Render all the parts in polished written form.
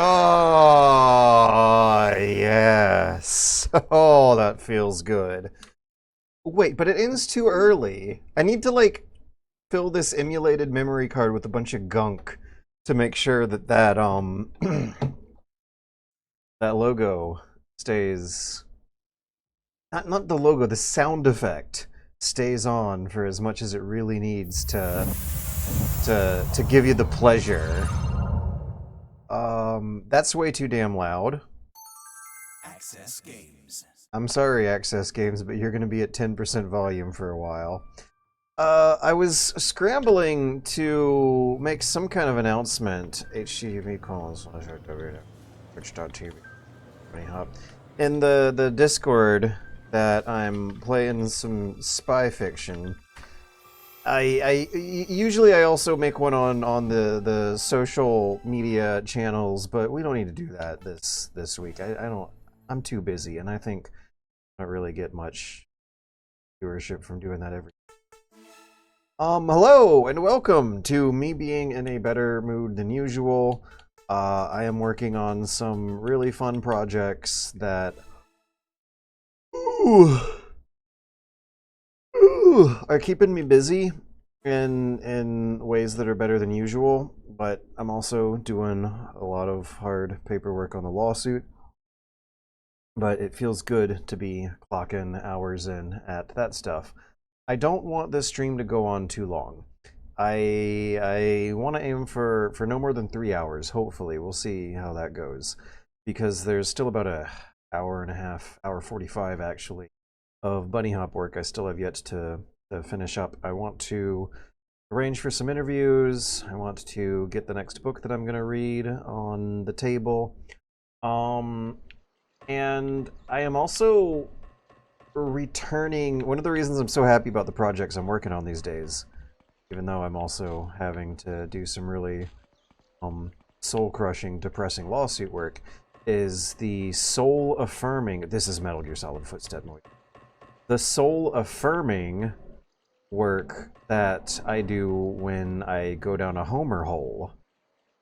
Oh, yes. Oh, that feels good. Wait, but it ends too early. I need to, like, fill this emulated memory card with a bunch of gunk to make sure that that logo stays. Not the logo, the sound effect stays on for as much as it really needs to give you the pleasure. That's way too damn loud. Access Games. I'm sorry, Access Games, but you're going to be at 10% volume for a while. I was scrambling to make some kind of announcement. HTTP twitch.tv in the Discord that I'm playing some spy fiction. Usually I also make one on the social media channels, but we don't need to do that this week. I'm too busy, and I think I don't really get much viewership from doing that every. Hello and welcome to me being in a better mood than usual. I am working on some really fun projects that are keeping me busy in ways that are better than usual, but I'm also doing a lot of hard paperwork on the lawsuit. But it feels good to be clocking hours in at that stuff. I don't want this stream to go on too long. I want to aim for no more than 3 hours, hopefully. We'll see how that goes. Because there's still about a hour and a half, hour 45 actually, of bunny hop work I still have yet to finish up. I want to arrange for some interviews. I want to get the next book that I'm going to read on the table. And I am also returning. One of the reasons I'm so happy about the projects I'm working on these days, even though I'm also having to do some really soul-crushing, depressing lawsuit work, is the soul-affirming. This is Metal Gear Solid footstep noise. The soul-affirming work that I do when I go down a Homer hole.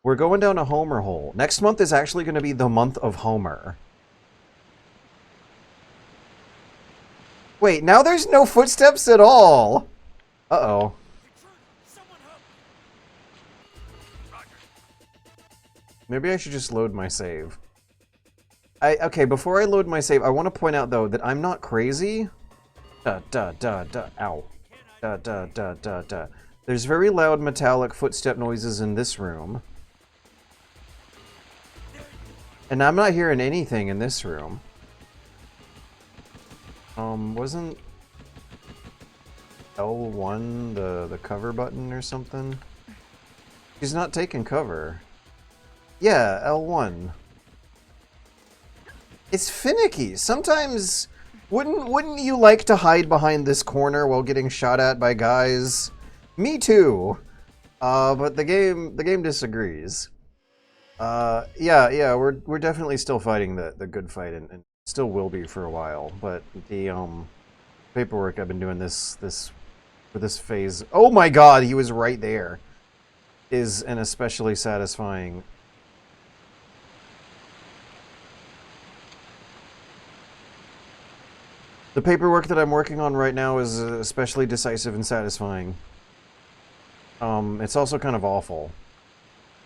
We're going down a Homer hole. Next month is actually going to be the month of Homer. Wait, now there's no footsteps at all. Uh-oh. Maybe I should just load my save. Okay, before I load my save, I want to point out, though, that I'm not crazy. Ow. There's very loud metallic footstep noises in this room. And I'm not hearing anything in this room. Wasn't L1 the cover button or something? He's not taking cover. Yeah, L1. It's finicky. Sometimes wouldn't you like to hide behind this corner while getting shot at by guys? Me too. But the game disagrees. Yeah, we're definitely still fighting the good fight and still will be for a while, but the paperwork I've been doing this for this phase. Oh my god, he was right there. Is an especially satisfying. The paperwork that I'm working on right now is especially decisive and satisfying. It's also kind of awful,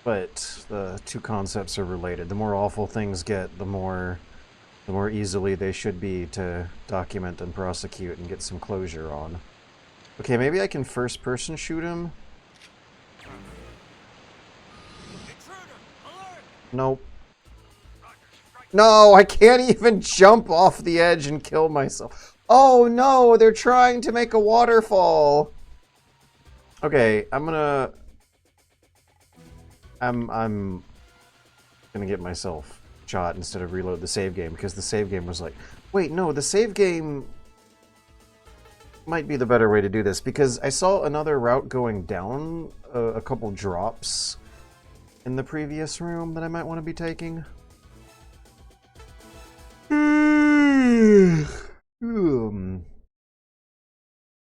but the two concepts are related. The more awful things get, the more easily they should be to document and prosecute and get some closure on. Okay, maybe I can first-person shoot him? Nope. No, I can't even jump off the edge and kill myself. Oh no, they're trying to make a waterfall. Okay, I'm gonna get myself shot instead of reload the save game, because the save game was like, wait, no, the save game might be the better way to do this, because I saw another route going down a couple drops in the previous room that I might want to be taking.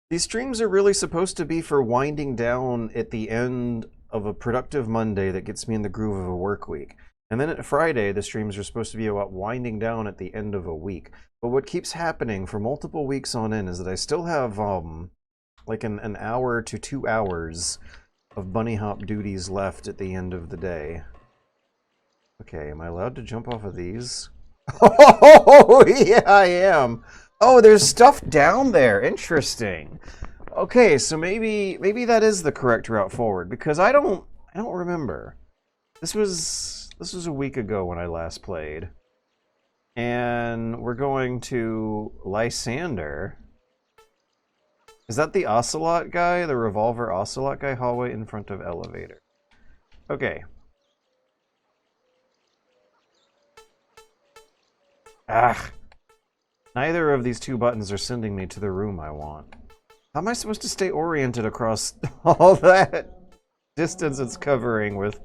These streams are really supposed to be for winding down at the end of a productive Monday that gets me in the groove of a work week. And then at Friday, the streams are supposed to be about winding down at the end of a week. But what keeps happening for multiple weeks on end is that I still have like an hour to 2 hours of bunny hop duties left at the end of the day. Okay, am I allowed to jump off of these? Oh, yeah, I am. Oh, there's stuff down there. Interesting. Okay, so maybe that is the correct route forward because I don't remember. This was a week ago when I last played. And we're going to Lysander. Is that the Ocelot guy? The Revolver Ocelot guy? Hallway in front of elevator. Okay. Ah. Neither of these two buttons are sending me to the room I want. How am I supposed to stay oriented across all that distance it's covering with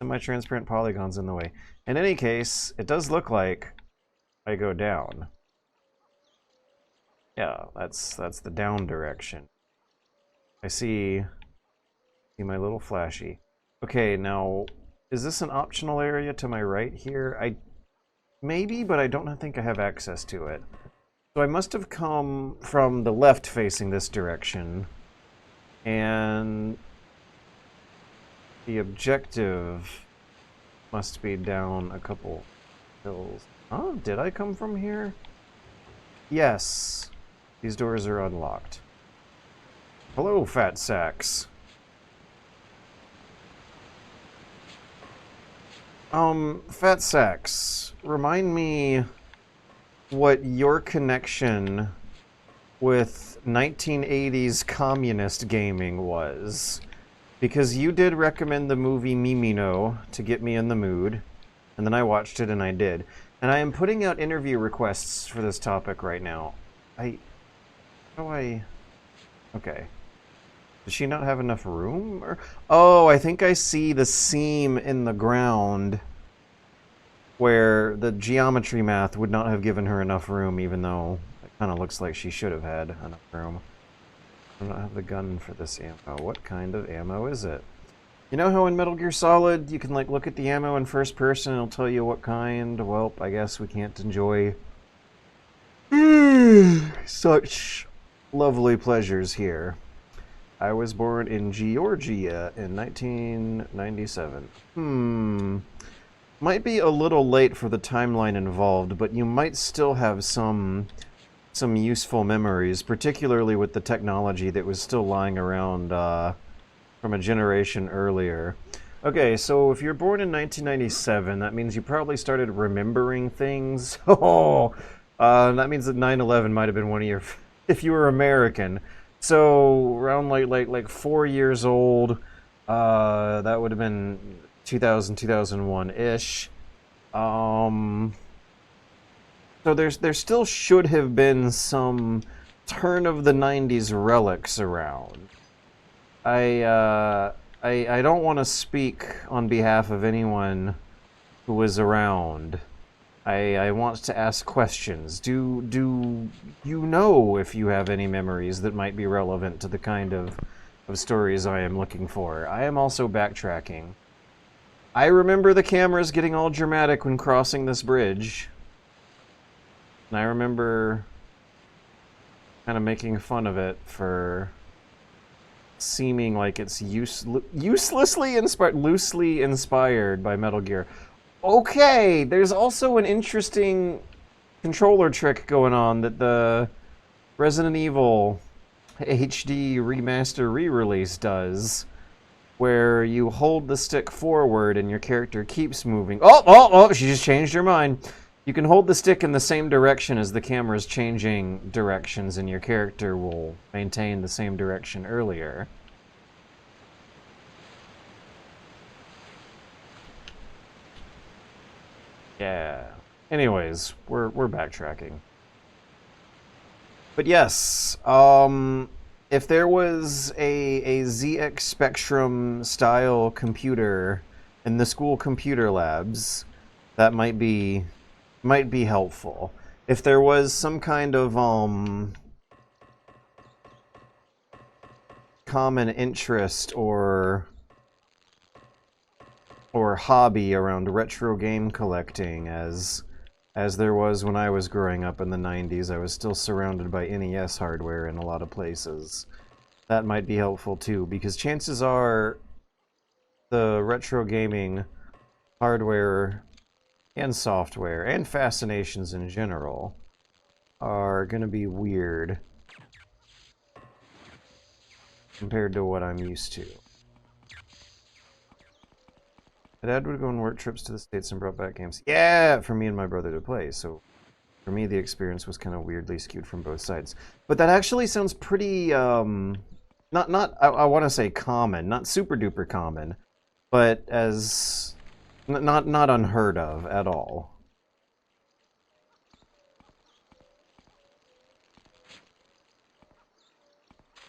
semi-transparent polygons in the way? In any case, it does look like I go down. Yeah, that's the down direction. I see my little flashy. Okay, now, is this an optional area to my right here? Maybe, but I don't think I have access to it. So I must have come from the left facing this direction. And the objective must be down a couple hills. Oh, did I come from here? Yes. These doors are unlocked. Hello, fat sacks. Fat sacks, remind me what your connection with 1980s communist gaming was. Because you did recommend the movie Mimino to get me in the mood, and then I watched it and I did. And I am putting out interview requests for this topic right now. Okay. Does she not have enough room? Oh, I think I see the seam in the ground where the geometry math would not have given her enough room, even though it kind of looks like she should have had enough room. I don't have the gun for this ammo. What kind of ammo is it? You know how in Metal Gear Solid you can like look at the ammo in first person and it'll tell you what kind? Well, I guess we can't enjoy such lovely pleasures here. I was born in Georgia in 1997. Might be a little late for the timeline involved, but you might still have some useful memories, particularly with the technology that was still lying around from a generation earlier. Okay, so if you're born in 1997, that means you probably started remembering things. That means that 9/11 might have been one of your, if you were American. So around like 4 years old, that would have been 2000, 2001-ish. So there still should have been some turn of the 90s relics around. I don't want to speak on behalf of anyone who was around. I want to ask questions. Do you know if you have any memories that might be relevant to the kind of stories I am looking for? I am also backtracking. I remember the cameras getting all dramatic when crossing this bridge. And I remember kind of making fun of it for seeming like it's loosely inspired by Metal Gear. Okay, there's also an interesting controller trick going on that the Resident Evil HD remaster re-release does, where you hold the stick forward and your character keeps moving. Oh, she just changed her mind. You can hold the stick in the same direction as the camera's changing directions, and your character will maintain the same direction earlier. Yeah. Anyways, we're backtracking. But yes, if there was a ZX Spectrum style computer in the school computer labs, that might be helpful. If there was some kind of common interest or or hobby around retro game collecting as there was when I was growing up in the 90s. I was still surrounded by NES hardware in a lot of places. That might be helpful too, because chances are the retro gaming hardware and software and fascinations in general are gonna be weird compared to what I'm used to. My dad would go on work trips to the States and brought back games. Yeah, for me and my brother to play. So for me, the experience was kind of weirdly skewed from both sides. But that actually sounds pretty, I want to say common, not super duper common, but as not unheard of at all.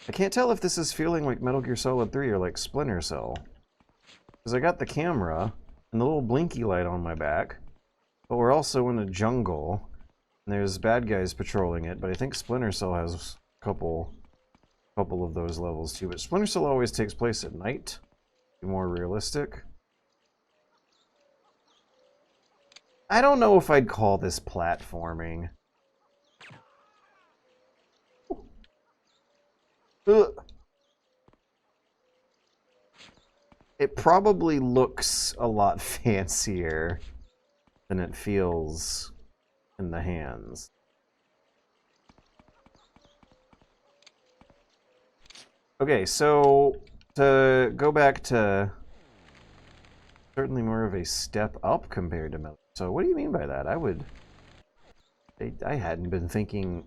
I can't tell if this is feeling like Metal Gear Solid 3 or like Splinter Cell. Because I got the camera and the little blinky light on my back, but we're also in a jungle, and there's bad guys patrolling it, but I think Splinter Cell has a couple of those levels too. But Splinter Cell always takes place at night, be more realistic. I don't know if I'd call this platforming. Ugh. It probably looks a lot fancier than it feels in the hands. Okay, so to go back to certainly more of a step up compared to Metal. So what do you mean by that? I hadn't been thinking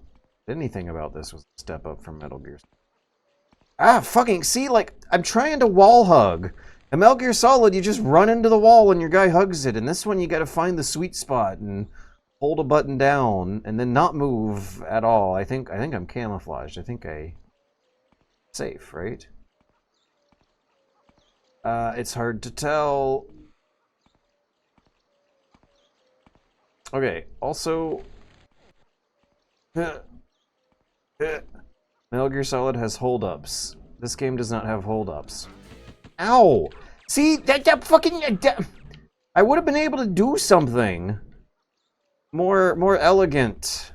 anything about this was a step up from Metal Gear. Ah, fucking, see, like, I'm trying to wall hug. In Metal Gear Solid, you just run into the wall and your guy hugs it. And this one, you gotta find the sweet spot and hold a button down and then not move at all. I think I'm camouflaged. I think safe, right? It's hard to tell. Okay, also... Metal Gear Solid has hold-ups. This game does not have hold-ups. Ow! See, that fucking... I would have been able to do something more elegant.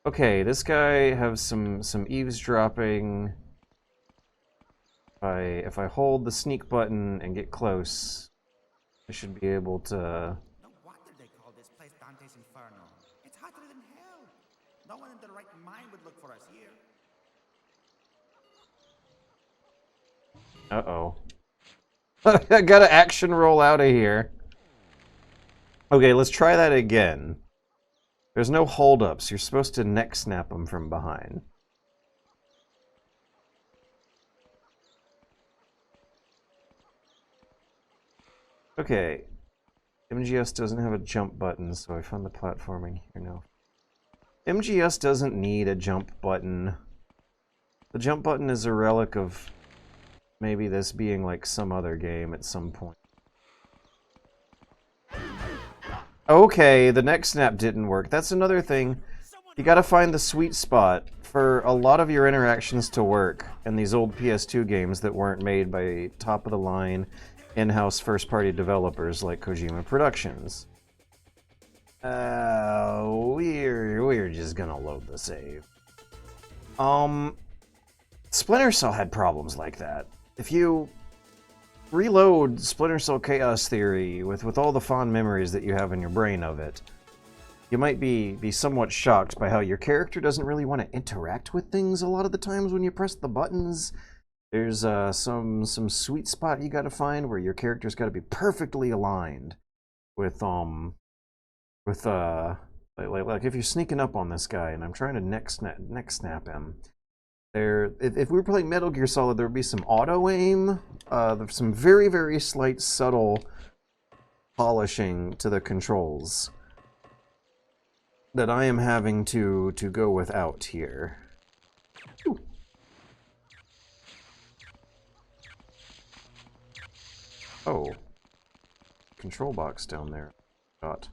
Okay, this guy has some eavesdropping. If I hold the sneak button and get close, I should be able to... No wonder they call this place Dante's Inferno. It's hotter than hell. No one in their right mind would look for us here. Uh-oh. I gotta action roll out of here. Okay, let's try that again. There's no hold-ups. You're supposed to neck snap them from behind. Okay. MGS doesn't have a jump button, so I found the platforming here now. MGS doesn't need a jump button. The jump button is a relic of maybe this being like some other game at some point. Okay, the neck snap didn't work. That's another thing. You gotta find the sweet spot for a lot of your interactions to work in these old PS2 games that weren't made by top-of-the-line in-house first-party developers like Kojima Productions. We're just gonna load the save. Splinter Cell had problems like that. If you reload Splinter Cell Chaos Theory with all the fond memories that you have in your brain of it, you might be somewhat shocked by how your character doesn't really want to interact with things a lot of the times when you press the buttons. There's some sweet spot you gotta find where your character's gotta be perfectly aligned with like if you're sneaking up on this guy and I'm trying to neck snap him. If we were playing Metal Gear Solid, there would be some auto aim, some very, very slight, subtle polishing to the controls that I am having to go without here. Ooh. Oh, control box down there. Got.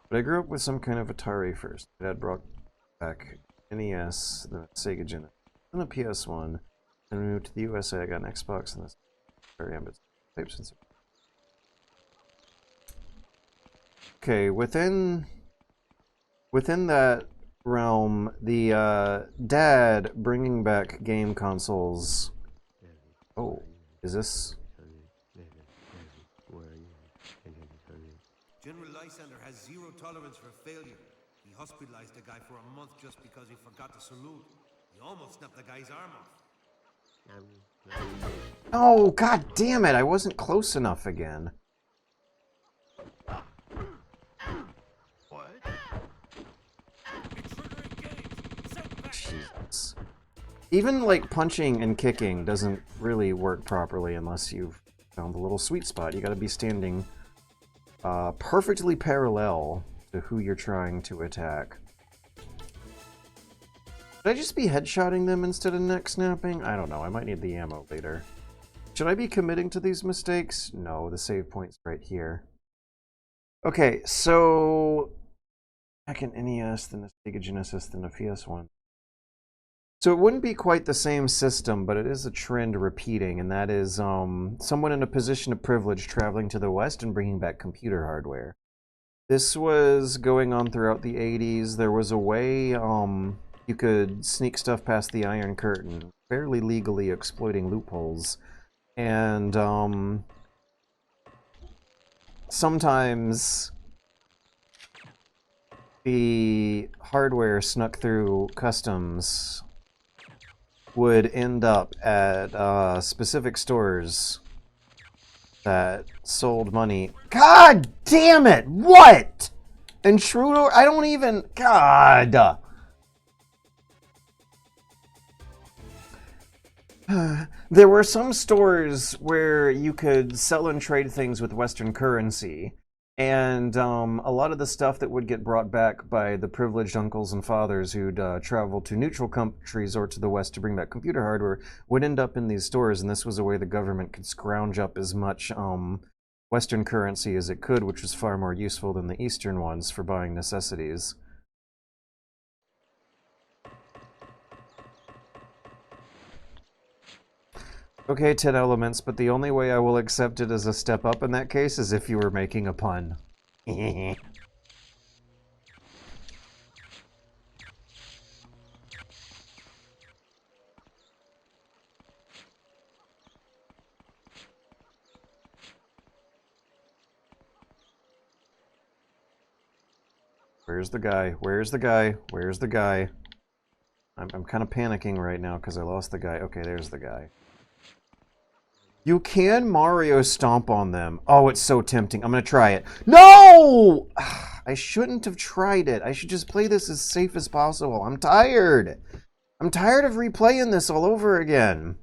But I grew up with some kind of Atari first. Dad brought back NES, the Sega Genesis, then a PS1. Then we moved to the USA. I got an Xbox and this. Sorry, ambits. Tape sensor. Okay, within that realm, the dad bringing back game consoles. Oh, is this? General Lysander has zero tolerance for failure. He hospitalized a guy for a month just because he forgot to salute. He almost snapped the guy's arm off. Oh, god damn it! I wasn't close enough again. Jesus. Even like punching and kicking doesn't really work properly unless you've found the little sweet spot. You gotta be standing perfectly parallel to who you're trying to attack. Should I just be headshotting them instead of neck snapping? I don't know, I might need the ammo later. Should I be committing to these mistakes? No, the save point's right here. Okay, so back in NES, then the Sega Genesis, then the PS1. So it wouldn't be quite the same system, but it is a trend repeating, and that is someone in a position of privilege traveling to the West and bringing back computer hardware. This was going on throughout the 80s. There was a way you could sneak stuff past the Iron Curtain, fairly legally exploiting loopholes. And sometimes the hardware snuck through customs would end up at specific stores that sold money. God damn it! What? Intruder? I don't even... God! There were some stores where you could sell and trade things with Western currency, and a lot of the stuff that would get brought back by the privileged uncles and fathers who'd travel to neutral countries or to the West to bring back computer hardware would end up in these stores, and this was a way the government could scrounge up as much Western currency as it could, which was far more useful than the Eastern ones for buying necessities. Okay, 10 elements, but the only way I will accept it as a step up in that case is if you were making a pun. Where's the guy? Where's the guy? Where's the guy? I'm kind of panicking right now because I lost the guy. Okay, there's the guy. You can Mario stomp on them. Oh, it's so tempting. I'm gonna try it. No! I shouldn't have tried it. I should just play this as safe as possible. I'm tired. I'm tired of replaying this all over again.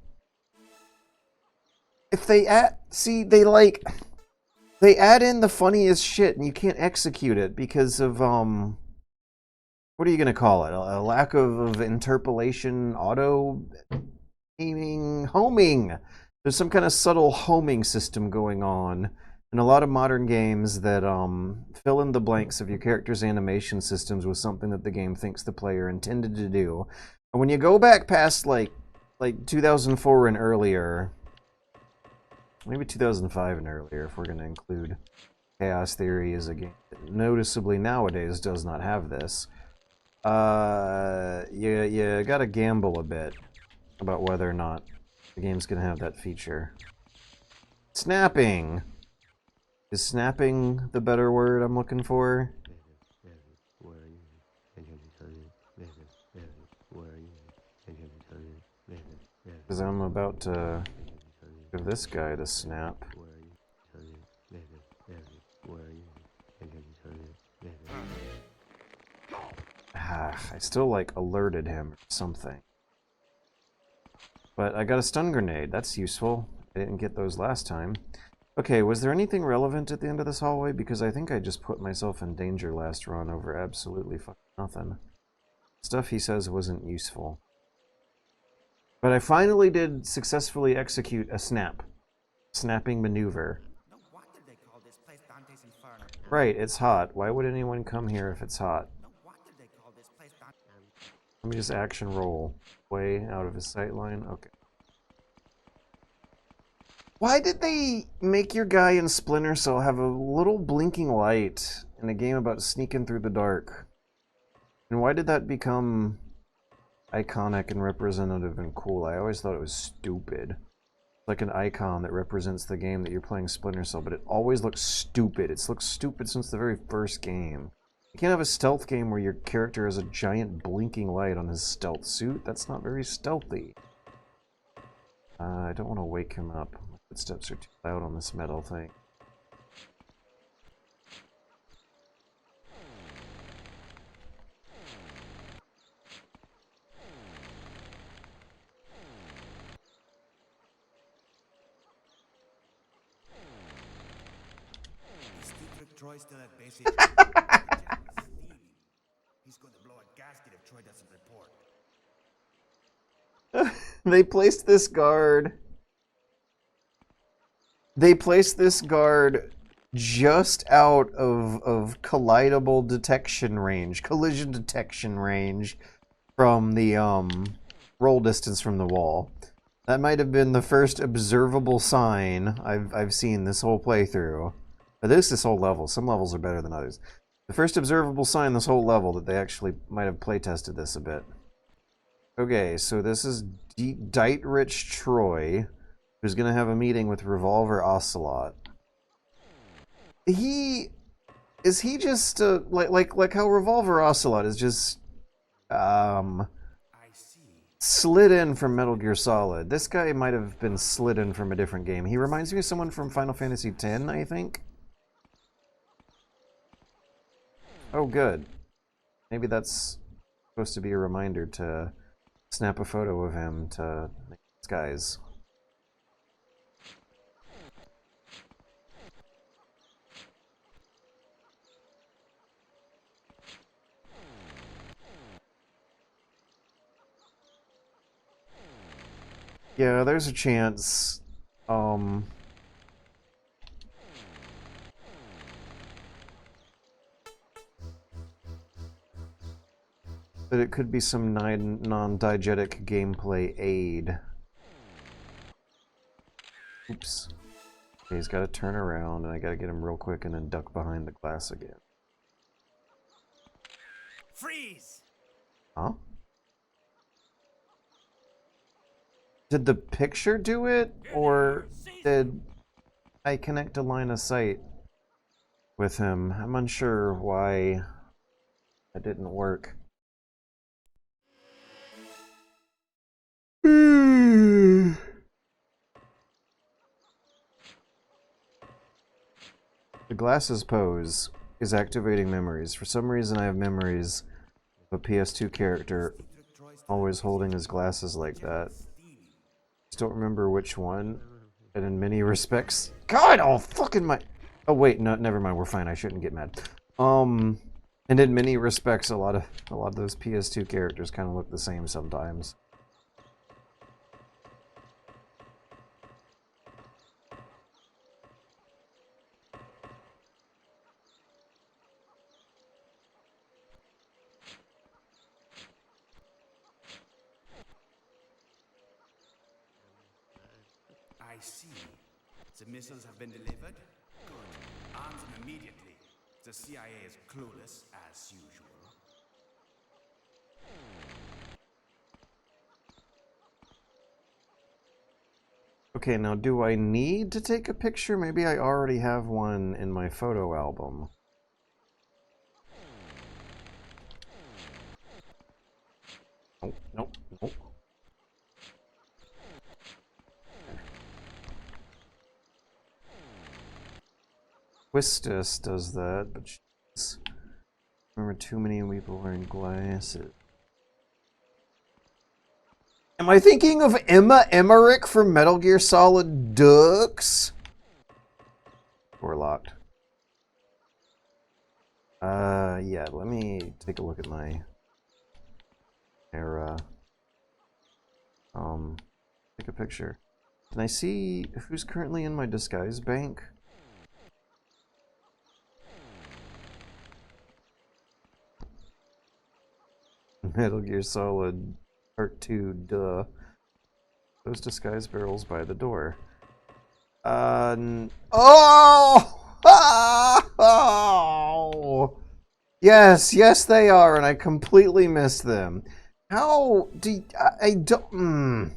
If they add... See, they add in the funniest shit and you can't execute it because of, what are you gonna call it? A lack of interpolation, auto aiming, homing. There's some kind of subtle homing system going on in a lot of modern games that fill in the blanks of your character's animation systems with something that the game thinks the player intended to do. And when you go back past like 2004 and earlier, maybe 2005 and earlier if we're going to include Chaos Theory as a game that noticeably nowadays does not have this, you gotta gamble a bit about whether or not the game's gonna have that feature. Snapping! Is snapping the better word I'm looking for? Because I'm about to give this guy the snap. I still, like, alerted him or something. But I got a stun grenade. That's useful. I didn't get those last time. Okay, was there anything relevant at the end of this hallway? Because I think I just put myself in danger last run over absolutely fucking nothing. Stuff he says wasn't useful. But I finally did successfully execute a snap. Snapping maneuver. No wonder they call this place Dante's Inferno. Right, it's hot. Why would anyone come here if it's hot? No wonder they call this place Dante's. Let me just action roll. Way out of his sight line. Okay. Why did they make your guy in Splinter Cell have a little blinking light in a game about sneaking through the dark? And why did that become iconic and representative and cool? I always thought it was stupid. Like an icon that represents the game that you're playing Splinter Cell, but it always looks stupid. It's looked stupid since the very first game. You can't have a stealth game where your character has a giant blinking light on his stealth suit. That's not very stealthy. I don't want to wake him up. My footsteps are too loud on this metal thing. Is Dietrich Troy still at basic? He's going to blow a gasket if Troy doesn't report. They placed this guard. They placed this guard just out of collidable detection range, collision detection range from the roll distance from the wall. That might have been the first observable sign I've seen this whole playthrough. At least this whole level. Some levels are better than others. The first observable sign this whole level that they actually might have playtested this a bit. Okay, so this is Dietrich Troy, who's going to have a meeting with Revolver Ocelot. Is he just like how Revolver Ocelot is just I see. slid in from Metal Gear Solid. This guy might have been slid in from a different game. He reminds me of someone from Final Fantasy X, I think. Oh, good. Maybe that's supposed to be a reminder to snap a photo of him to make guys. Yeah, there's a chance. That it could be some non-diegetic gameplay aid. Oops. Okay, he's got to turn around, and I got to get him real quick and then duck behind the glass again. Freeze! Huh? Did the picture do it, or did I connect a line of sight with him? I'm unsure why that didn't work. The glasses pose is activating memories. For some reason I have memories of a PS2 character always holding his glasses like that. Just don't remember which one. And in many respects... God, oh fucking my... Oh wait, no, never mind, we're fine, I shouldn't get mad. And in many respects, a lot of those PS2 characters kind of look the same sometimes. I see. The missiles have been delivered? Good. Arm them immediately. The CIA is clueless, as usual. Okay, now do I need to take a picture? Maybe I already have one in my photo album. Nope, nope, nope. Quistis does that, but she's... Remember too many people wearing glasses. Am I thinking of Emma Emmerich from Metal Gear Solid Dux? Door locked. Yeah, let me take a look at my era. Take a picture. Can I see who's currently in my disguise bank? Metal Gear Solid Part 2, duh. Those disguise barrels by the door. Oh! Yes, yes, they are, and I completely missed them. How do I don't?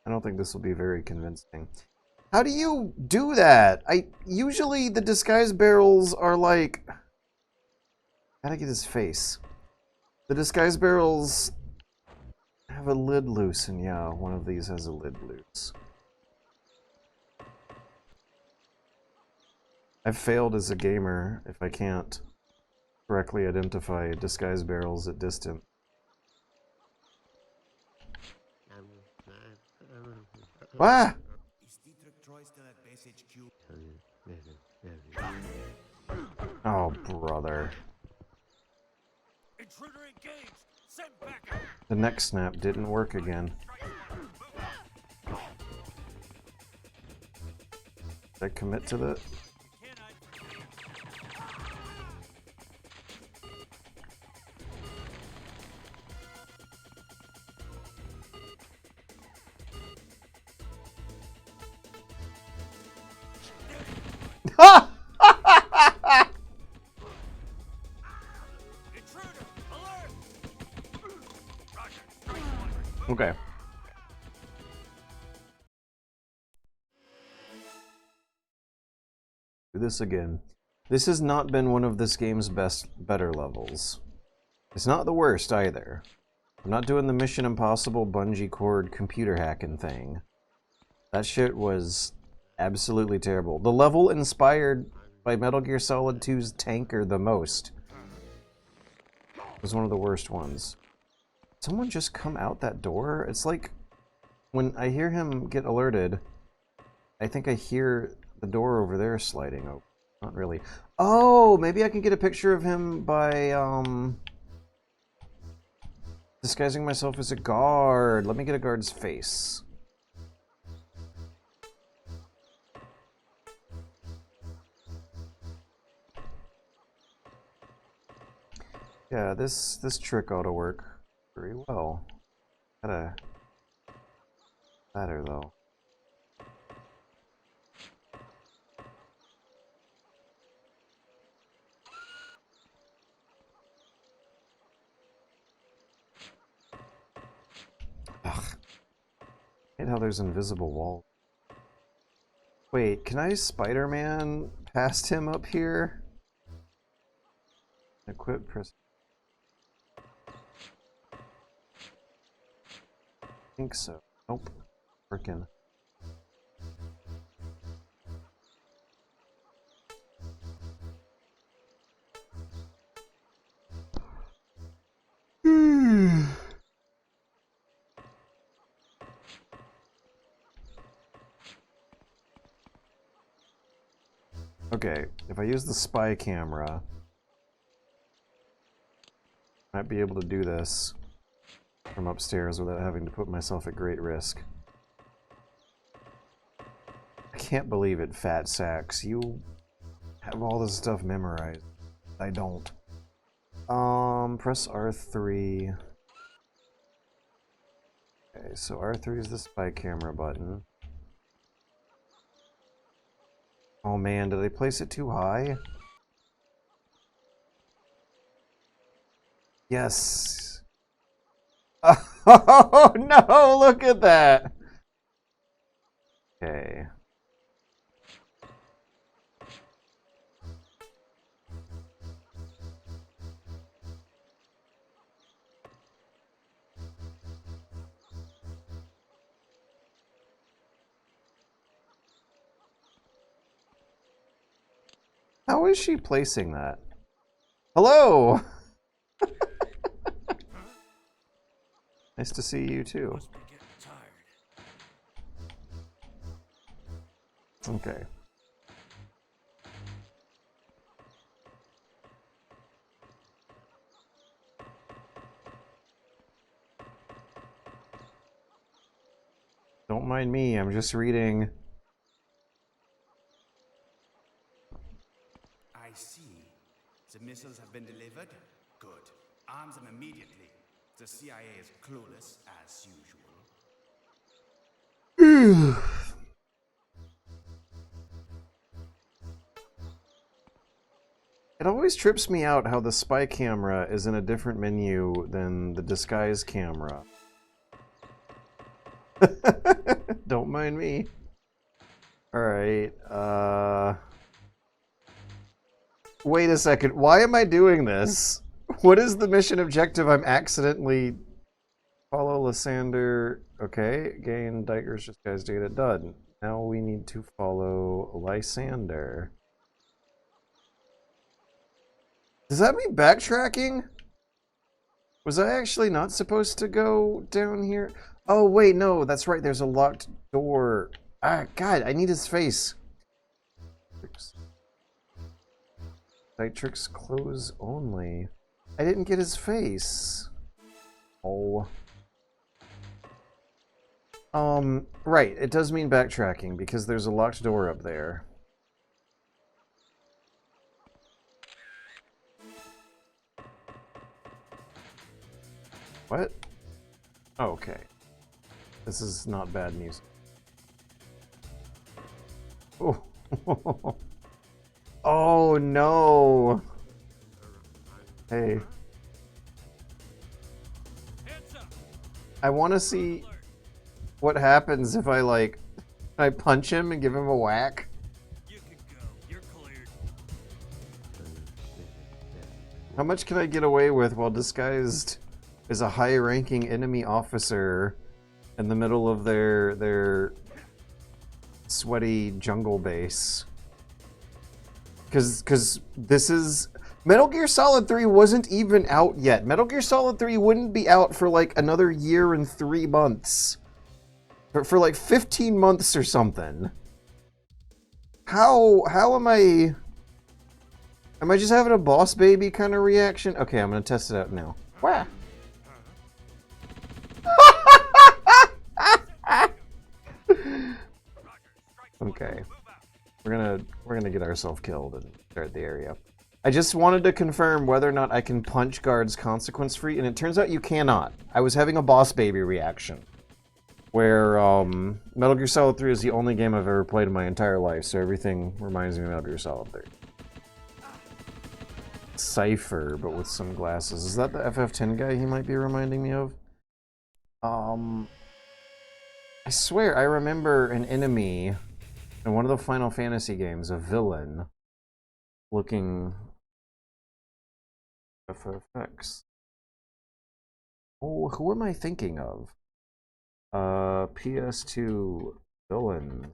I don't think this will be very convincing. How do you do that? Usually the disguise barrels are like. Gotta get his face. The disguise barrels have a lid loose, and yeah, one of these has a lid loose. I've failed as a gamer if I can't correctly identify disguise barrels at distance. Ah! Is Dietrich Troy still at base HQ? Oh, brother. Intruder engaged! Send backup! The neck snap didn't work again. Did I commit to the... Ha! Intruder! Alert! Okay. Do this again. This has not been one of this game's better levels. It's not the worst either. I'm not doing the Mission Impossible bungee cord computer hacking thing. That shit was absolutely terrible. The level inspired by Metal Gear Solid 2's Tanker the most was one of the worst ones. Someone just come out that door? It's like when I hear him get alerted, I think I hear the door over there sliding open. Not really. Oh, maybe I can get a picture of him by disguising myself as a guard. Let me get a guard's face. Yeah, this trick ought to work very well. Gotta better though. Ugh. I hate how there's invisible walls. Wait, can I Spider-Man past him up here? Equip, press. I think so. Nope. Frickin'. Okay, if I use the spy camera, I might be able to do this from upstairs without having to put myself at great risk. I can't believe it, Fat Sacks. You have all this stuff memorized. I don't. Press R3. Okay, so R3 is the spy camera button. Oh man, did I place it too high? Yes. Oh no, look at that. Okay. How is she placing that? Hello! Nice to see you too. Must be getting tired. Okay. Don't mind me, I'm just reading. I see. The missiles have been delivered? Good. Arms them immediately. The CIA is clueless as usual. It always trips me out how the spy camera is in a different menu than the disguise camera. Don't mind me. Alright, wait a second, why am I doing this? What is the mission objective? I'm accidentally... Follow Lysander. Okay, gain Diker's disguise data. Done. Now we need to follow Lysander. Does that mean backtracking? Was I actually not supposed to go down here? Oh, wait, no, that's right, there's a locked door. Ah, God, I need his face. Dietrich's clothes only. I didn't get his face. Oh. Right, it does mean backtracking because there's a locked door up there. What? Oh, okay. This is not bad music. Oh. Oh no. Hey. I want to see what happens if I punch him and give him a whack. You can go. You're cleared. How much can I get away with while disguised as a high-ranking enemy officer in the middle of their sweaty jungle base? Because this is... Metal Gear Solid 3 wasn't even out yet. Metal Gear Solid 3 wouldn't be out for like another year and 3 months. For like 15 months or something. How am I... Am I just having a boss baby kind of reaction? Okay, I'm gonna test it out now. Wow. Okay. We're gonna get ourselves killed and start the area. I just wanted to confirm whether or not I can punch guards consequence free, and it turns out you cannot. I was having a boss baby reaction. Where Metal Gear Solid 3 is the only game I've ever played in my entire life, so everything reminds me of Metal Gear Solid 3. Cypher, but with some glasses. Is that the FF10 guy he might be reminding me of? I swear I remember an enemy in one of the Final Fantasy games, a villain, looking FFX. Oh, who am I thinking of? PS2 villains.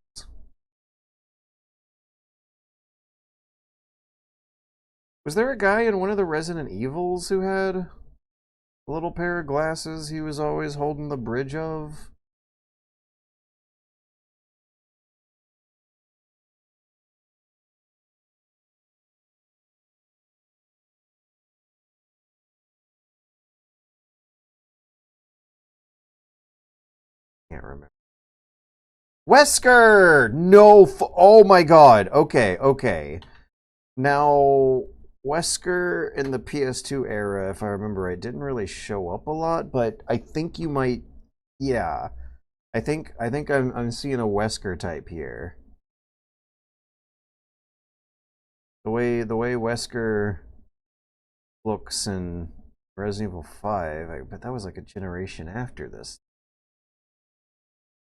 Was there a guy in one of the Resident Evils who had a little pair of glasses he was always holding the bridge of? Can't remember. Wesker! No, oh my god. Okay, okay. Now, Wesker in the PS2 era, if I remember right, didn't really show up a lot, but I think you might, yeah. I think I'm seeing a Wesker type here. The way Wesker looks in Resident Evil 5, I bet that was like a generation after this.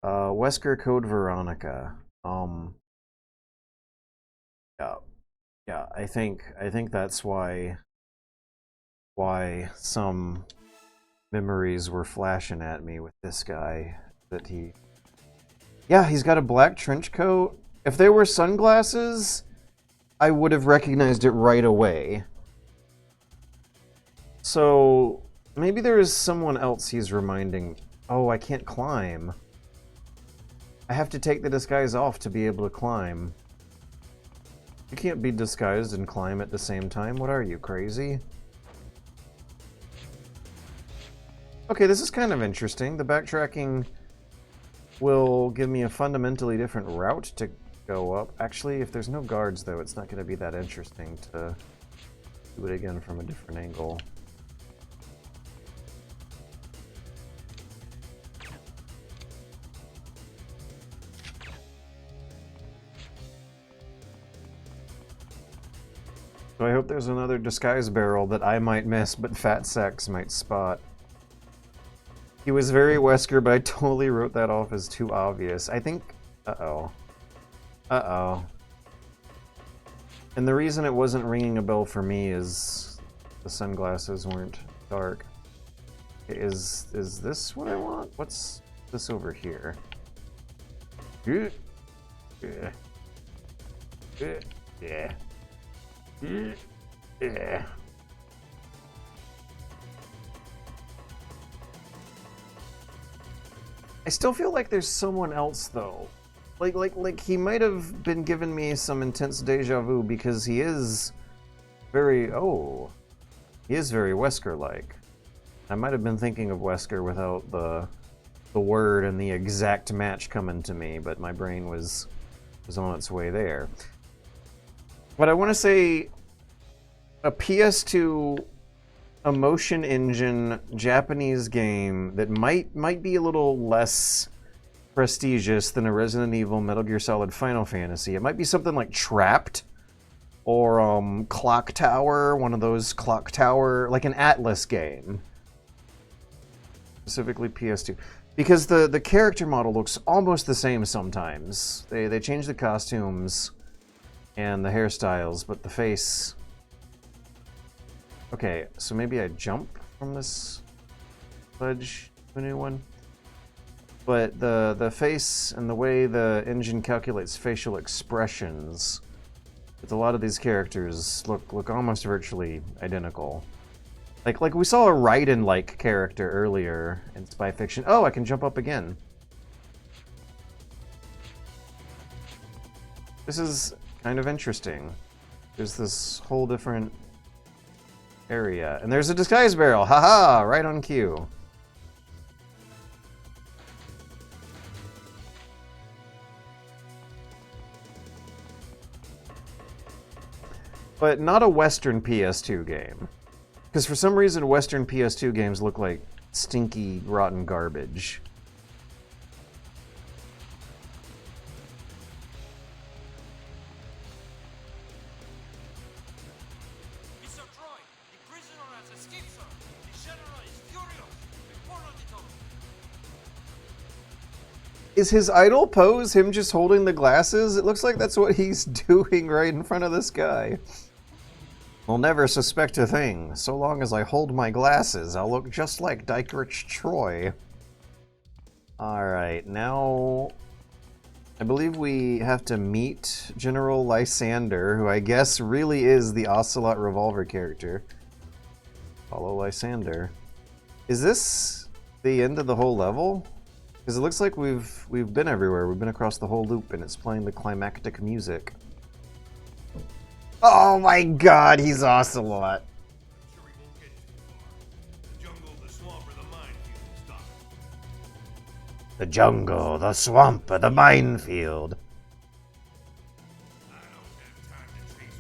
Wesker Code Veronica. Yeah, I think that's why some memories were flashing at me with this guy. That yeah, he's got a black trench coat. If they were sunglasses, I would have recognized it right away. So maybe there is someone else he's reminding. Oh, I can't climb. I have to take the disguise off to be able to climb. You can't be disguised and climb at the same time. What are you, crazy? Okay, this is kind of interesting. The backtracking will give me a fundamentally different route to go up. Actually, if there's no guards, though, it's not going to be that interesting to do it again from a different angle. So I hope there's another disguise barrel that I might miss, but Fat Sex might spot. He was very Wesker, but I totally wrote that off as too obvious. I think... Uh-oh. Uh-oh. And the reason it wasn't ringing a bell for me is the sunglasses weren't dark. Is this what I want? What's this over here? Yeah. Yeah. Yeah. Yeah. I still feel like there's someone else though. Like he might have been giving me some intense deja vu because he is very he is very Wesker-like. I might have been thinking of Wesker without the word and the exact match coming to me, but my brain was on its way there. But I want to say a PS2 Emotion Engine Japanese game that might be a little less prestigious than a Resident Evil, Metal Gear Solid, Final Fantasy. It might be something like Trapped or Clock Tower, one of those Clock Tower, like an Atlas game. Specifically PS2. Because the character model looks almost the same sometimes. They change the costumes and the hairstyles, but the face... Okay, so maybe I jump from this ledge to a new one? But the face and the way the engine calculates facial expressions with a lot of these characters look almost virtually identical. Like we saw a Raiden-like character earlier in Spy Fiction. Oh, I can jump up again. This is kind of interesting. There's this whole different area. And there's a disguise barrel! Haha! Right on cue. But not a Western PS2 game. Because for some reason, Western PS2 games look like stinky, rotten garbage. Mr. Troy, the prisoner has escaped, sir. The general is furious. Report on it all. Is his idle pose him just holding the glasses? It looks like that's what he's doing right in front of this guy. I'll never suspect a thing. So long as I hold my glasses, I'll look just like Dykerich Troy. Alright, now... I believe we have to meet General Lysander, who I guess really is the Ocelot Revolver character. Follow Lysander. Is this the end of the whole level? Because it looks like we've been everywhere. We've been across the whole loop, and it's playing the climactic music. Oh my god, he's Ocelot. Sure we won't get too far. The jungle, the swamp, or the minefield stop. The jungle, the swamp, the minefield.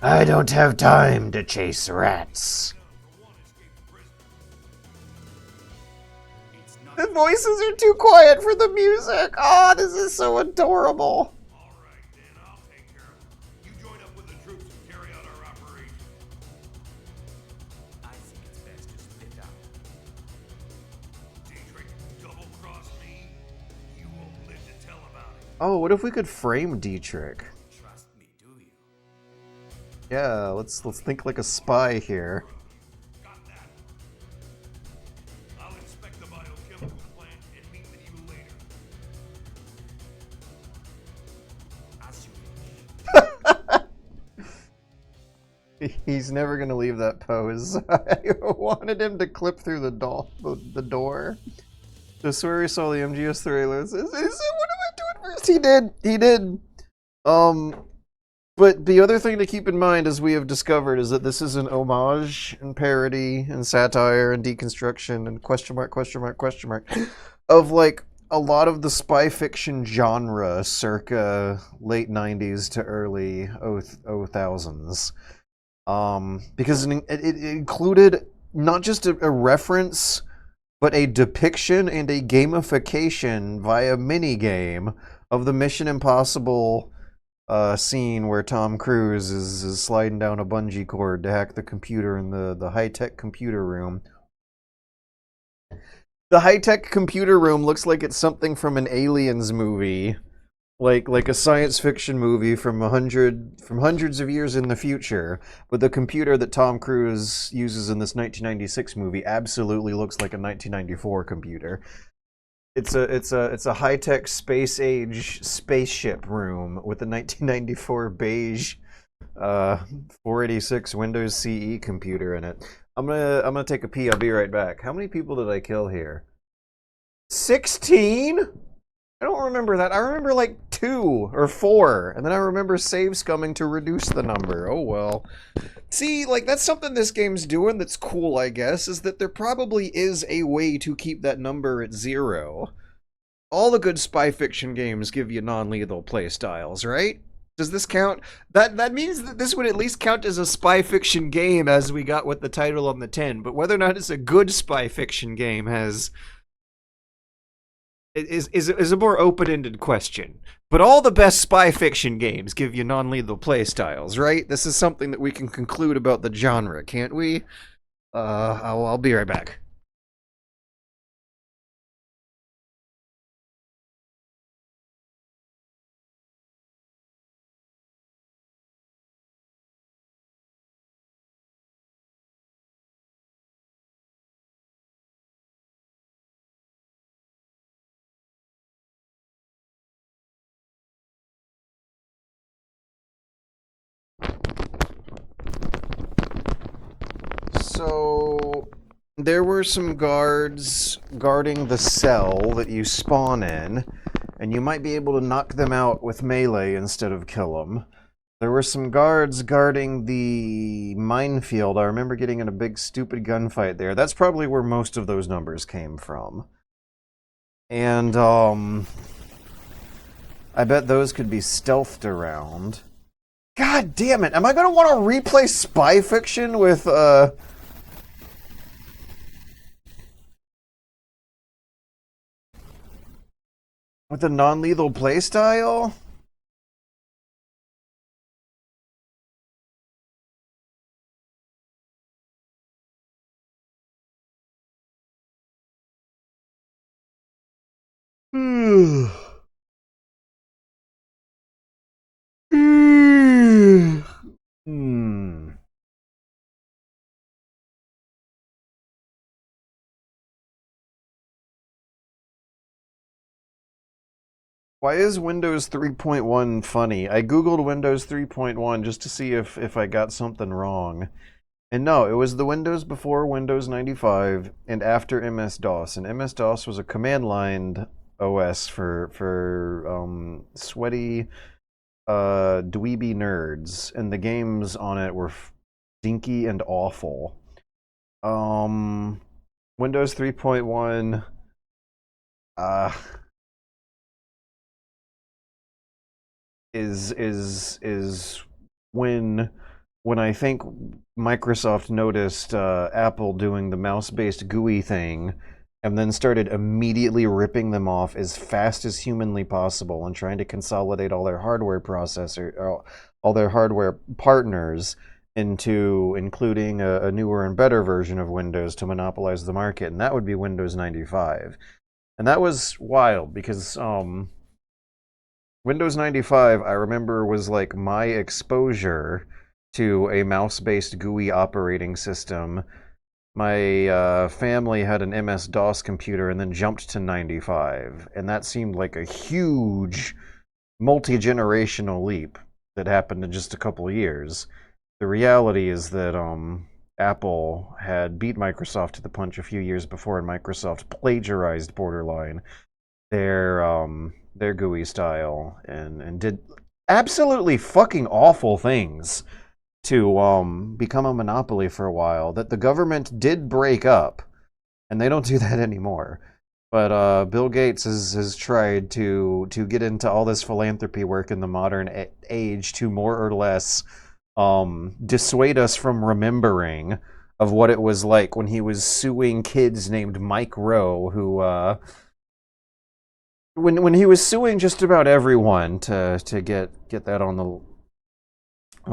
I don't have time to chase rats. for one escaped prisoner. It's not The voices are too quiet for the music. Oh, this is so adorable. All right, then I'll take care of it. You join up with the troops and carry out our operation. I think it's best to split up. Dietrich, double-cross me. You won't live to tell about it. Oh, what if we could frame Dietrich? Trust me, do you? Yeah, let's think like a spy here. Got that. I'll inspect the biochemical plant and meet with you later. As you wish. He's never gonna leave that pose. I wanted him to clip through the door. I swear he saw the MGS trailers. What am I doing first? He did. But the other thing to keep in mind, as we have discovered, is that this is an homage and parody and satire and deconstruction and question mark of like a lot of the spy fiction genre circa late 90s to early 2000s. Because it included not just a reference, but a depiction and a gamification via minigame of the Mission Impossible scene where Tom Cruise is sliding down a bungee cord to hack the computer in the high-tech computer room. The high-tech computer room looks like it's something from an Aliens movie. Like a science fiction movie from hundreds of years in the future, but the computer that Tom Cruise uses in this 1996 movie absolutely looks like a 1994 computer. It's a high-tech space age spaceship room with a 1994 beige 486 Windows CE computer in it. I'm gonna take a pee. I'll be right back. How many people did I kill here? 16? I don't remember that. I remember like 2 or 4, and then I remember saves coming to reduce the number. Oh well. See, like, that's something this game's doing that's cool, I guess, is that there probably is a way to keep that number at 0. All the good spy fiction games give you non-lethal playstyles, right? Does this count? That means that this would at least count as a spy fiction game, as we got with the title on the tin, but whether or not it's a good spy fiction game is a more open-ended question. But all the best spy fiction games give you non-lethal playstyles, right? This is something that we can conclude about the genre, can't we? I'll be right back. So, there were some guards guarding the cell that you spawn in, and you might be able to knock them out with melee instead of kill them. There were some guards guarding the minefield. I remember getting in a big stupid gunfight there. That's probably where most of those numbers came from. And, I bet those could be stealthed around. God damn it! Am I gonna want to replay spy fiction with, with a non-lethal playstyle? Hmm. Why is Windows 3.1 funny? I googled Windows 3.1 just to see if I got something wrong. And no, it was the Windows before Windows 95 and after MS-DOS. And MS-DOS was a command line OS for sweaty dweeby nerds, and the games on it were dinky and awful. Windows 3.1 is when I think Microsoft noticed Apple doing the mouse-based GUI thing, and then started immediately ripping them off as fast as humanly possible and trying to consolidate all their hardware all their hardware partners into including a newer and better version of Windows to monopolize the market, and that would be Windows 95. And that was wild because Windows 95, I remember, was like my exposure to a mouse-based GUI operating system. My family had an MS-DOS computer and then jumped to 95, and that seemed like a huge multi-generational leap that happened in just a couple of years. The reality is that Apple had beat Microsoft to the punch a few years before, and Microsoft plagiarized Borderline, their GUI style, and did absolutely fucking awful things to become a monopoly for a while that the government did break up, and they don't do that anymore. But Bill Gates has tried to get into all this philanthropy work in the modern age to more or less dissuade us from remembering of what it was like when he was suing kids named Mike Rowe, who when he was suing just about everyone to get that on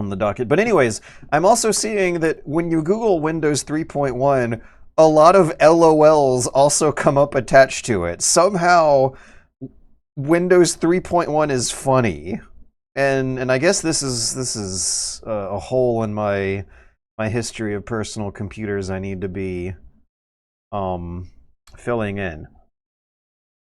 the docket. But anyways, I'm also seeing that when you Google Windows 3.1, a lot of LOLs also come up attached to it. Somehow, Windows 3.1 is funny, and I guess this is a hole in my history of personal computers I need to be filling in.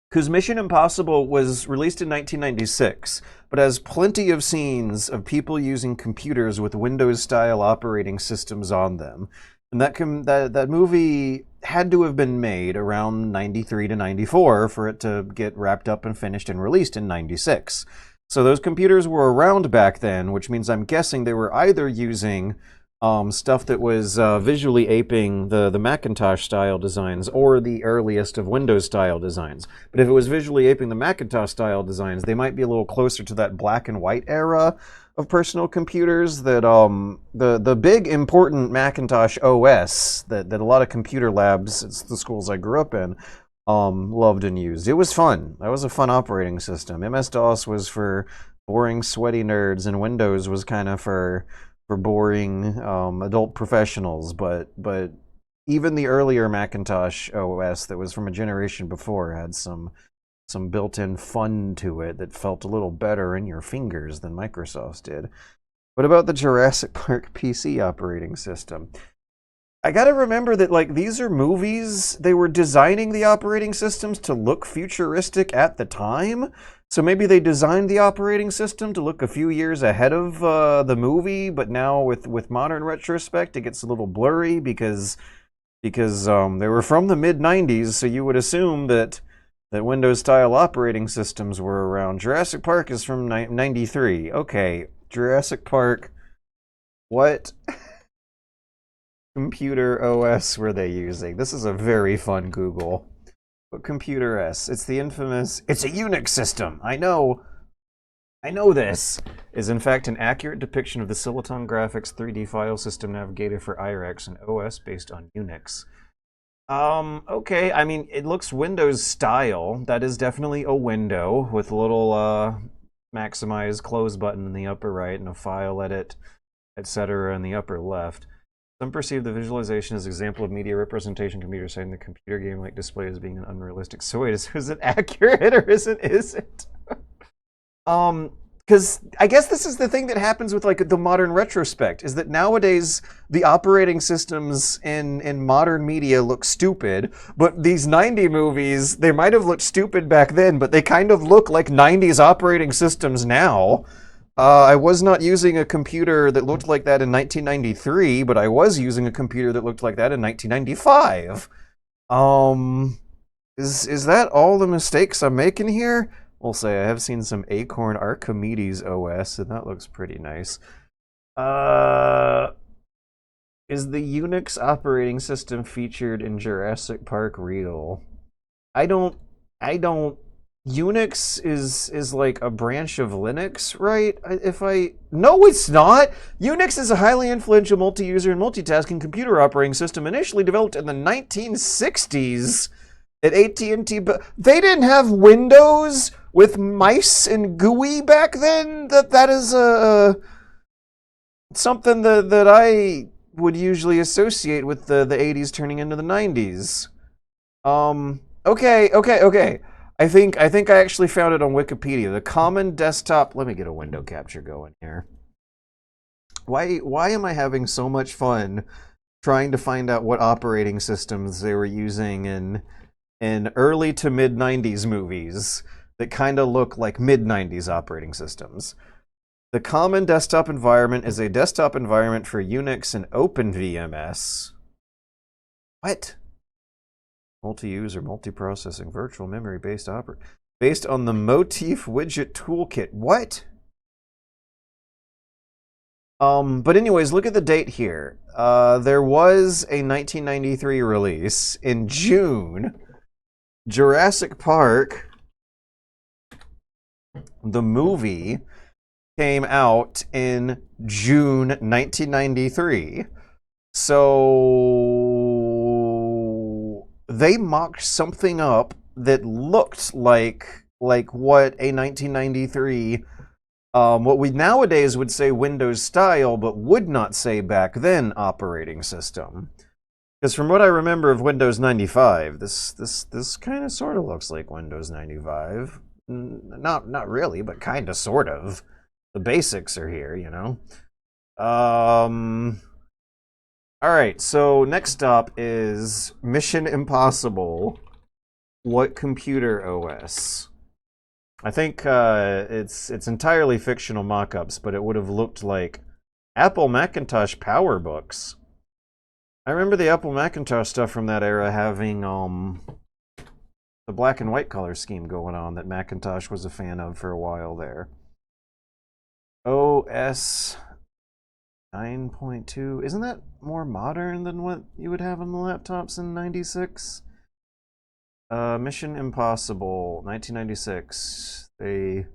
Because Mission Impossible was released in 1996, but has plenty of scenes of people using computers with Windows-style operating systems on them. And that movie had to have been made around 93 to 94 for it to get wrapped up and finished and released in 96. So those computers were around back then, which means I'm guessing they were either using stuff that was visually aping the Macintosh style designs or the earliest of Windows style designs. But if it was visually aping the Macintosh style designs, they might be a little closer to that black and white era of personal computers that the big important Macintosh OS that a lot of computer labs, it's the schools I grew up in, loved and used. It was fun. That was a fun operating system. MS-DOS was for boring, sweaty nerds, and Windows was kind of for boring adult professionals, but even the earlier Macintosh OS that was from a generation before had some built-in fun to it that felt a little better in your fingers than Microsoft's did. What about the Jurassic Park PC operating system? I gotta remember that, like, these are movies. They were designing the operating systems to look futuristic at the time. So maybe they designed the operating system to look a few years ahead of the movie, but now with modern retrospect, it gets a little blurry because they were from the mid-90s, so you would assume that Windows-style operating systems were around. Jurassic Park is from 93. Okay, Jurassic Park, what computer OS were they using? This is a very fun Google. What computer S? It's the infamous, it's a Unix system. I know this is in fact an accurate depiction of the Silicon Graphics 3D file system navigator for IREX, an OS based on Unix. Okay, I mean, it looks Windows style. That is definitely a window with a little maximize close button in the upper right and a file edit, etc. in the upper left. Some perceive the visualization as an example of media representation computer citing the computer game-like display as being an unrealistic. So wait, is it accurate or is it? Because I guess this is the thing that happens with like the modern retrospect, is that nowadays the operating systems in modern media look stupid, but these 90 movies, they might have looked stupid back then, but they kind of look like 90s operating systems now. I was not using a computer that looked like that in 1993, but I was using a computer that looked like that in 1995. Is that all the mistakes I'm making here? We'll say I have seen some Acorn Archimedes OS, and that looks pretty nice. Is the Unix operating system featured in Jurassic Park real? I don't. Unix is like a branch of Linux, right? No, it's not. Unix is a highly influential multi-user and multitasking computer operating system initially developed in the 1960s at AT&T, but they didn't have Windows with mice and GUI back then. That is something that I would usually associate with the 80s turning into the 90s. Okay. I think I actually found it on Wikipedia. The common desktop. Let me get a window capture going here. Why am I having so much fun trying to find out what operating systems they were using in early to mid 90s movies that kind of look like mid 90s operating systems? The common desktop environment is a desktop environment for Unix and OpenVMS. What? Multi-user, multi-processing, virtual memory based on the Motif widget toolkit. What? But anyways, look at the date here. There was a 1993 release in June. Jurassic Park, the movie, came out in June 1993. So they mocked something up that looked like like what a 1993, what we nowadays would say Windows style, but would not say back then operating system. Because from what I remember of Windows 95, this kind of sort of looks like Windows 95. Not really, but kind of sort of. The basics are here, you know. Alright, so next up is Mission Impossible. What computer OS? I think it's entirely fictional mock-ups, but it would have looked like Apple Macintosh PowerBooks. I remember the Apple Macintosh stuff from that era having the black and white color scheme going on that Macintosh was a fan of for a while there. OS 9.2. Isn't that more modern than what you would have on the laptops in 96? Mission Impossible, 1996. The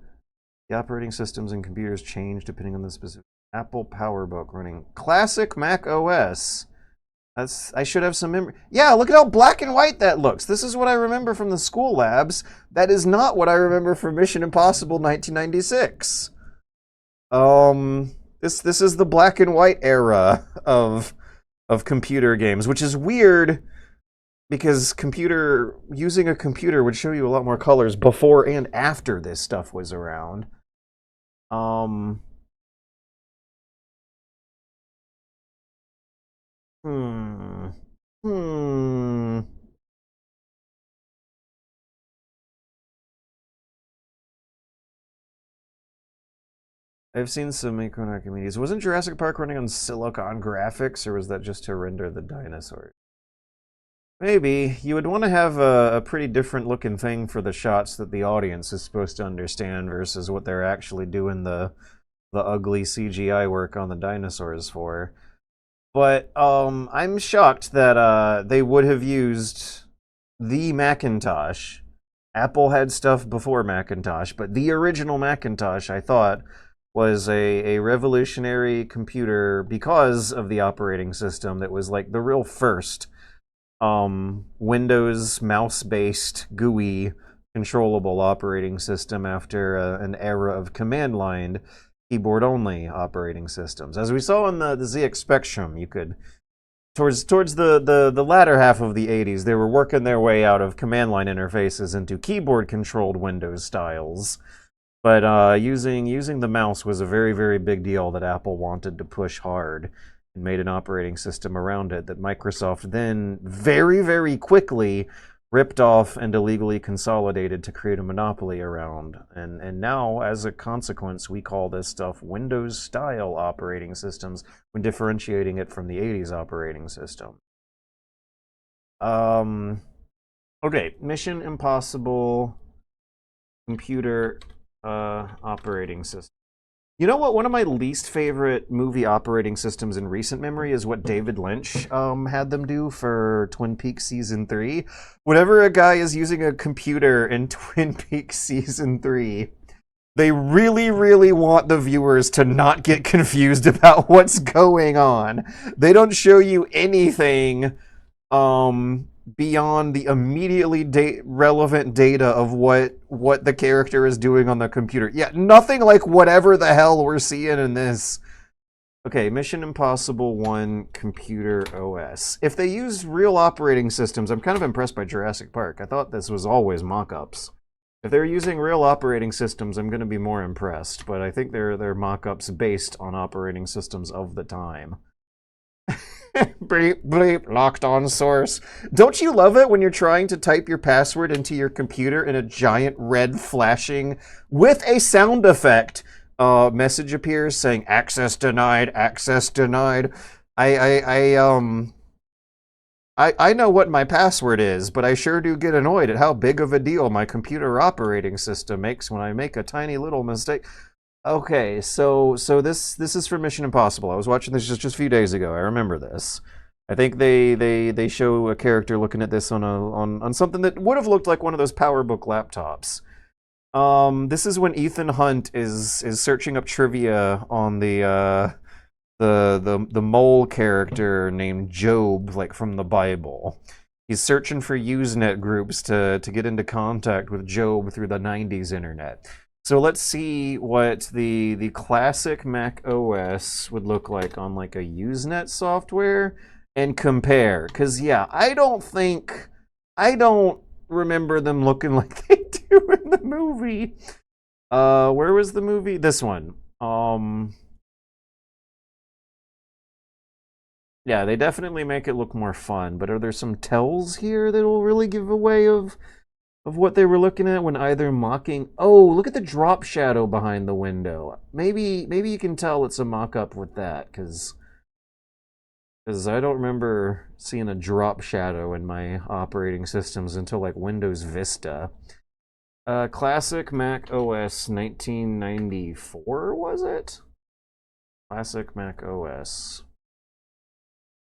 operating systems and computers change depending on the specific Apple PowerBook running classic Mac OS. I should have some memory. Yeah, look at how black and white that looks. This is what I remember from the school labs. That is not what I remember from Mission Impossible 1996. This is the black and white era of computer games, which is weird because using a computer would show you a lot more colors before and after this stuff was around. I've seen some Macron Archimedes. Wasn't Jurassic Park running on Silicon graphics, or was that just to render the dinosaurs? Maybe. You would want to have a pretty different looking thing for the shots that the audience is supposed to understand versus what they're actually doing the ugly CGI work on the dinosaurs for. But I'm shocked that they would have used the Macintosh. Apple had stuff before Macintosh, but the original Macintosh, I thought, was a revolutionary computer because of the operating system that was like the real first Windows mouse-based GUI controllable operating system after an era of command-line keyboard-only operating systems. As we saw in the ZX Spectrum, you could towards the latter half of the 80s, they were working their way out of command-line interfaces into keyboard-controlled Windows styles. But using the mouse was a very, very big deal that Apple wanted to push hard and made an operating system around it that Microsoft then very, very quickly ripped off and illegally consolidated to create a monopoly around. And now, as a consequence, we call this stuff Windows-style operating systems when differentiating it from the 80s operating system. Okay, Mission Impossible computer operating system. You know what? One of my least favorite movie operating systems in recent memory is what David Lynch had them do for Twin Peaks Season 3. Whenever a guy is using a computer in Twin Peaks Season 3, they really, really want the viewers to not get confused about what's going on. They don't show you anything beyond the immediately relevant data of what the character is doing on the computer. Yeah, nothing like whatever the hell we're seeing in this. Okay, Mission Impossible 1 computer OS. If they use real operating systems, I'm kind of impressed by Jurassic Park. I thought this was always mock-ups. If they're using real operating systems, I'm going to be more impressed, but I think they're mock-ups based on operating systems of the time. Bleep, bleep, locked on source. Don't you love it when you're trying to type your password into your computer and a giant red flashing with a sound effect message appears saying access denied, access denied. I know what my password is, but I sure do get annoyed at how big of a deal my computer operating system makes when I make a tiny little mistake. Okay, so this is for Mission Impossible. I was watching this just a few days ago. I remember this. I think they show a character looking at this on something that would have looked like one of those PowerBook laptops. This is when Ethan Hunt is searching up trivia on the mole character named Job, like from the Bible. He's searching for Usenet groups to get into contact with Job through the 90s internet. So let's see what the classic Mac OS would look like on like a Usenet software and compare. Because, yeah, I don't remember them looking like they do in the movie. Where was the movie? This one. Yeah, they definitely make it look more fun, but are there some tells here that will really give away of what they were looking at when either mocking... Oh, look at the drop shadow behind the window. Maybe you can tell it's a mock-up with that, because I don't remember seeing a drop shadow in my operating systems until like Windows Vista. Classic Mac OS 1994, was it? Classic Mac OS.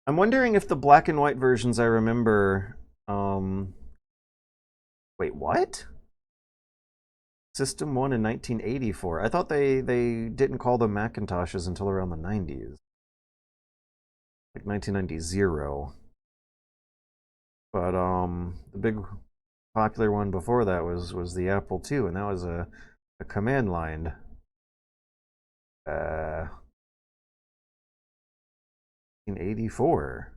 I'm wondering if the black and white versions I remember... Wait, what? System 1 in 1984. I thought they didn't call them Macintoshes until around the 90s. Like 1990. But the big popular one before that was the Apple II, and that was a command line. 1984.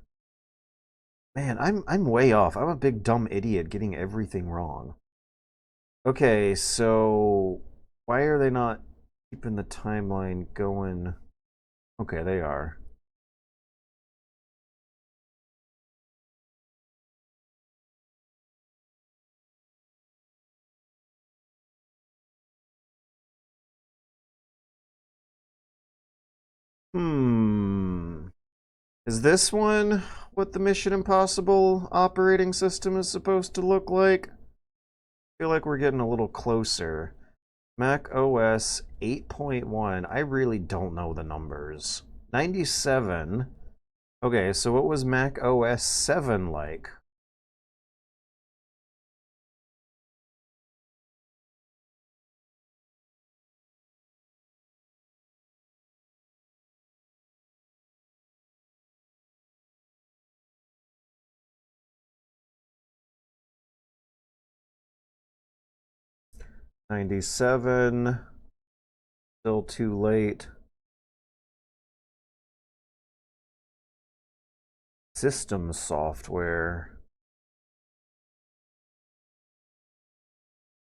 Man, I'm way off. I'm a big dumb idiot getting everything wrong. Okay, so why are they not keeping the timeline going? Okay, they are. Is this one what the Mission Impossible operating system is supposed to look like? I feel like we're getting a little closer. Mac OS 8.1. I really don't know the numbers. 97. Okay, so what was Mac OS 7 like? '97. Still too late. System software.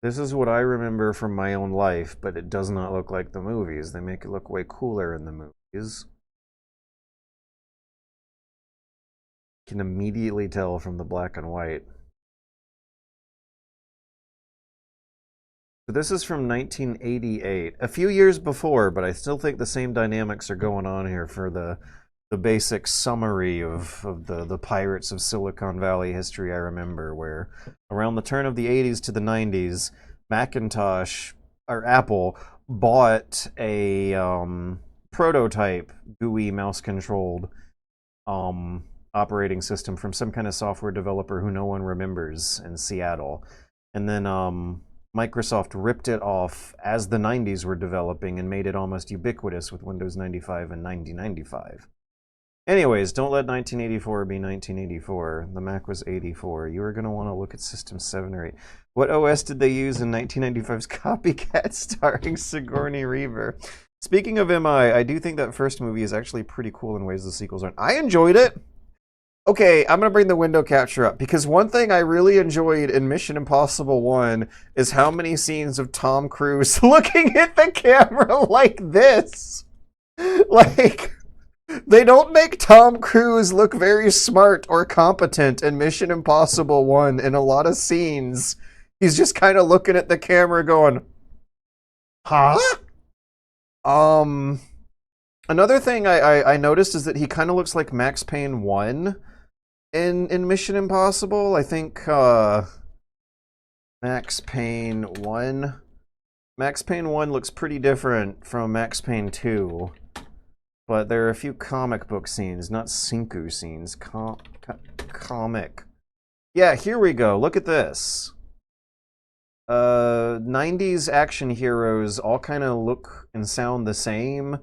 This is what I remember from my own life, but it does not look like the movies. They make it look way cooler in the movies. You can immediately tell from the black and white. So this is from 1988, a few years before, but I still think the same dynamics are going on here for the basic summary of the Pirates of Silicon Valley history I remember, where around the turn of the 80s to the 90s, Macintosh, or Apple, bought a prototype GUI mouse-controlled operating system from some kind of software developer who no one remembers in Seattle. And then Microsoft ripped it off as the 90s were developing and made it almost ubiquitous with Windows 95 and 1995. Anyways, don't let 1984 be 1984. The Mac was 84. You are going to want to look at System 7 or 8. What OS did they use in 1995's Copycat starring Sigourney Weaver? Speaking of MI, I do think that first movie is actually pretty cool in ways the sequels aren't. I enjoyed it. Okay, I'm going to bring the window capture up, because one thing I really enjoyed in Mission Impossible 1 is how many scenes of Tom Cruise looking at the camera like this. Like, they don't make Tom Cruise look very smart or competent in Mission Impossible 1 in a lot of scenes. He's just kind of looking at the camera going, huh? Another thing I noticed is that he kind of looks like Max Payne 1 in Mission Impossible. I think Max Payne 1 looks pretty different from Max Payne 2, but there are a few comic book scenes, not Sinku scenes. Comic. Yeah, here we go. Look at this. 90s action heroes all kind of look and sound the same.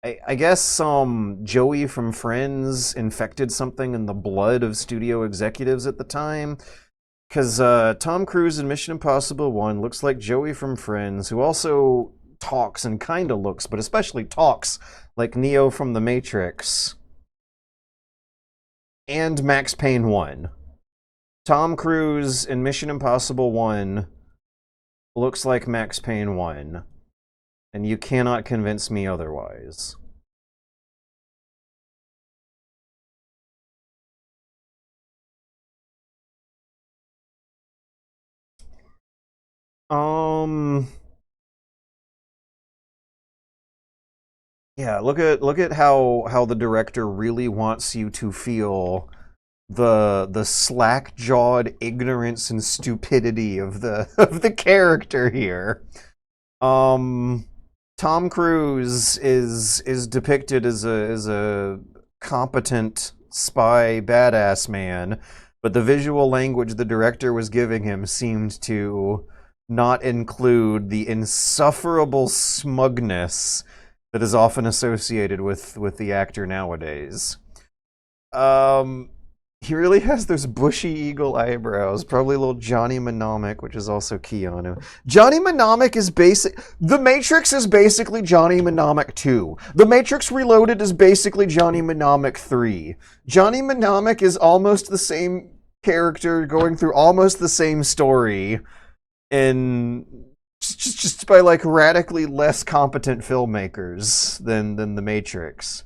I guess Joey from Friends infected something in the blood of studio executives at the time. Because Tom Cruise in Mission Impossible 1 looks like Joey from Friends, who also talks and kind of looks, but especially talks like Neo from The Matrix. And Max Payne 1. Tom Cruise in Mission Impossible 1 looks like Max Payne 1. And you cannot convince me otherwise. Yeah, look at how the director really wants you to feel the slack-jawed ignorance and stupidity of the of the character here. Tom Cruise is depicted as a competent spy badass man, but the visual language the director was giving him seemed to not include the insufferable smugness that is often associated with the actor nowadays. He really has those bushy eagle eyebrows. Probably a little Johnny Mnemonic, which is also Keanu. Johnny Mnemonic is The Matrix is basically Johnny Mnemonic 2. The Matrix Reloaded is basically Johnny Mnemonic 3. Johnny Mnemonic is almost the same character going through almost the same story, and just by like radically less competent filmmakers than The Matrix.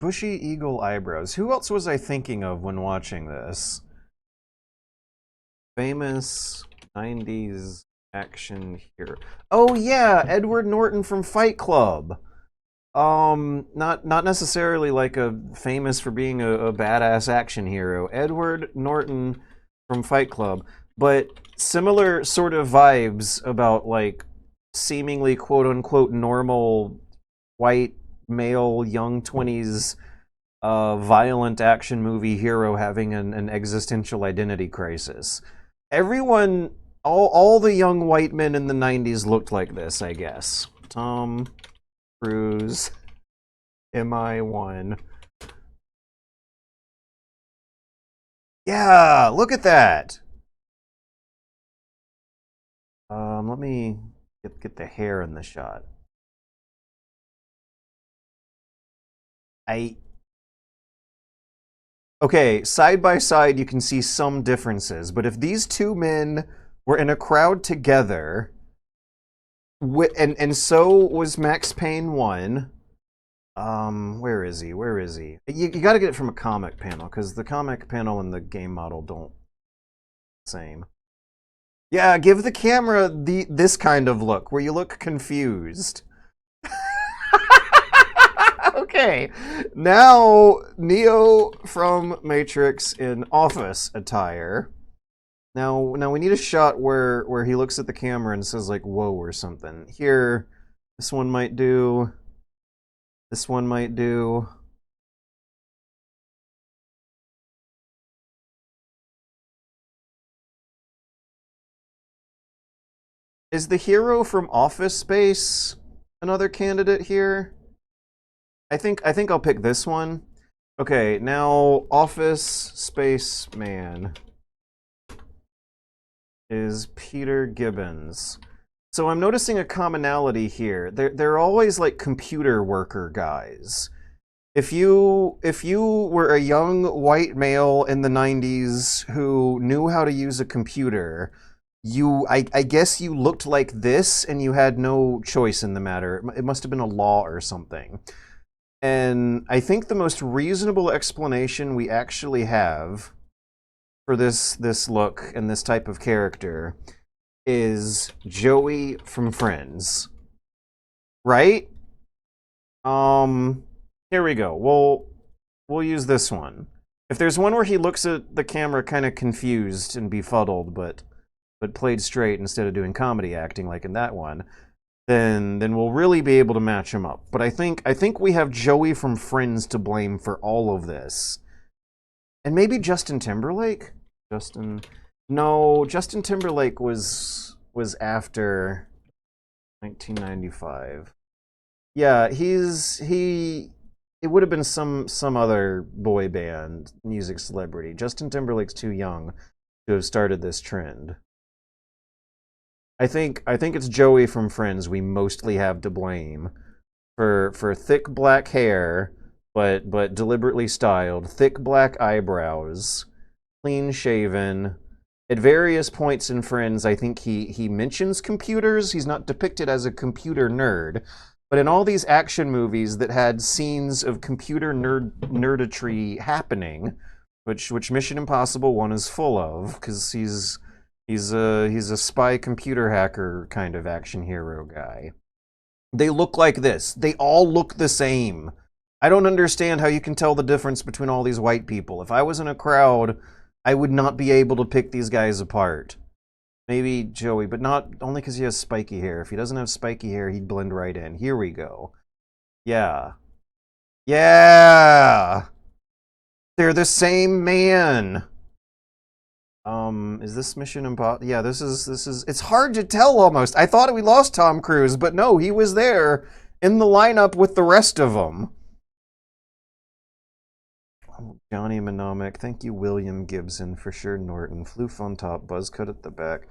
Bushy eagle eyebrows. Who else was I thinking of when watching this? Famous 90s action hero. Oh yeah, Edward Norton from Fight Club. Not necessarily like a famous for being a badass action hero. Edward Norton from Fight Club, but similar sort of vibes about like seemingly quote unquote normal white male young 20s violent action movie hero having an existential identity crisis. Everyone, all the young white men in the 90s looked like this, I guess. Tom Cruise, MI1. Yeah, look at that. Let me get the hair in the shot. Okay, side by side you can see some differences, but if these two men were in a crowd together, and so was Max Payne 1. Where is he? Where is he? You gotta get it from a comic panel, because the comic panel and the game model don't same. Yeah, give the camera this kind of look, where you look confused. Okay, now Neo from Matrix in office attire. Now we need a shot where he looks at the camera and says like "whoa" or something. Here, this one might do. This one might do. Is the hero from Office Space another candidate here? I think I'll pick this one. Okay, now Office Space Man is Peter Gibbons. So I'm noticing a commonality here. They're always like computer worker guys. If you were a young white male in the 90s who knew how to use a computer, I guess you looked like this and you had no choice in the matter. It must have been a law or something. And I think the most reasonable explanation we actually have for this look and this type of character is Joey from Friends. Right? Here we go. We'll use this one. If there's one where he looks at the camera kind of confused and befuddled, but played straight instead of doing comedy acting like in that one, then we'll really be able to match him up. But I think we have Joey from Friends to blame for all of this. And maybe Justin Timberlake? Justin No, Justin Timberlake was after 1995. Yeah, he it would have been some other boy band music celebrity. Justin Timberlake's too young to have started this trend. I think it's Joey from Friends we mostly have to blame for thick black hair, but deliberately styled, thick black eyebrows, clean shaven. At various points in Friends, I think he mentions computers. He's not depicted as a computer nerd, but in all these action movies that had scenes of computer nerdetry happening, which Mission Impossible 1 is full of, because he's a spy computer hacker kind of action hero guy. They look like this. They all look the same. I don't understand how you can tell the difference between all these white people. If I was in a crowd, I would not be able to pick these guys apart. Maybe Joey, but not only because he has spiky hair. If he doesn't have spiky hair, he'd blend right in. Here we go. Yeah. Yeah! They're the same man. Is this Mission Impossible? Yeah, this is. It's hard to tell almost. I thought we lost Tom Cruise, but no, he was there in the lineup with the rest of them. Oh, Johnny Mnemonic. Thank you, William Gibson, for sure. Norton. Floof on top, Buzzcut at the back.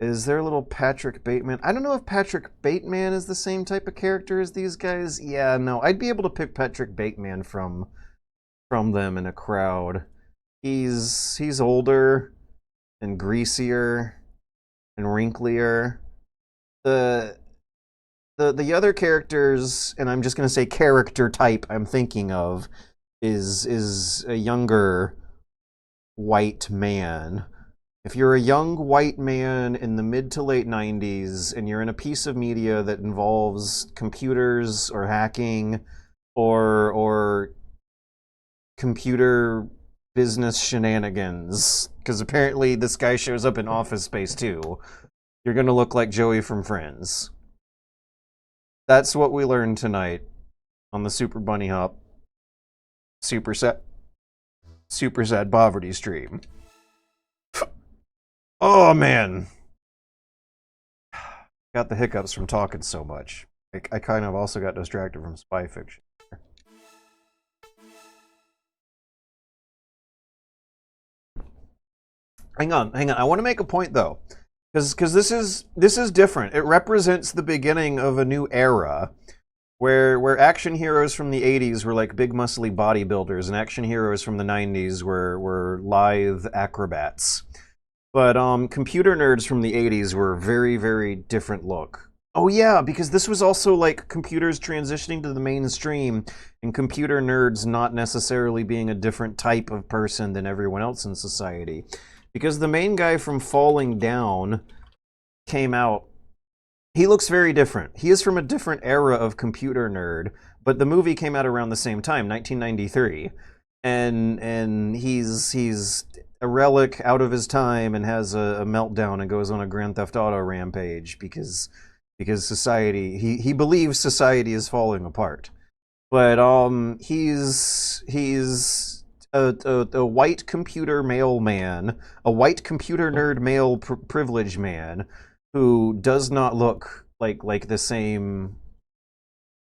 Is there a little Patrick Bateman? I don't know if Patrick Bateman is the same type of character as these guys. Yeah, no, I'd be able to pick Patrick Bateman from them in a crowd. He's older and greasier and wrinklier. The other characters, and I'm just gonna say character type I'm thinking of, is a younger white man. If you're a young white man in the mid to late 90s and you're in a piece of media that involves computers or hacking or computer business shenanigans, because apparently this guy shows up in Office Space too, you're gonna look like Joey from Friends. That's what we learned tonight on the Super Bunny Hop Super Sad Poverty stream. Oh man, got the hiccups from talking so much. I kind of also got distracted from Spy Fiction. Hang on. I want to make a point though, because this is different. It represents the beginning of a new era, where action heroes from the 80s were like big muscly bodybuilders, and action heroes from the 90s were lithe acrobats. But computer nerds from the 80s were very, very different look. Oh yeah, because this was also like computers transitioning to the mainstream and computer nerds not necessarily being a different type of person than everyone else in society. Because the main guy from Falling Down came out, he looks very different. He is from a different era of computer nerd, but the movie came out around the same time, 1993. And he's a relic out of his time and has a meltdown and goes on a Grand Theft Auto rampage because society, he believes society is falling apart. But he's a white computer male man, a white computer nerd male privileged man who does not look like the same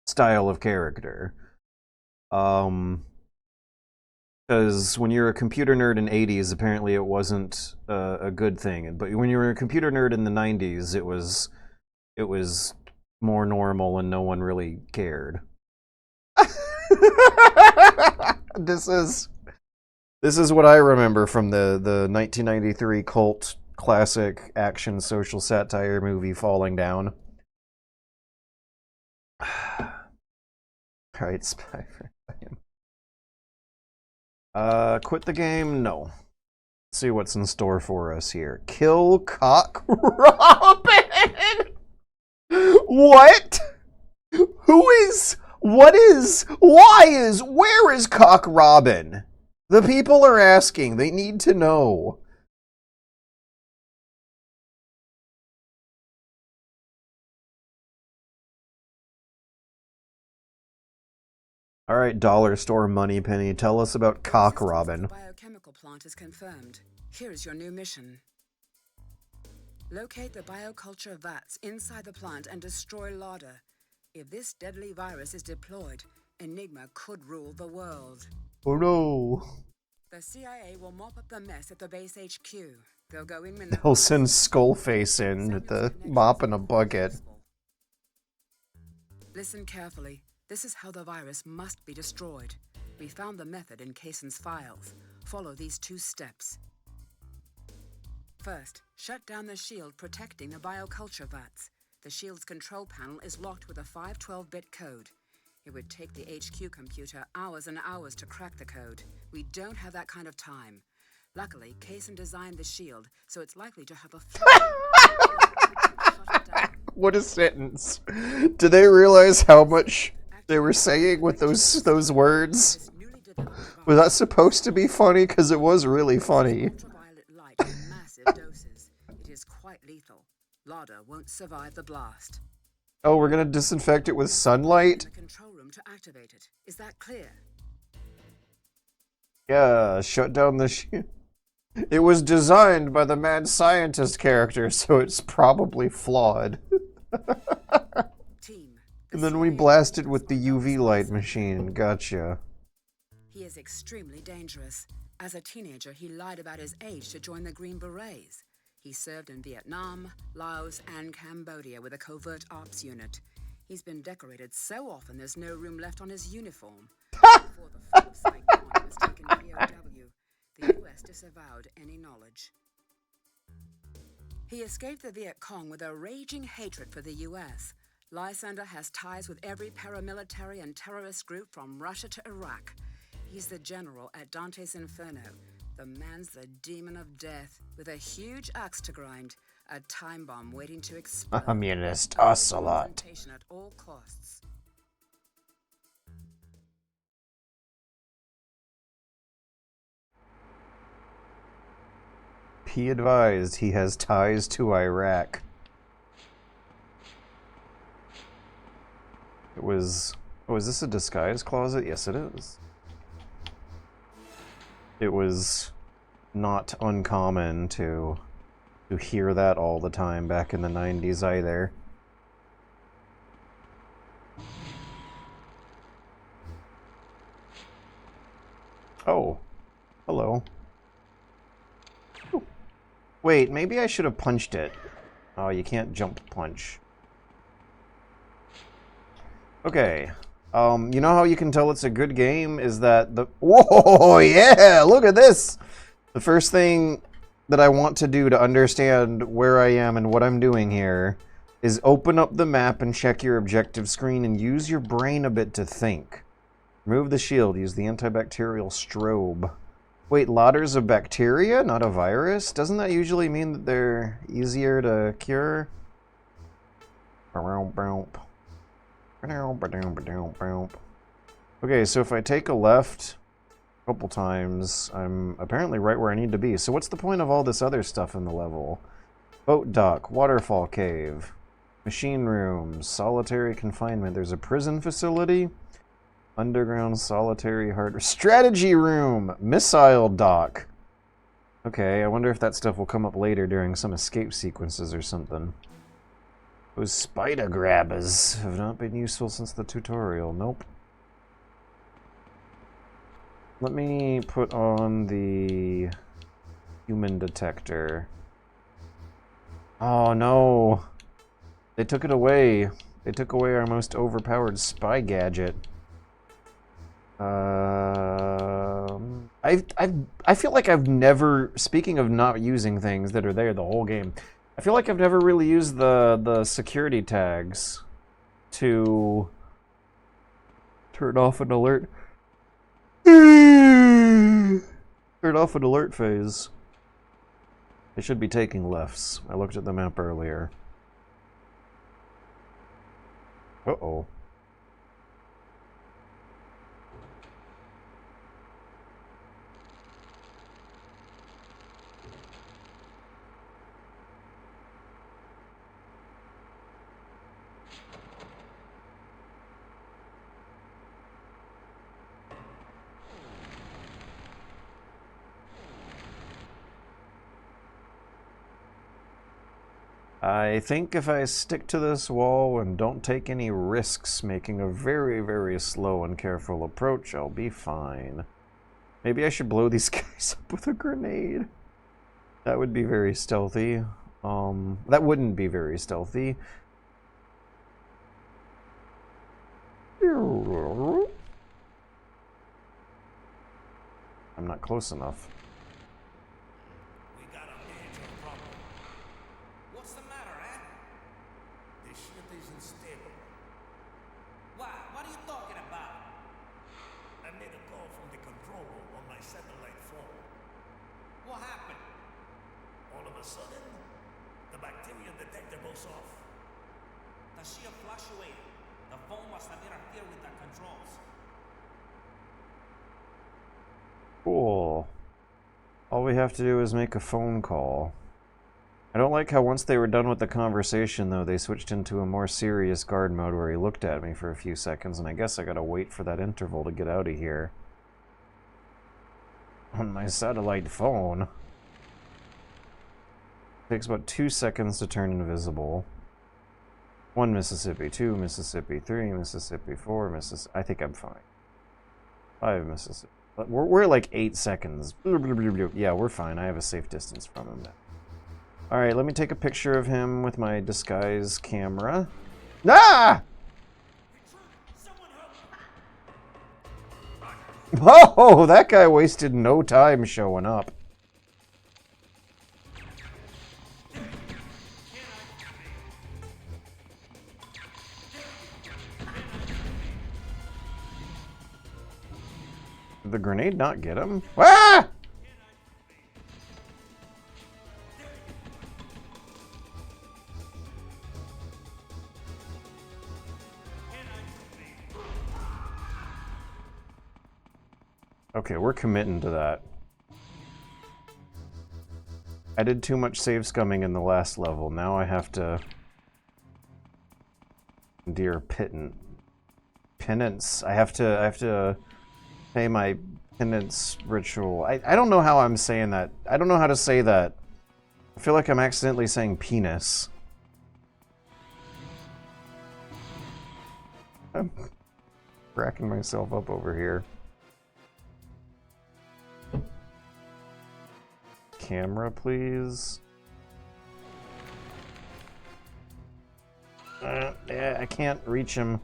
style of character. Because when you're a computer nerd in 80s, apparently it wasn't a good thing. But when you were a computer nerd in the 90s, it was more normal and no one really cared. This is what I remember from the 1993 cult classic action social satire movie Falling Down. Alright, Spy for a second. Quit the game? No. Let's see what's in store for us here. Kill Cock Robin! What? Who is? What is? Why is? Where is Cock Robin? The people are asking. They need to know. All right, dollar store money penny, tell us about Cock Robin. The biochemical plant is confirmed. Here is your new mission. Locate the bioculture vats inside the plant and destroy Lauder. If this deadly virus is deployed, Enigma could rule the world. Oh no. The CIA will mop up the mess at the base HQ. They'll go in when They'll send Skullface in with the mop in a bucket. Listen carefully. This is how the virus must be destroyed. We found the method in Kaysen's files. Follow these 2 steps. First, shut down the shield protecting the bioculture vats. The shield's control panel is locked with a 512-bit code. It would take the HQ computer hours and hours to crack the code. We don't have that kind of time. Luckily, Kaysen designed the shield, so it's likely to have a What a sentence. Do they realize how much they were saying with those words? Was that supposed to be funny? Because it was really funny. Ultraviolet light in massive doses. It is quite lethal. Lauder won't survive the blast. Oh, we're gonna disinfect it with sunlight? The control room to activate it. Is that clear? Yeah, shut down the shield. It was designed by the mad scientist character, so it's probably flawed. Team. And then we blasted with the UV light machine. Gotcha. He is extremely dangerous. As a teenager, he lied about his age to join the Green Berets. He served in Vietnam, Laos, and Cambodia with a covert ops unit. He's been decorated so often there's no room left on his uniform. Before the false Saigon was taken POW, the U.S. disavowed any knowledge. He escaped the Viet Cong with a raging hatred for the U.S. Lysander has ties with every paramilitary and terrorist group from Russia to Iraq. He's the general at Dante's Inferno. The man's the demon of death, with a huge axe to grind, a time bomb waiting to explode. Communist ocelot. Confrontation at all costs. Be advised, he has ties to Iraq. It was... Oh, is this a disguise closet? Yes, it is. It was not uncommon to hear that all the time back in the 90s either. Oh. Hello. Ooh. Wait, maybe I should have punched it. Oh, you can't jump punch. Okay. You know how you can tell it's a good game is that the... Whoa, yeah, look at this! The first thing that I want to do to understand where I am and what I'm doing here is open up the map and check your objective screen and use your brain a bit to think. Remove the shield, use the antibacterial strobe. Wait, Lauder's a bacteria, not a virus? Doesn't that usually mean that they're easier to cure? Okay, so if I take a left a couple times, I'm apparently right where I need to be. So what's the point of all this other stuff in the level? Boat dock, waterfall cave, machine rooms, solitary confinement. There's a prison facility, underground solitary hard... Strategy room! Missile dock! Okay, I wonder if that stuff will come up later during some escape sequences or something. Those spider grabbers have not been useful since the tutorial. Nope. Let me put on the human detector. Oh no! They took it away. They took away our most overpowered spy gadget. I feel like I've never, speaking of not using things that are there the whole game, I feel like I've never really used the security tags to turn off an alert. Turn off an alert phase. I should be taking lefts. I looked at the map earlier. Uh-oh. I think if I stick to this wall and don't take any risks, making a very, very slow and careful approach, I'll be fine. Maybe I should blow these guys up with a grenade. That would be very stealthy. That wouldn't be very stealthy. I'm not close enough. We got a major problem. What's the matter, eh? This ship is unstable. Why? What are you talking about? I made a call from the control room on my satellite phone. What happened? All of a sudden, the bacteria detector goes off. The shear fluctuated. The phone must have interfered with the controls. Cool. All we have to do is make a phone call. I don't like how once they were done with the conversation, though, they switched into a more serious guard mode where he looked at me for a few seconds, and I guess I gotta wait for that interval to get out of here. On my satellite phone. Takes about 2 seconds to turn invisible. 1 Mississippi, 2 Mississippi, 3 Mississippi, 4 Mississippi. I think I'm fine. 5 Mississippi. We're like 8 seconds. Yeah, we're fine. I have a safe distance from him now. Alright, let me take a picture of him with my disguise camera. Ah! Oh, that guy wasted no time showing up. Did the grenade not get him? Ah! Okay, we're committing to that. I did too much save scumming in the last level. Now I have to... Dear penance. I have to pay my penance ritual. I don't know how I'm saying that. I don't know how to say that. I feel like I'm accidentally saying penis. I'm cracking myself up over here. Camera, please. Yeah, I can't reach him.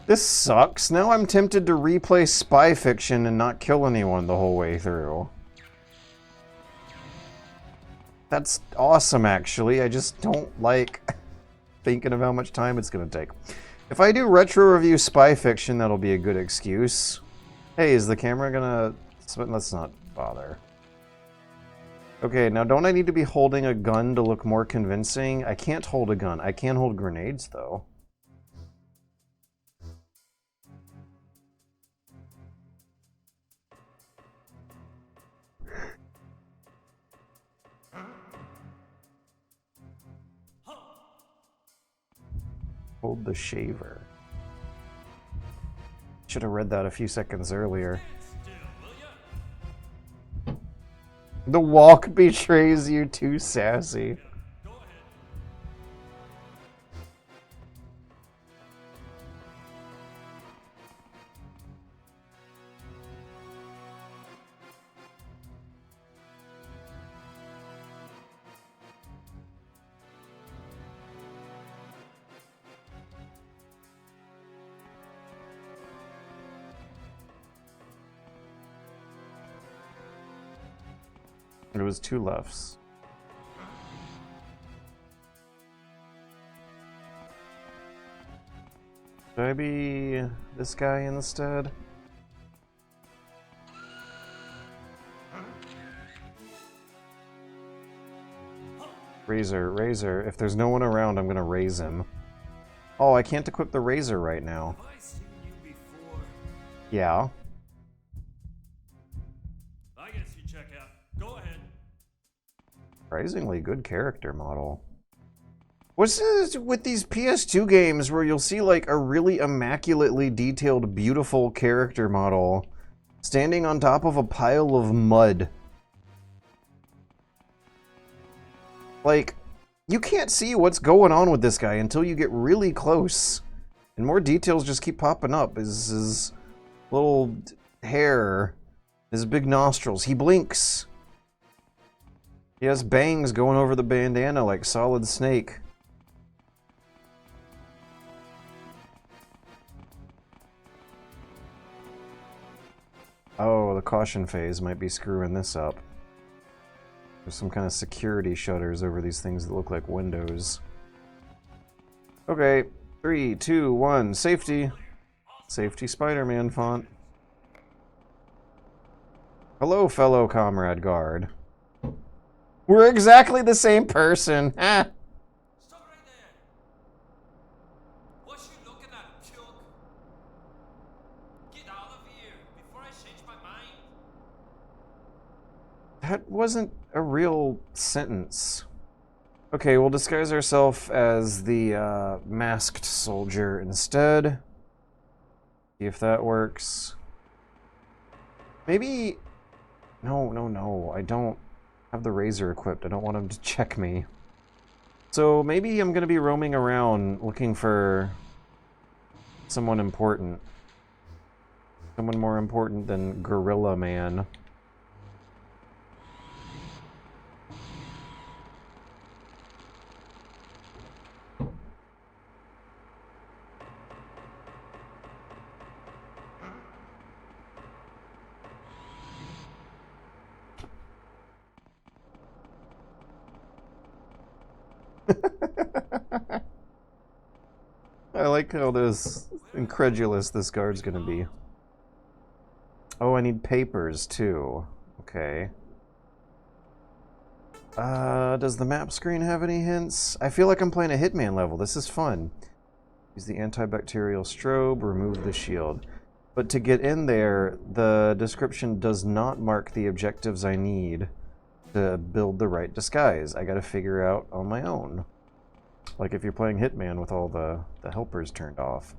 This sucks. Now I'm tempted to replay Spy Fiction and not kill anyone the whole way through. That's awesome, actually. I just don't like thinking of how much time it's going to take. If I do retro review Spy Fiction, that'll be a good excuse. Hey, is the camera gonna... Let's not bother. Okay, now don't I need to be holding a gun to look more convincing? I can't hold a gun. I can hold grenades, though. Hold the shaver. Should have read that a few seconds earlier. The walk betrays you, too sassy. It was 2 lefts. Should I be this guy instead? Razor. If there's no one around, I'm gonna raise him. Oh, I can't equip the razor right now. Have I seen you before? Yeah. I guess you check out. Go ahead. Surprisingly good character model. What's this with these PS2 games where you'll see like a really immaculately detailed, beautiful character model standing on top of a pile of mud? Like, you can't see what's going on with this guy until you get really close. And more details just keep popping up. His little hair, his big nostrils. He blinks. He has bangs going over the bandana like Solid Snake. Oh, the caution phase might be screwing this up. There's some kind of security shutters over these things that look like windows. Okay, 3, 2, 1, safety. Safety Spider-Man font. Hello, fellow comrade guard. We're exactly the same person. Ah. Stop right there! What you looking at, Chuck? Get out of here before I change my mind. That wasn't a real sentence. Okay, we'll disguise ourselves as the masked soldier instead. See if that works. Maybe... No, I don't have the razor equipped. I don't want him to check me. So maybe I'm gonna be roaming around looking for someone important. Someone more important than Gorilla Man. I like how incredulous this guard's gonna be. Oh, I need papers too. Okay. Does the map screen have any hints? I feel like I'm playing a Hitman level. This is fun. Use the antibacterial strobe, remove the shield. But to get in there, the description does not mark the objectives I need to build the right disguise. I gotta figure out on my own. Like if you're playing Hitman with all the helpers turned off.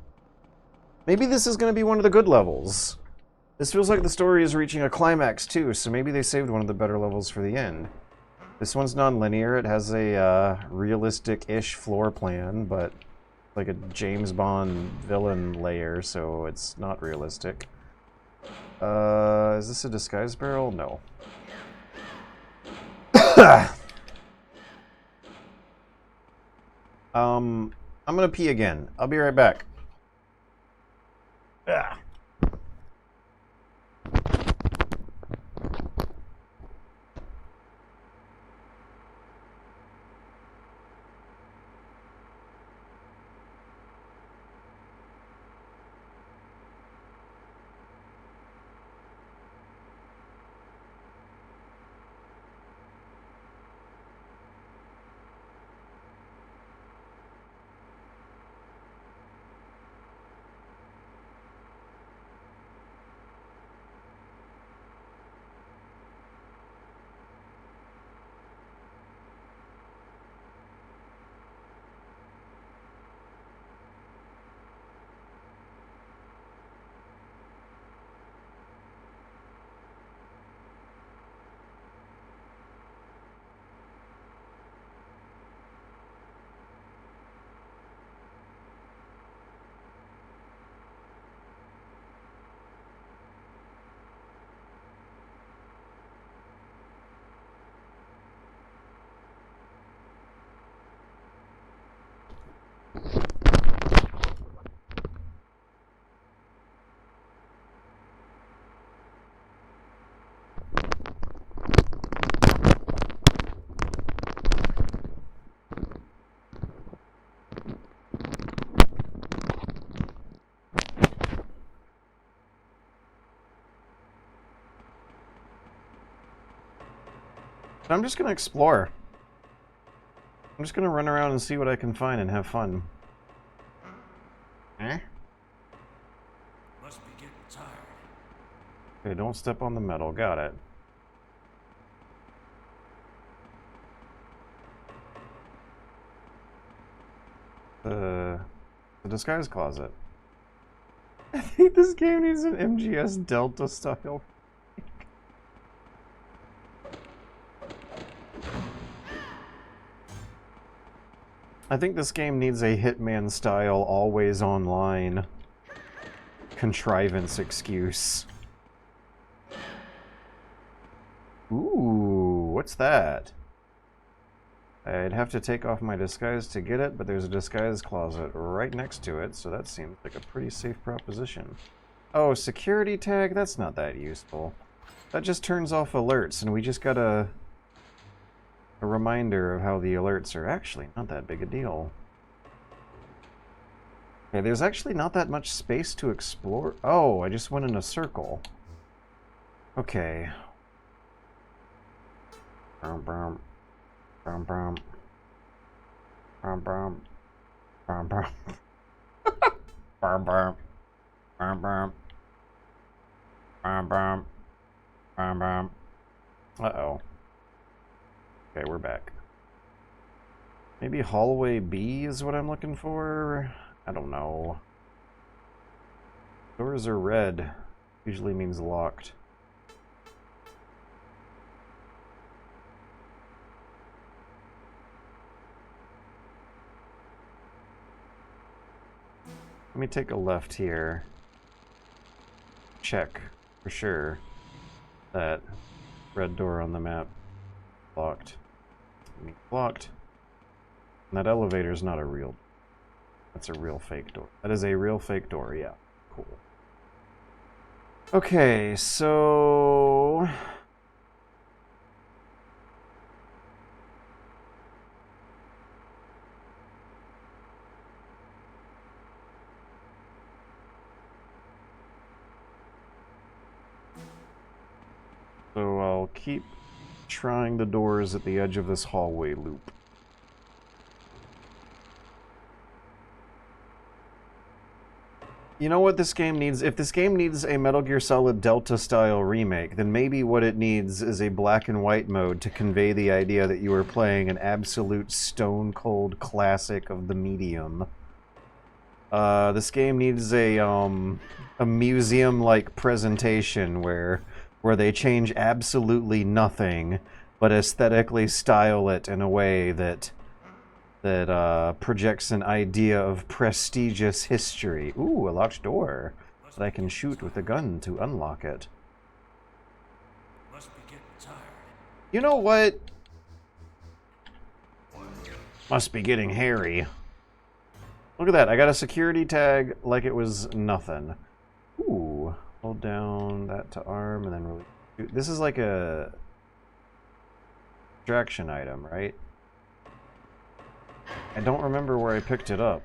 Maybe this is gonna be one of the good levels. This feels like the story is reaching a climax too, so maybe they saved one of the better levels for the end. This one's non-linear. It has a realistic-ish floor plan, but like a James Bond villain layer, so it's not realistic. Is this a disguise barrel? No. I'm gonna pee again. I'll be right back. Ah. I'm just gonna explore. I'm just gonna run around and see what I can find and have fun. Eh? Must be getting tired. Okay, don't step on the metal. Got it. The disguise closet. I think this game needs an MGS Delta style. I think this game needs a Hitman style always online contrivance excuse. Ooh, what's that? I'd have to take off my disguise to get it, but there's a disguise closet right next to it, so that seems like a pretty safe proposition. Oh, security tag? That's not that useful. That just turns off alerts, and we just got a reminder of how the alerts are actually not that big a deal. Okay, there's actually not that much space to explore. Oh, I just went in a circle. Okay. Brum, brum. Brum, brum. Brum, brum. Brum, brum. Brum, brum. Brum, brum. Brum, brum. Brum, brum. Uh-oh. Okay, we're back. Maybe hallway B is what I'm looking for? I don't know. Doors are red. Usually means locked. Let me take a left here. Check for sure that red door on the map locked. Locked. And that elevator's not a real. That's a real fake door. That is a real fake door, yeah. Cool. Okay, so I'll keep trying the doors at the edge of this hallway loop. You know what this game needs? If this game needs a Metal Gear Solid Delta style remake, then maybe what it needs is a black and white mode to convey the idea that you are playing an absolute stone cold classic of the medium. This game needs a museum-like presentation where they change absolutely nothing, but aesthetically style it in a way that projects an idea of prestigious history. Ooh, a locked door that I can shoot with a gun to unlock it. Must be getting tired. You know what? Must be getting hairy. Look at that, I got a security tag like it was nothing. Ooh, hold down that to arm and then release. This is like a distraction item, right? I don't remember where I picked it up.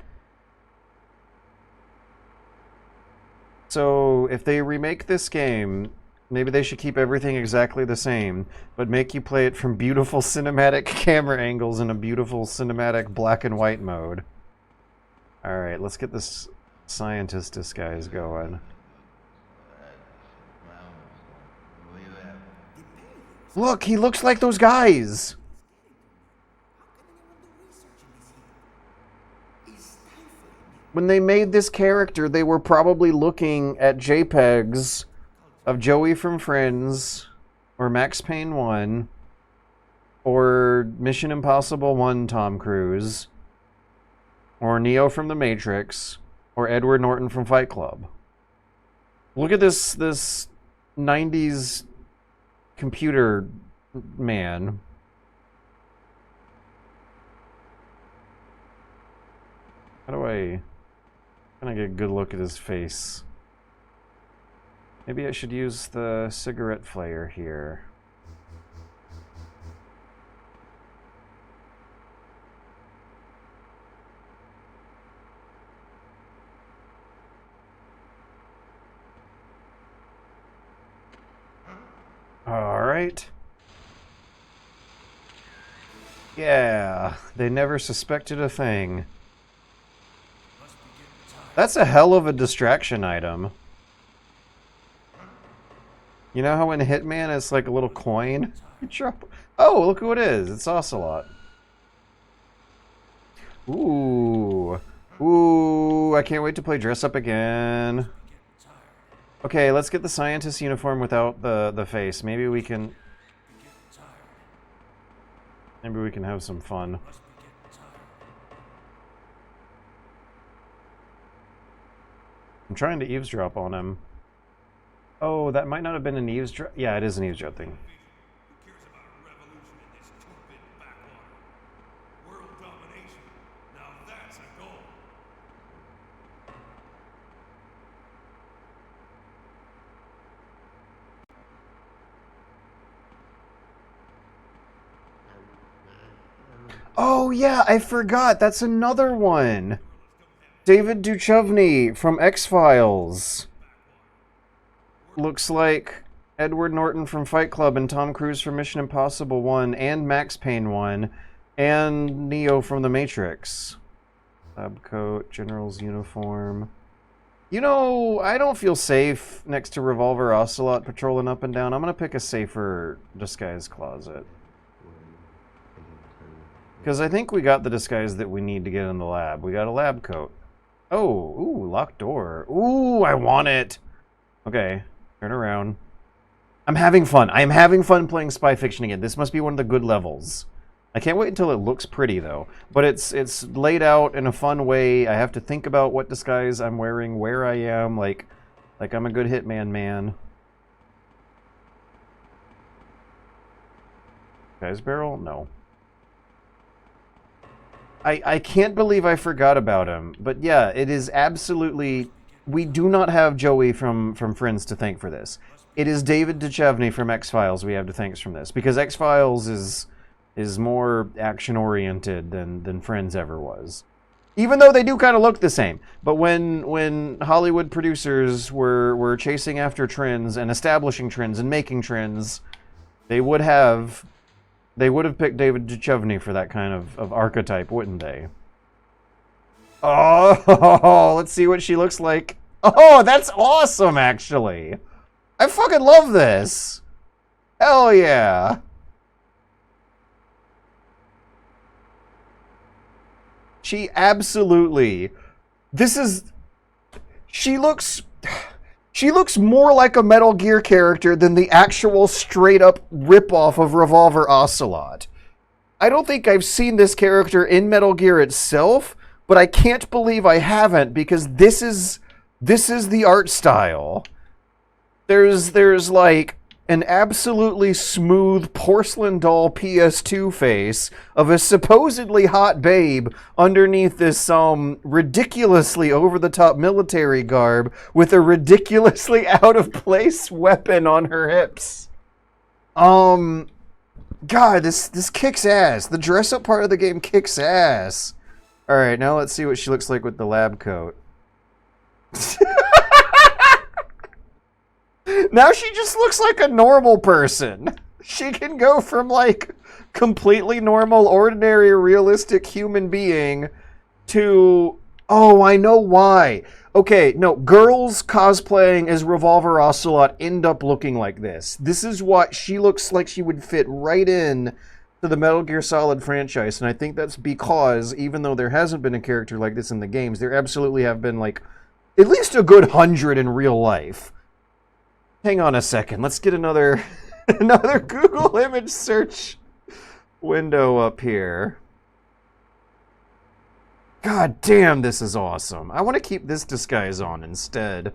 So, if they remake this game, maybe they should keep everything exactly the same, but make you play it from beautiful cinematic camera angles in a beautiful cinematic black and white mode. Alright, let's get this scientist disguise going. Look, he looks like those guys! When they made this character, they were probably looking at JPEGs of Joey from Friends, or Max Payne 1, or Mission Impossible 1 Tom Cruise, or Neo from The Matrix, or Edward Norton from Fight Club. Look at this 90s computer man. How do I get a good look at his face? Maybe I should use the cigarette flare here. Alright. Yeah, they never suspected a thing. That's a hell of a distraction item. You know how in Hitman it's like a little coin? Oh, look who it is. It's Ocelot. Ooh. Ooh, I can't wait to play dress up again. Okay, let's get the scientist uniform without the face. Maybe we can have some fun. I'm trying to eavesdrop on him. Oh, that might not have been an eavesdrop. Yeah, it is an eavesdrop thing. Who cares about a revolution in this two-bit backwater? World domination. Now that's a goal. Oh yeah, I forgot. That's another one. David Duchovny from X-Files. Looks like Edward Norton from Fight Club and Tom Cruise from Mission Impossible 1 and Max Payne 1 and Neo from The Matrix. Lab coat, general's uniform. You know, I don't feel safe next to Revolver Ocelot patrolling up and down. I'm gonna pick a safer disguise closet. Because I think we got the disguise that we need to get in the lab. We got a lab coat. Oh, ooh, locked door. Ooh, I want it. Okay, turn around. I'm having fun. I am having fun playing Spy Fiction again. This must be one of the good levels. I can't wait until it looks pretty, though. But it's laid out in a fun way. I have to think about what disguise I'm wearing, where I am, like I'm a good hitman man. Guy's barrel? No. I can't believe I forgot about him. But yeah, it is absolutely... We do not have Joey from Friends to thank for this. It is David Duchovny from X-Files we have to thank from this. Because X-Files is more action-oriented than Friends ever was. Even though they do kind of look the same. But when Hollywood producers were chasing after trends and establishing trends and making trends, they would have picked David Duchovny for that kind of archetype, wouldn't they? Oh, let's see what she looks like. Oh, that's awesome, actually. I fucking love this. Hell yeah. She absolutely... She looks more like a Metal Gear character than the actual straight-up ripoff of Revolver Ocelot. I don't think I've seen this character in Metal Gear itself, but I can't believe I haven't, because this is the art style. There's like an absolutely smooth porcelain doll PS2 face of a supposedly hot babe underneath this ridiculously over-the-top military garb with a ridiculously out-of-place weapon on her hips. God, this kicks ass. The dress-up part of the game kicks ass. Alright, now let's see what she looks like with the lab coat. Now she just looks like a normal person. She can go from, like, completely normal, ordinary, realistic human being to... Oh, I know why. Okay, no, girls cosplaying as Revolver Ocelot end up looking like this. This is what she looks like she would fit right in to the Metal Gear Solid franchise, and I think that's because, even though there hasn't been a character like this in the games, there absolutely have been, like, at least a good 100 in real life. Hang on a second. Let's get another Google image search window up here. God damn, this is awesome. I want to keep this disguise on instead.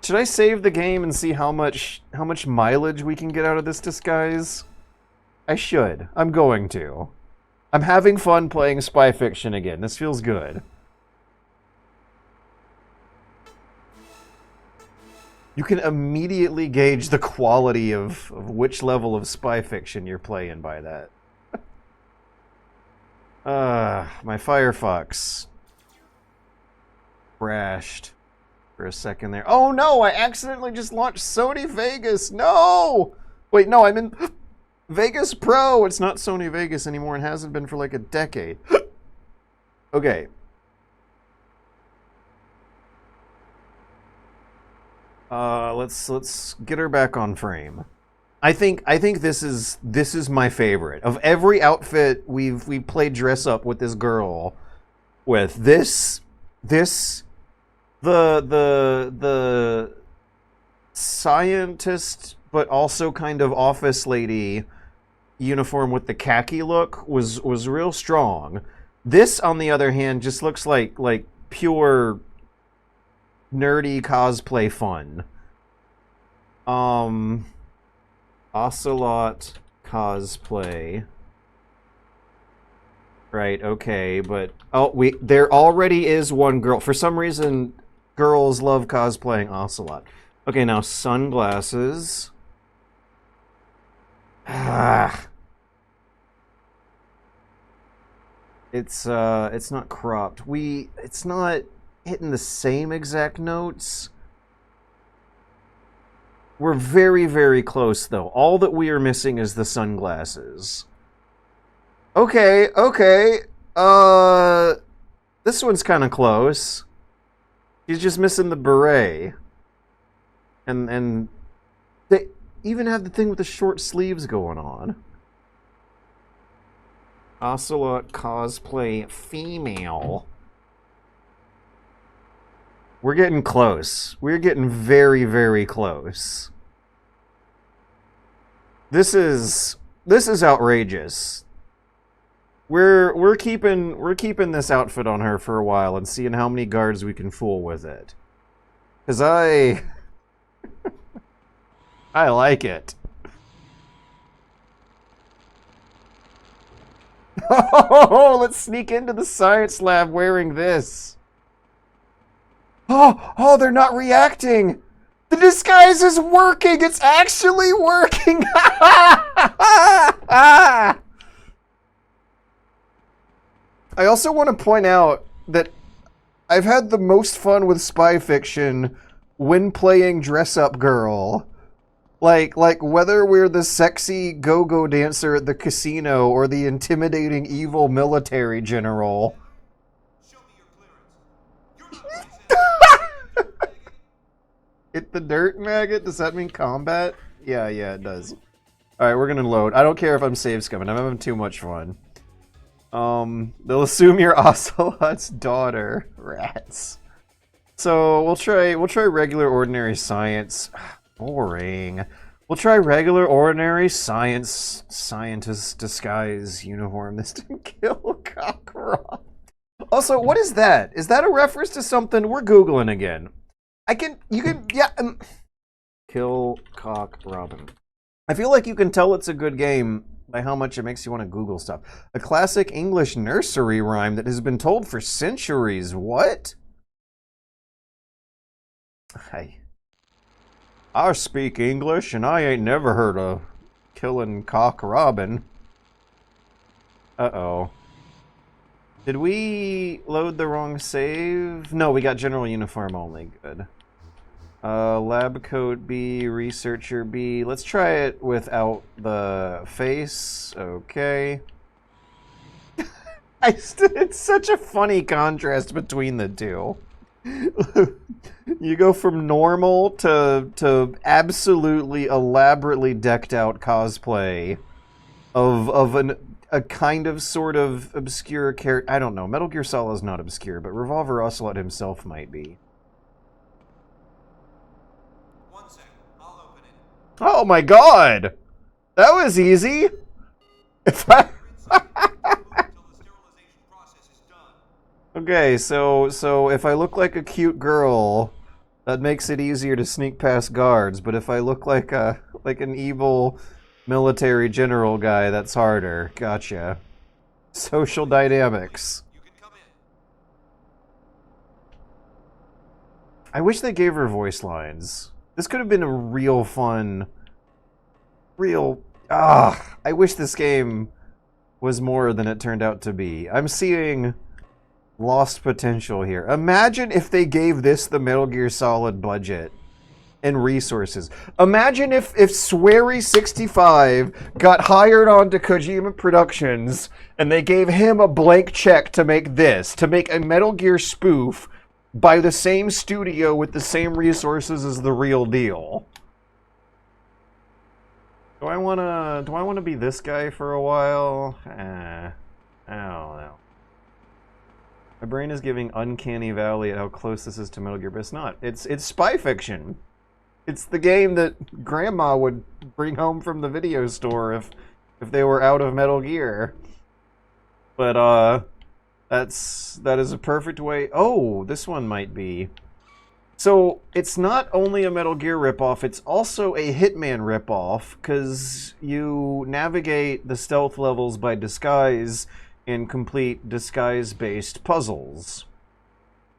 Should I save the game and see how much mileage we can get out of this disguise? I should. I'm going to. I'm having fun playing Spy Fiction again. This feels good. You can immediately gauge the quality of which level of Spy Fiction you're playing by that. My Firefox crashed for a second there. Oh no, I accidentally just launched Sony Vegas. No! Wait, no, I'm in Vegas Pro. It's not Sony Vegas anymore and hasn't been for like a decade. Okay. Let's get her back on frame. I think this is my favorite of every outfit we played dress up with this girl with. This the scientist but also kind of office lady uniform with the khaki look was real strong. This, on the other hand, just looks like pure nerdy cosplay fun. Ocelot cosplay. Right, okay, but there already is one girl. For some reason, girls love cosplaying Ocelot. Okay, now sunglasses. It's not cropped. It's not hitting the same exact notes. We're very, very close, though. All that we are missing is the sunglasses. Okay. This one's kind of close. He's just missing the beret. And they even have the thing with the short sleeves going on. Ocelot cosplay female. We're getting close. We're getting very, very close. This is outrageous. We're keeping this outfit on her for a while and seeing how many guards we can fool with it. 'Cause I like it. Oh, let's sneak into the science lab wearing this. Oh, they're not reacting. The disguise is working. It's actually working. I also want to point out that I've had the most fun with spy fiction when playing dress-up girl. Like whether we're the sexy go-go dancer at the casino or the intimidating evil military general. Show me your clearance. You're not Hit the dirt, maggot? Does that mean combat? Yeah, it does. Alright, we're gonna load. I don't care if I'm save scumming. I'm having too much fun. They'll assume you're Ocelot's daughter. Rats. So, we'll try regular ordinary science. Boring. We'll try regular ordinary scientist disguise uniform. This didn't kill Cockroach. Also, what is that? Is that a reference to something? We're Googling again. Kill Cock Robin. I feel like you can tell it's a good game by how much it makes you want to Google stuff. A classic English nursery rhyme that has been told for centuries. What? Hey. I speak English and I ain't never heard of killing Cock Robin. Uh-oh. Did we load the wrong save? No, we got general uniform only. Good. Lab coat B, researcher B. Let's try it without the face. Okay. It's such a funny contrast between the two. You go from normal to absolutely elaborately decked out cosplay of a kind of sort of obscure character. I don't know. Metal Gear Solid is not obscure, but Revolver Ocelot himself might be. 1 second. I'll open it. Oh my god! That was easy! If I... Okay, so if I look like a cute girl, that makes it easier to sneak past guards, but if I look like an evil military general guy, that's harder. Gotcha. Social dynamics. You can come in. I wish they gave her voice lines. This could have been a real fun... I wish this game was more than it turned out to be. I'm seeing lost potential here. Imagine if they gave this the Metal Gear Solid budget and resources. Imagine if Swery65 got hired onto Kojima Productions and they gave him a blank check to make this, to make a Metal Gear spoof by the same studio with the same resources as the real deal. Do I wanna be this guy for a while? I don't know. My brain is giving Uncanny Valley at how close this is to Metal Gear, but it's not. It's spy fiction. It's the game that Grandma would bring home from the video store if they were out of Metal Gear. But that is a perfect way. Oh, this one might be. So it's not only a Metal Gear ripoff, it's also a Hitman ripoff, because you navigate the stealth levels by disguise and complete disguise-based puzzles.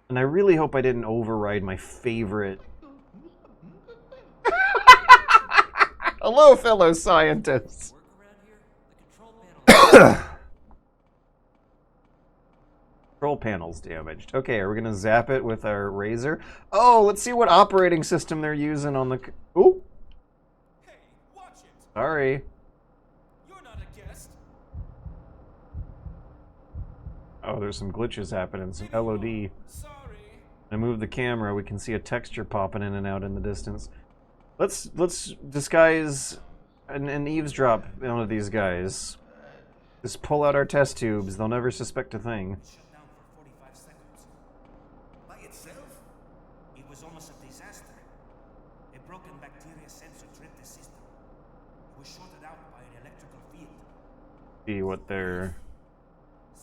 And I really hope I didn't override my favorite... Hello, fellow scientists! Control panel's damaged. Okay, are we gonna zap it with our razor? Oh, let's see what operating system they're using on the... Ooh! Hey, watch it! Sorry. You're not a guest. Oh, there's some glitches happening, some LOD. Sorry. I move the camera, we can see a texture popping in and out in the distance. Let's disguise and eavesdrop one of these guys. Just pull out our test tubes, they'll never suspect a thing. Shut down for 45 seconds. By itself? It was almost a disaster. A broken bacteria sensor tripped the system. It was shorted out by an electrical field. See what they're...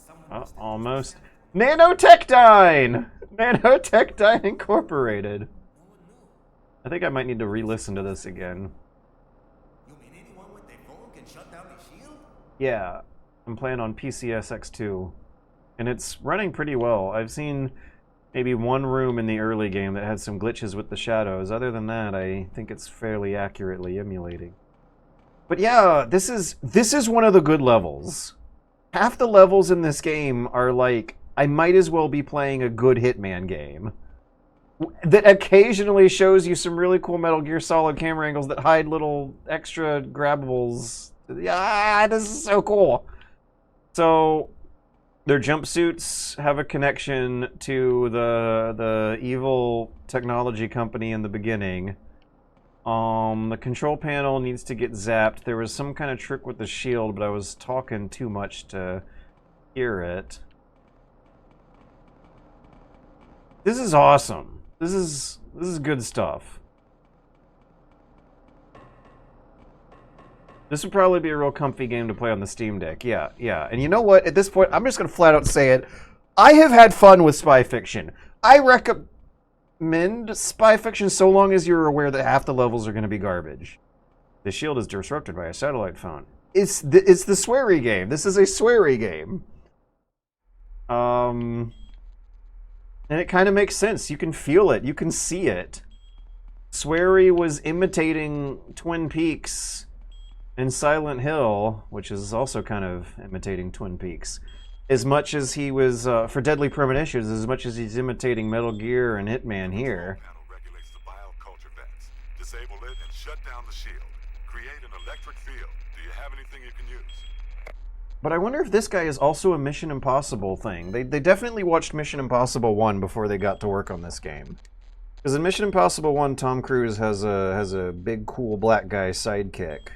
Someone Oh, must have almost. Nanotechdyne! Nanotechdyne Incorporated. No one knew. I think I might need to re-listen to this again. You mean anyone with their phone can shut down a shield? Yeah, I'm playing on PCSX2, and it's running pretty well. I've seen maybe one room in the early game that had some glitches with the shadows. Other than that, I think it's fairly accurately emulating. But yeah, this is one of the good levels. Half the levels in this game are like, I might as well be playing a good Hitman game. That occasionally shows you some really cool Metal Gear Solid camera angles that hide little extra grabbables. Yeah, this is so cool. So, their jumpsuits have a connection to the evil technology company in the beginning. The control panel needs to get zapped. There was some kind of trick with the shield, but I was talking too much to hear it. This is awesome. This is good stuff. This would probably be a real comfy game to play on the Steam Deck. Yeah, yeah. And you know what? At this point, I'm just going to flat out say it. I have had fun with spy fiction. I recommend spy fiction so long as you're aware that half the levels are going to be garbage. The shield is disrupted by a satellite phone. It's the sweary game. This is a sweary game. And it kind of makes sense. You can feel it. You can see it. Swery was imitating Twin Peaks and Silent Hill, which is also kind of imitating Twin Peaks, as much as he was, for Deadly Premonitions, as much as he's imitating Metal Gear and Hitman here. Panel regulates the bioculture vents. Disable it and shut down the shield. Create an electric field. Do you have anything you can use? But I wonder if this guy is also a Mission Impossible thing. They definitely watched Mission Impossible 1 before they got to work on this game. Because in Mission Impossible 1, Tom Cruise has a big, cool black guy sidekick.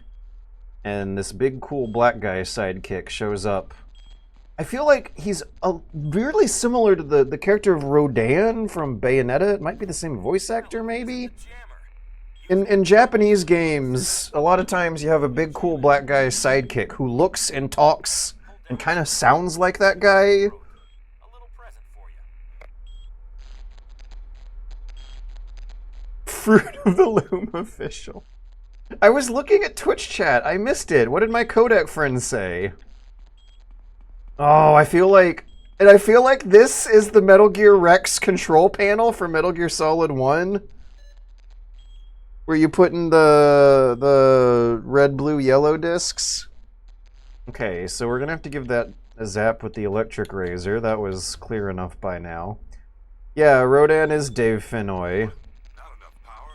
And this big, cool black guy sidekick shows up. I feel like he's weirdly similar to the character of Rodan from Bayonetta. It might be the same voice actor, maybe? In Japanese games, a lot of times you have a big, cool black guy sidekick who looks and talks and kind of sounds like that guy. A little present for you. Fruit of the Loom official. I was looking at Twitch chat. I missed it. What did my Kodak friend say? Oh, I feel like this is the Metal Gear Rex control panel for Metal Gear Solid 1. Where you put in the red, blue, yellow discs. Okay, so we're gonna have to give that a zap with the electric razor. That was clear enough by now. Yeah, Rodan is Dave Fennoy. Not enough power.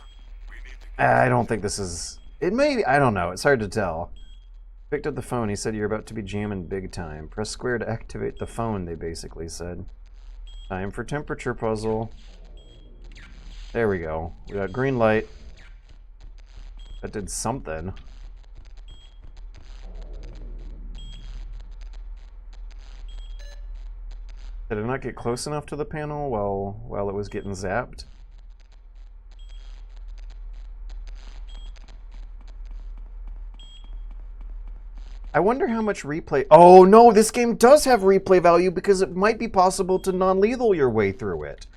We need to I don't think this is... It may... I don't know. It's hard to tell. Picked up the phone. He said you're about to be jamming big time. Press square to activate the phone, they basically said. Time for temperature puzzle. There we go. We got green light. That did something. Did I not get close enough to the panel while it was getting zapped? I wonder how much replay... Oh no, this game does have replay value because it might be possible to non-lethal your way through it.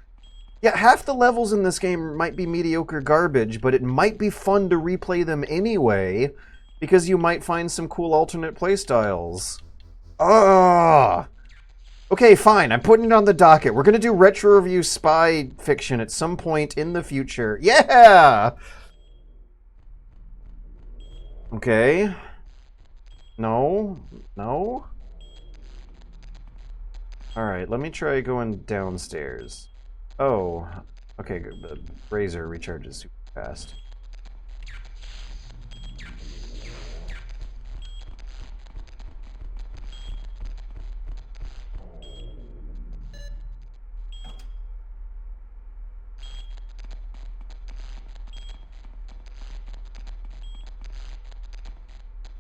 Yeah, half the levels in this game might be mediocre garbage, but it might be fun to replay them anyway because you might find some cool alternate playstyles. Ah! Okay, fine, I'm putting it on the docket. We're gonna do retro review spy fiction at some point in the future. Yeah! Okay. No. Alright, let me try going downstairs. Oh, okay, good. The razor recharges super fast.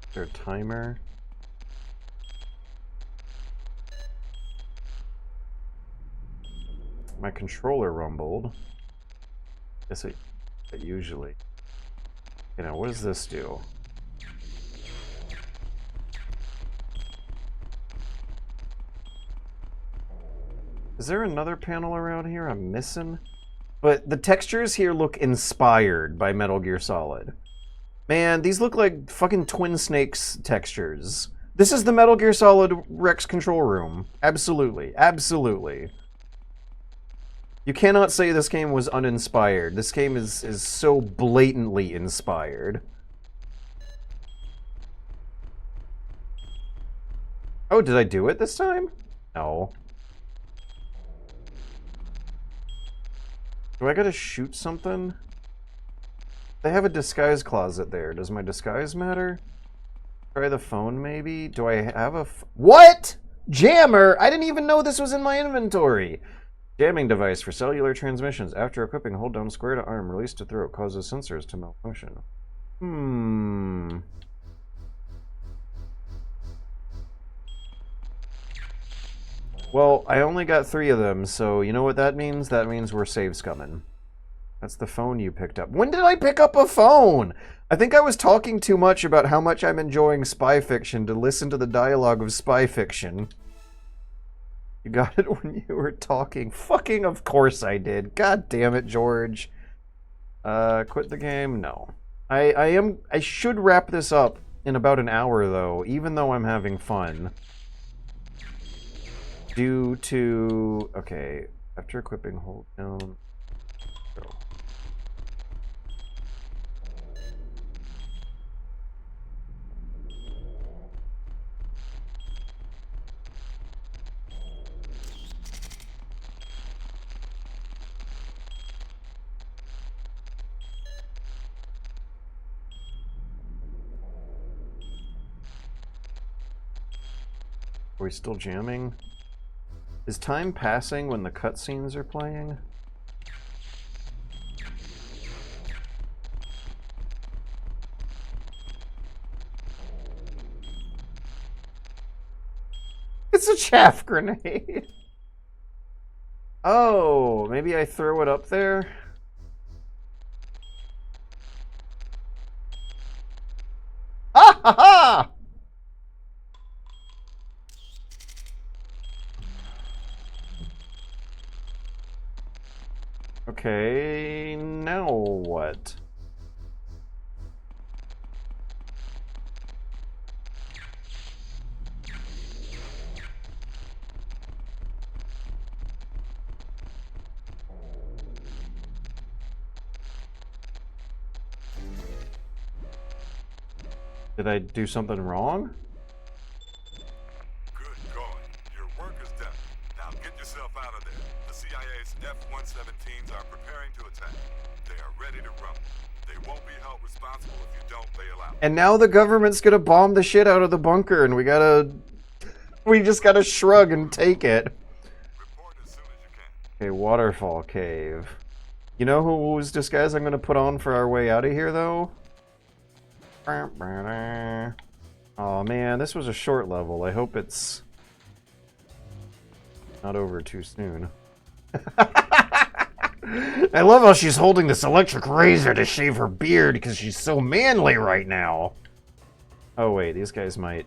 Is there a timer? My controller rumbled. Guess it usually. You know, what does this do? Is there another panel around here I'm missing? But the textures here look inspired by Metal Gear Solid. Man, these look like fucking Twin Snakes textures. This is the Metal Gear Solid Rex control room. Absolutely. Absolutely. You cannot say this game was uninspired. This game is so blatantly inspired. Oh, did I do it this time? No. Do I gotta shoot something? They have a disguise closet there. Does my disguise matter? Try the phone, maybe? Do I have a what? Jammer? I didn't even know this was in my inventory. Jamming device for cellular transmissions. After equipping, hold down square to arm. Release to throat. Causes sensors to malfunction. Well, I only got 3 of them, so you know what that means? That means we're save scumming. That's the phone you picked up. When did I pick up a phone? I think I was talking too much about how much I'm enjoying spy fiction to listen to the dialogue of spy fiction. You got it when you were talking. Fucking of course I did. God damn it, George. Quit the game? No. I should wrap this up in about an hour, though, even though I'm having fun. Due to... Okay, after equipping, hold down... Go. Are we still jamming? Is time passing when the cutscenes are playing? It's a chaff grenade! Oh, maybe I throw it up there? Ah ha ha! Okay, now what? Did I do something wrong? Good going. Your work is done. Now get yourself out of there. The CIA's F-117s are preparing to attack. They are ready to rumble. They won't be held responsible if you don't bail out. And now the government's gonna bomb the shit out of the bunker, and we just gotta shrug and take it. Report as soon as you can. Okay, Waterfall Cave. You know whose disguise I'm gonna put on for our way out of here, though? Oh man, this was a short level. I hope it's... Not over too soon. I love how she's holding this electric razor to shave her beard because she's so manly right now. Oh wait, these guys might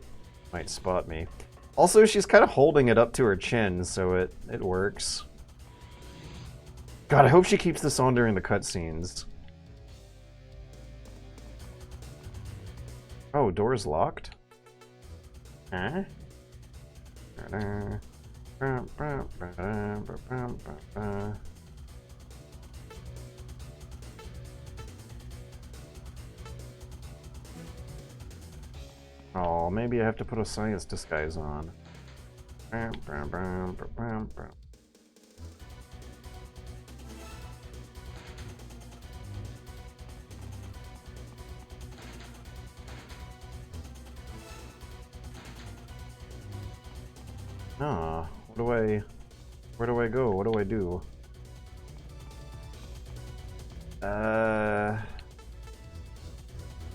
spot me. Also, she's kind of holding it up to her chin, so it works. God, I hope she keeps this on during the cutscenes. Oh, door's locked? Huh? Oh, maybe I have to put a science disguise on. Ah, where do I go? What do I do?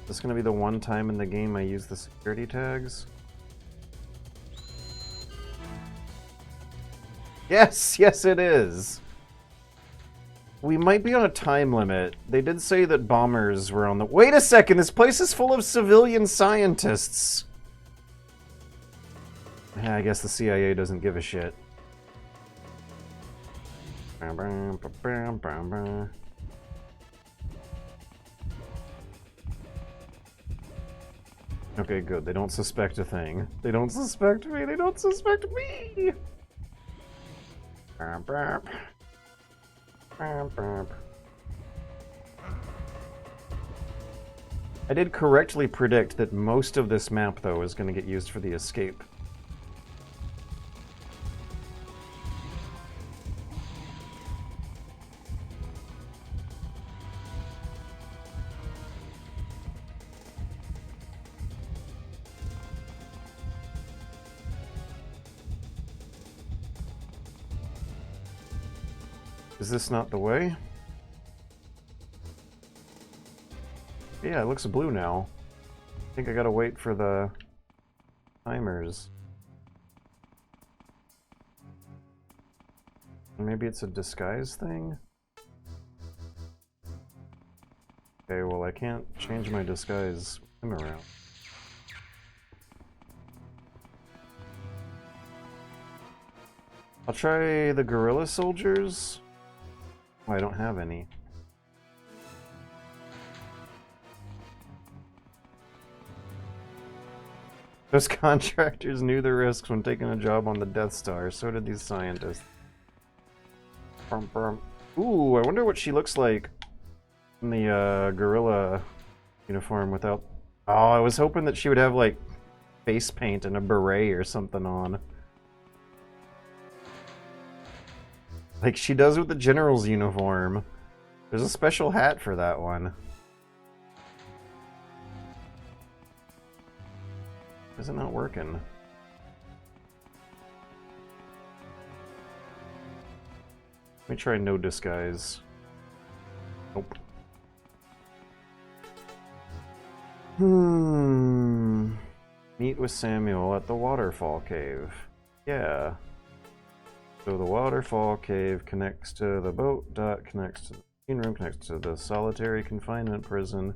This is gonna be the one time in the game I use the security tags? Yes, yes it is! We might be on a time limit. They did say that bombers were on the— Wait a second, this place is full of civilian scientists! I guess the CIA doesn't give a shit. Okay, good. They don't suspect a thing. They don't suspect me. They don't suspect me. I did correctly predict that most of this map, though, is going to get used for the escape. Is this not the way? Yeah, it looks blue now. I think I gotta wait for the timers. Maybe it's a disguise thing? Okay, well I can't change my disguise him around. I'll try the guerrilla soldiers. Oh, I don't have any. Those contractors knew the risks when taking a job on the Death Star. So did these scientists. Ooh, I wonder what she looks like in the gorilla uniform without... Oh, I was hoping that she would have, like, face paint and a beret or something on. Like she does with the general's uniform. There's a special hat for that one. Is it not working? Let me try no disguise. Nope. Meet with Samuel at the waterfall cave. Yeah. So the waterfall cave connects to the boat dock, connects to the machine room, connects to the solitary confinement prison,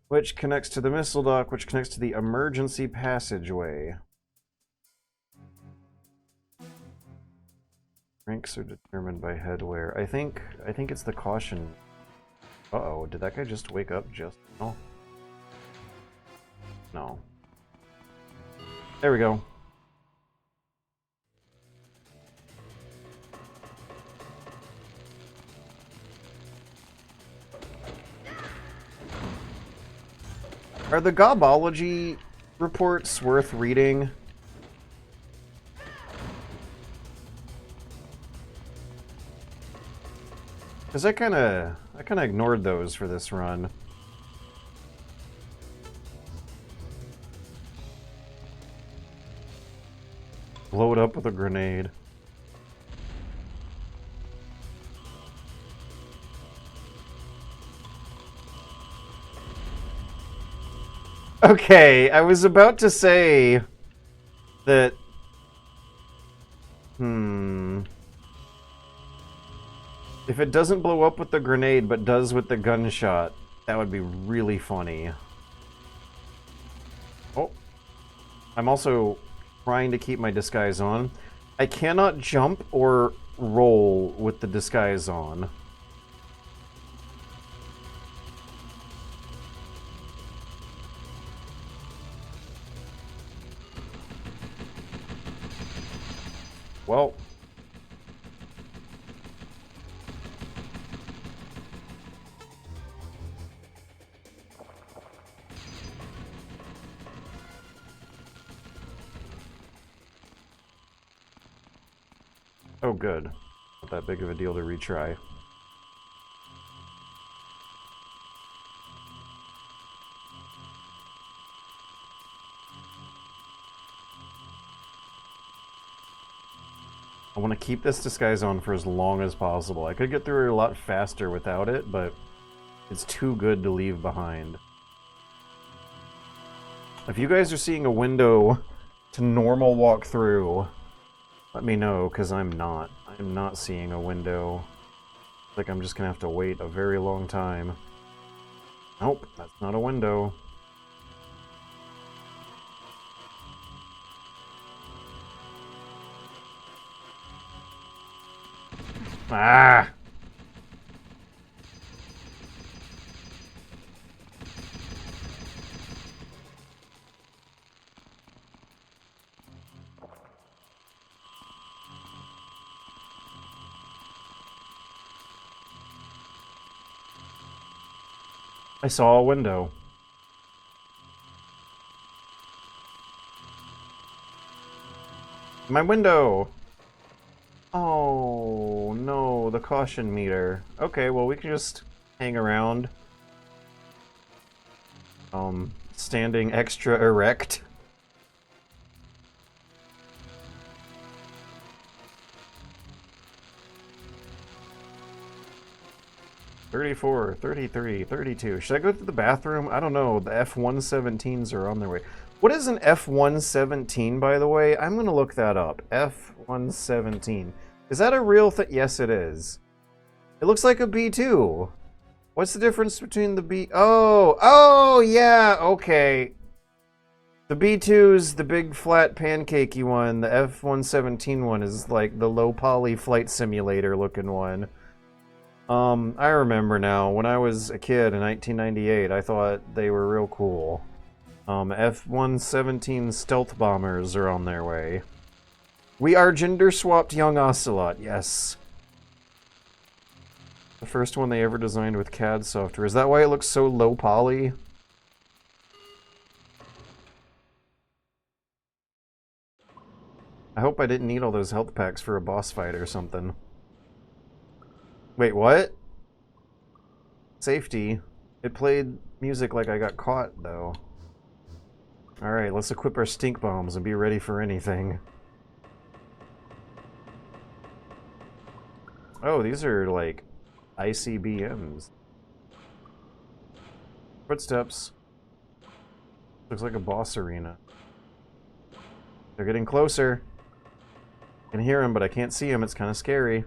which connects to the missile dock, which connects to the emergency passageway. Ranks are determined by headwear. I think it's the caution. Uh-oh, did that guy just wake up just now? No. There we go. Are the gobology reports worth reading? Because I kinda ignored those for this run. Blow it up with a grenade. Okay, I was about to say that... If it doesn't blow up with the grenade, but does with the gunshot, that would be really funny. Oh. I'm also trying to keep my disguise on. I cannot jump or roll with the disguise on. Well... Oh, good. Not that big of a deal to retry. I want to keep this disguise on for as long as possible. I could get through it a lot faster without it, but it's too good to leave behind. If you guys are seeing a window to normal walk through, let me know, because I'm not. I'm not seeing a window. Like I'm just gonna have to wait a very long time. Nope, that's not a window. Ah! I saw a window. My window! Oh, no, the caution meter. Okay, well, we can just hang around. Standing extra erect. $34, $33, $32. Should I go to the bathroom? I don't know. The F-117s are on their way. What is an F-117, by the way? I'm going to look that up. F-117. Is that a real thing? Yes, it is. It looks like a B-2. What's the difference between the B... Oh, yeah, okay. The B-2's the big flat pancakey one. The F-117 one is like the low poly flight simulator looking one. I remember now, when I was a kid in 1998, I thought they were real cool. F-117 stealth bombers are on their way. We are gender-swapped young Ocelot, yes. The first one they ever designed with CAD software. Is that why it looks so low poly? I hope I didn't need all those health packs for a boss fight or something. Wait, what? Safety. It played music like I got caught, though. Alright, let's equip our stink bombs and be ready for anything. Oh, these are, like, ICBMs. Footsteps. Looks like a boss arena. They're getting closer. I can hear them, but I can't see them. It's kind of scary.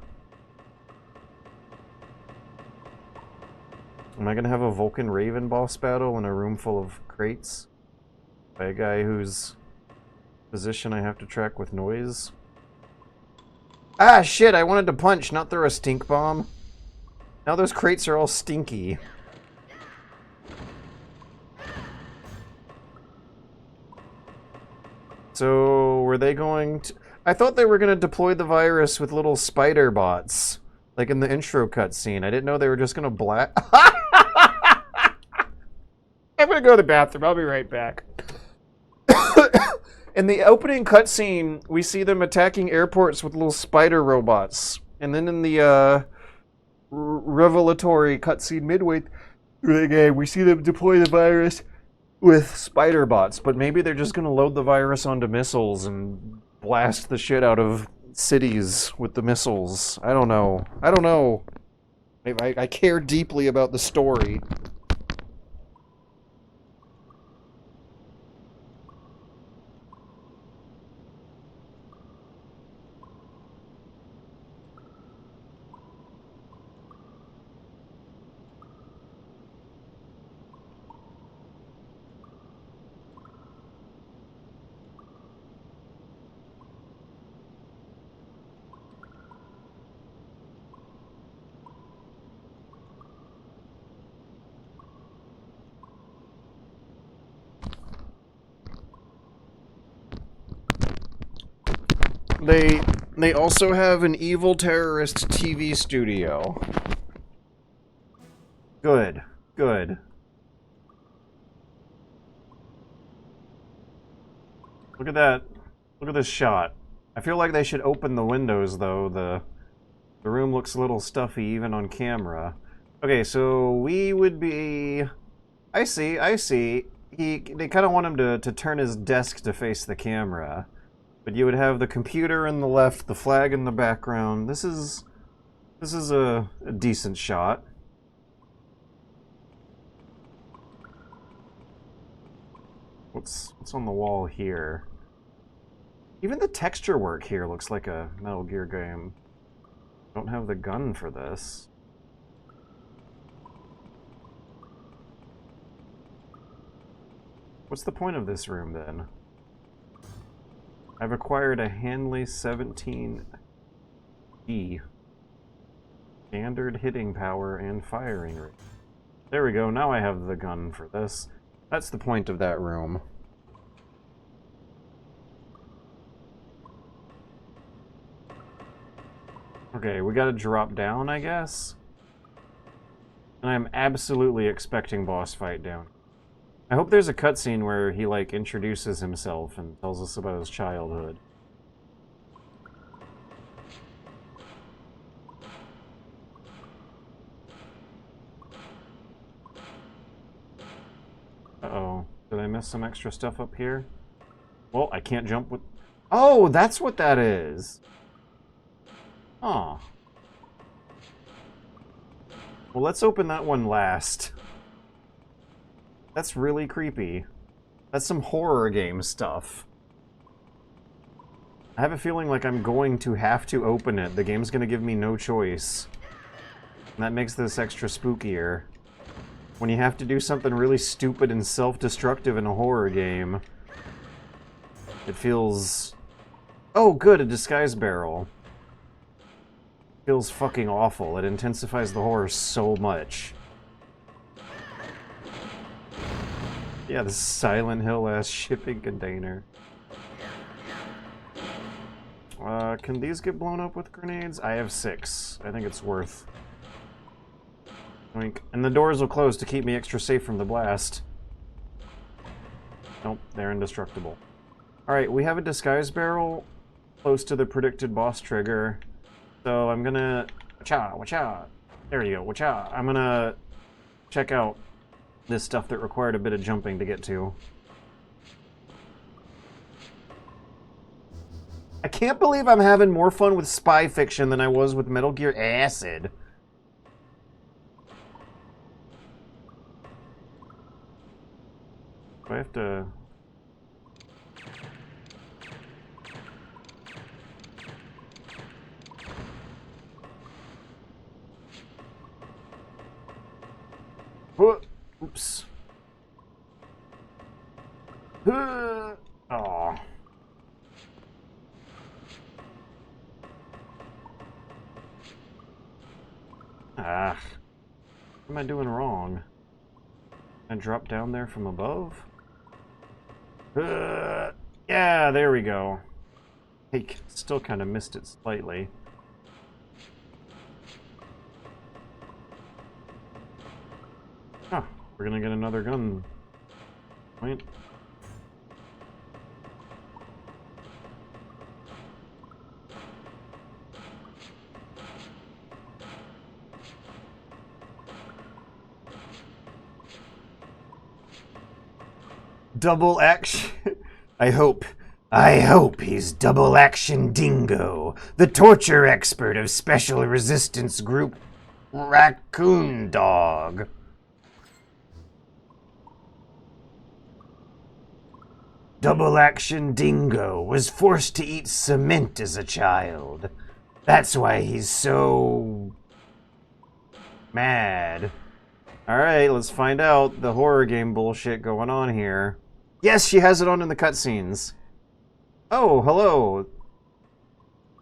Am I gonna have a Vulcan Raven boss battle in a room full of crates? By a guy whose position I have to track with noise? Ah, shit! I wanted to punch, not throw a stink bomb. Now those crates are all stinky. So, were they going to... I thought they were going to deploy the virus with little spider bots. Like in the intro cutscene. I didn't know they were just going to blast... I'm going to go to the bathroom. I'll be right back. In the opening cutscene, we see them attacking airports with little spider robots. And then in the revelatory cutscene midway through the game, we see them deploy the virus with spider bots. But maybe they're just going to load the virus onto missiles and blast the shit out of cities with the missiles. I don't know. I don't know. I care deeply about the story. They also have an evil terrorist TV studio. Good. Good. Look at that. Look at this shot. I feel like they should open the windows, though. The room looks a little stuffy, even on camera. Okay, so we would be... I see. They kind of want him to turn his desk to face the camera. But you would have the computer in the left, the flag in the background. This is a decent shot. What's on the wall here? Even the texture work here looks like a Metal Gear game. Don't have the gun for this. What's the point of this room, then? I've acquired a Hanley 17E. Standard hitting power and firing rate. There we go, now I have the gun for this. That's the point of that room. Okay, we gotta drop down, I guess? And I'm absolutely expecting boss fight down. I hope there's a cutscene where he, like, introduces himself and tells us about his childhood. Uh-oh. Did I miss some extra stuff up here? Well, I can't jump with... Oh, that's what that is! Aw. Well, let's open that one last. That's really creepy. That's some horror game stuff. I have a feeling like I'm going to have to open it. The game's gonna give me no choice. And that makes this extra spookier. When you have to do something really stupid and self-destructive in a horror game, it feels... Oh, good, a disguise barrel. Feels fucking awful. It intensifies the horror so much. Yeah, this Silent Hill-ass shipping container. Can these get blown up with grenades? I have 6. I think it's worth. Oink. And the doors will close to keep me extra safe from the blast. Nope, they're indestructible. Alright, we have a disguise barrel close to the predicted boss trigger. So I'm gonna... Wacha! There you go, wacha! I'm gonna check out this stuff that required a bit of jumping to get to. I can't believe I'm having more fun with spy fiction than I was with Metal Gear Acid. Do I have to... Oops. Oh. Ah. What am I doing wrong? I drop down there from above? Yeah, there we go. Hey, still kind of missed it slightly. Huh, we're gonna get another gun point. Double action. I hope he's Double Action Dingo, the torture expert of Special Resistance Group Raccoon Dog. Double Action Dingo was forced to eat cement as a child. That's why he's so... mad. Alright, let's find out the horror game bullshit going on here. Yes, she has it on in the cutscenes. Oh, hello.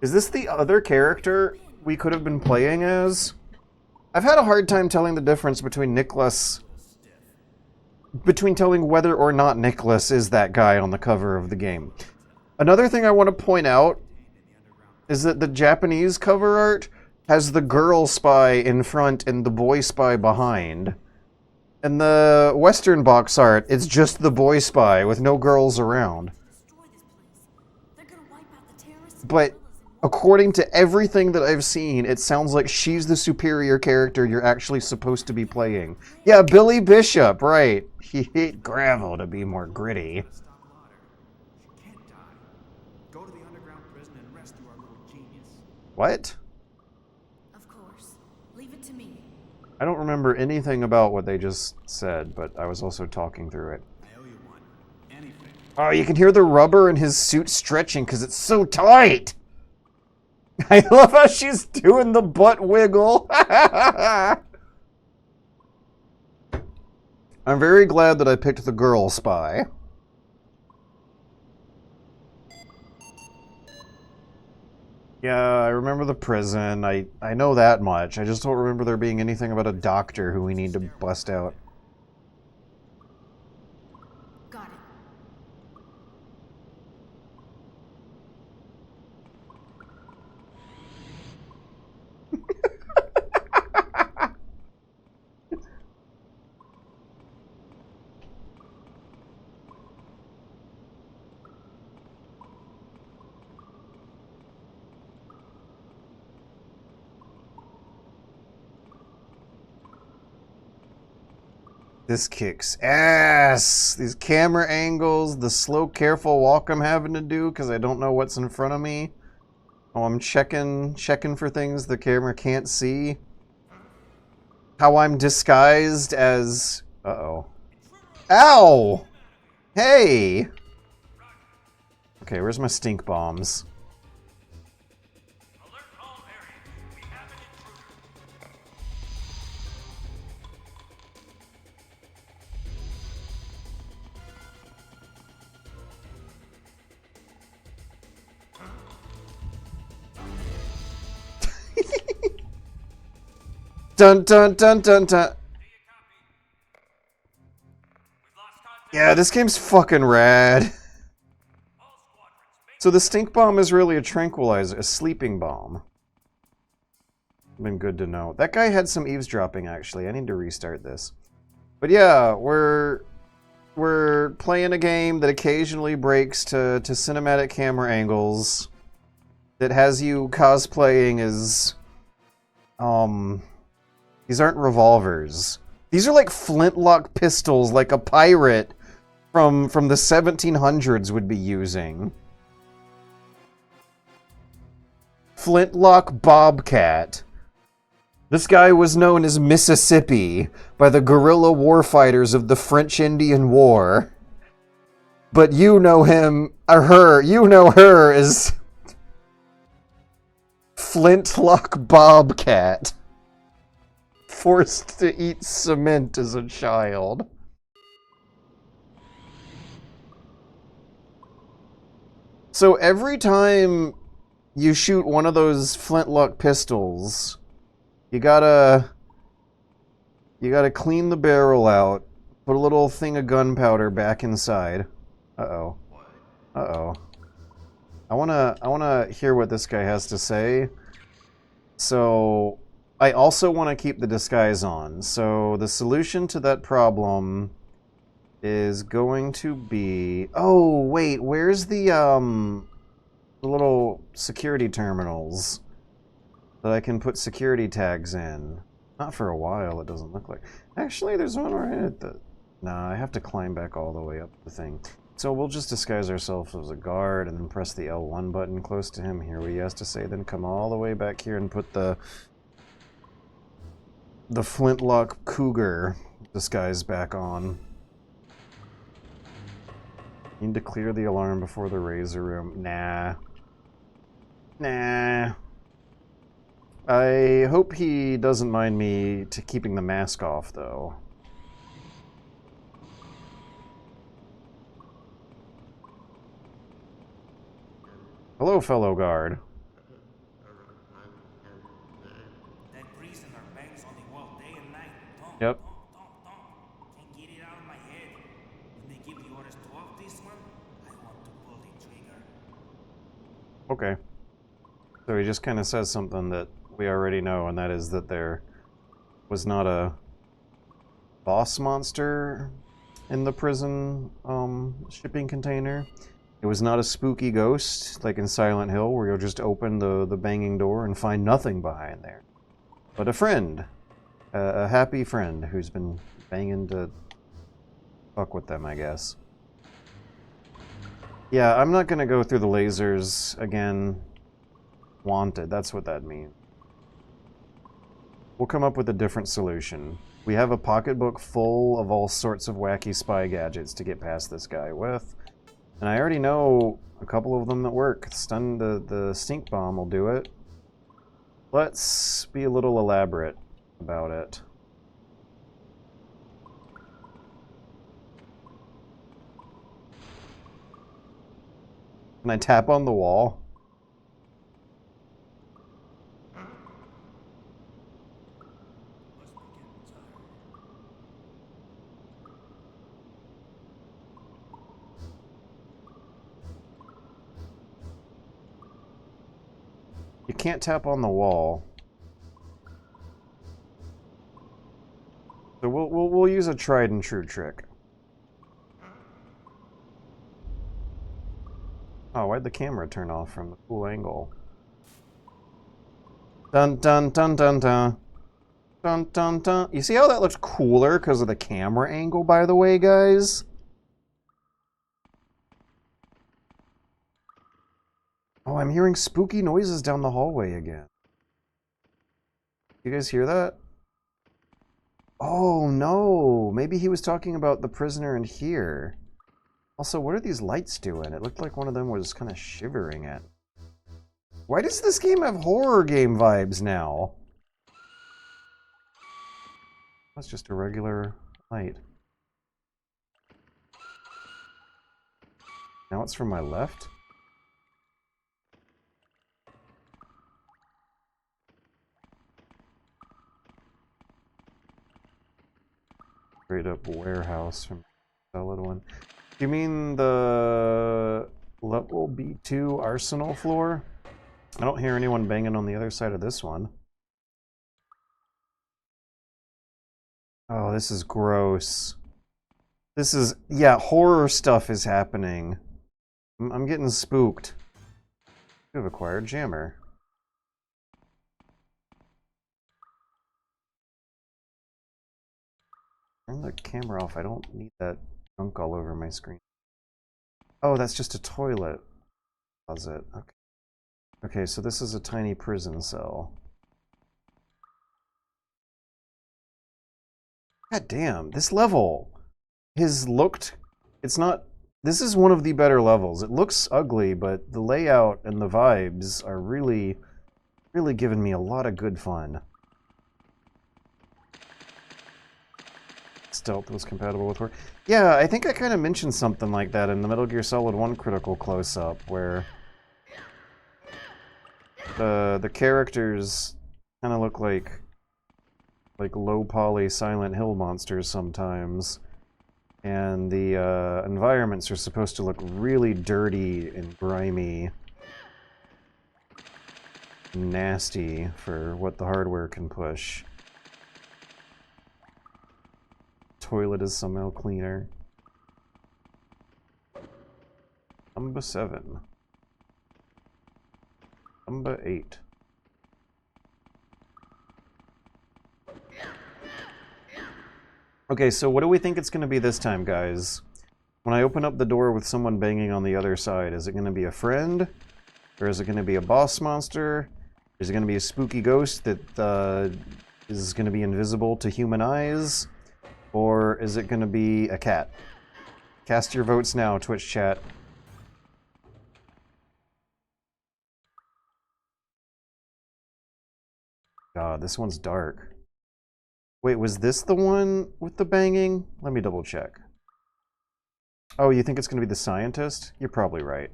Is this the other character we could have been playing as? I've had a hard time telling the difference between Nicholas... between telling whether or not Nicholas is that guy on the cover of the game. Another thing I want to point out is that the Japanese cover art has the girl spy in front and the boy spy behind. And the Western box art, it's just the boy spy with no girls around. Destroy this place. They're gonna wipe out the terrorists. But according to everything that I've seen, it sounds like she's the superior character you're actually supposed to be playing. Yeah, Billy Bishop, right. He hit gravel to be more gritty. Stop Lauder. She can't die. Go to the underground prison and rescue our little genius. What? Of course. Leave it to me. I don't remember anything about what they just said, but I was also talking through it. I owe you one. Anything. Oh, you can hear the rubber in his suit stretching because it's so tight! I love how she's doing the butt wiggle. I'm very glad that I picked the girl spy. Yeah, I remember the prison. I know that much. I just don't remember there being anything about a doctor who we need to bust out. Got it. This kicks ass. These camera angles, the slow, careful walk I'm having to do because I don't know what's in front of me. Oh, I'm checking for things the camera can't see. How I'm disguised as... Uh-oh. Ow! Hey! Okay, where's my stink bombs? Alert all areas. We have an intruder. Dun dun dun dun dun. Do you copy? We've lost contact. Yeah, this game's fucking rad. All squadrons, make So the stink bomb is really a tranquilizer, a sleeping bomb. Been good to know. That guy had some eavesdropping, actually. I need to restart this. But yeah, we're playing a game that occasionally breaks to cinematic camera angles. That has you cosplaying as... These aren't revolvers. These are like flintlock pistols, like a pirate from the 1700s would be using. Flintlock Bobcat. This guy was known as Mississippi by the guerrilla warfighters of the French Indian War. But you know him, or her, you know her as Flintlock Bobcat. Forced to eat cement as a child. So every time you shoot one of those flintlock pistols, you gotta clean the barrel out, put a little thing of gunpowder back inside. Uh-oh. Uh-oh. I wanna hear what this guy has to say. So I also want to keep the disguise on. So the solution to that problem is going to be... Oh, wait, where's the little security terminals that I can put security tags in? Not for a while, it doesn't look like. Actually, there's one right at the... Nah, I have to climb back all the way up the thing. So we'll just disguise ourselves as a guard and then press the L1 button close to him. Hear what he has to say, then come all the way back here and put the Flintlock Cougar disguise back on. Need to clear the alarm before the Razor Room. Nah. Nah. I hope he doesn't mind me keeping the mask off, though. Hello, fellow guard. That prisoner bangs on the wall day and night. Don't, Yep. don't. Can't get it out of my head. When they give the orders to off this one, I want to pull the trigger. Okay. So he just kind of says something that we already know, and that is that there was not a boss monster in the prison shipping container. It was not a spooky ghost like in Silent Hill where you'll just open the banging door and find nothing behind there. But a friend. A happy friend who's been banging to fuck with them, I guess. Yeah, I'm not gonna go through the lasers again. Wanted, that's what that means. We'll come up with a different solution. We have a pocketbook full of all sorts of wacky spy gadgets to get past this guy with. And I already know a couple of them that work. The stink bomb will do it. Let's be a little elaborate about it. Can I tap on the wall? You can't tap on the wall. So we'll use a tried and true trick. Oh, why'd the camera turn off from the cool angle? Dun dun dun dun dun. Dun dun dun. You see how that looks cooler because of the camera angle, by the way, guys? Oh, I'm hearing spooky noises down the hallway again. You guys hear that? Oh, no. Maybe he was talking about the prisoner in here. Also, what are these lights doing? It looked like one of them was kind of shivering at. Why does this game have horror game vibes now? That's just a regular light. Now it's from my left? Straight up warehouse from the solid one. You mean the level B2 arsenal floor? I don't hear anyone banging on the other side of this one. Oh, this is gross. This is, yeah, horror stuff is happening. I'm getting spooked. You have acquired jammer. Turn the camera off. I don't need that junk all over my screen. Oh, that's just a toilet closet. Okay. Okay, so this is a tiny prison cell. God damn, this level has looked... It's not... This is one of the better levels. It looks ugly, but the layout and the vibes are really, really giving me a lot of good fun. Stealth was compatible with horror. Yeah, I think I kind of mentioned something like that in the Metal Gear Solid 1 critical close-up, where the characters kind of look like low-poly Silent Hill monsters sometimes, and the environments are supposed to look really dirty and grimy, and nasty for what the hardware can push. Toilet is somehow cleaner. Number 7. Number 8. Okay, so what do we think it's going to be this time, guys? When I open up the door with someone banging on the other side, is it going to be a friend? Or is it going to be a boss monster? Is it going to be a spooky ghost that is going to be invisible to human eyes? Or is it going to be a cat? Cast your votes now, Twitch chat. God, this one's dark. Wait, was this the one with the banging? Let me double check. Oh, you think it's going to be the scientist? You're probably right.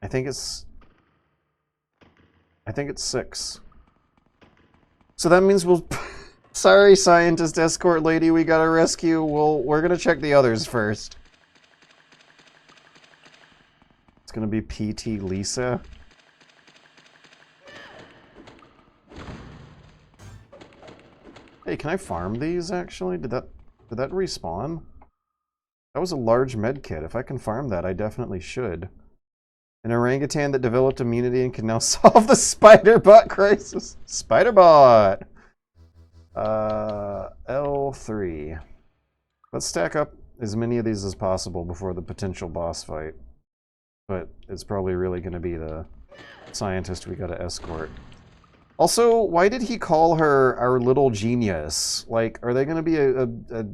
I think it's... I think it's 6. So that means we'll... Sorry, scientist escort lady, we gotta rescue. We're gonna check the others first. It's gonna be PT Lisa. Hey, can I farm these, actually? Did that respawn? That was a large med kit. If I can farm that, I definitely should. An orangutan that developed immunity and can now solve the spider-bot crisis. Spider-bot! L3. Let's stack up as many of these as possible before the potential boss fight. But it's probably really going to be the scientist we gotta escort. Also, why did he call her our little genius? Like, are they going to be a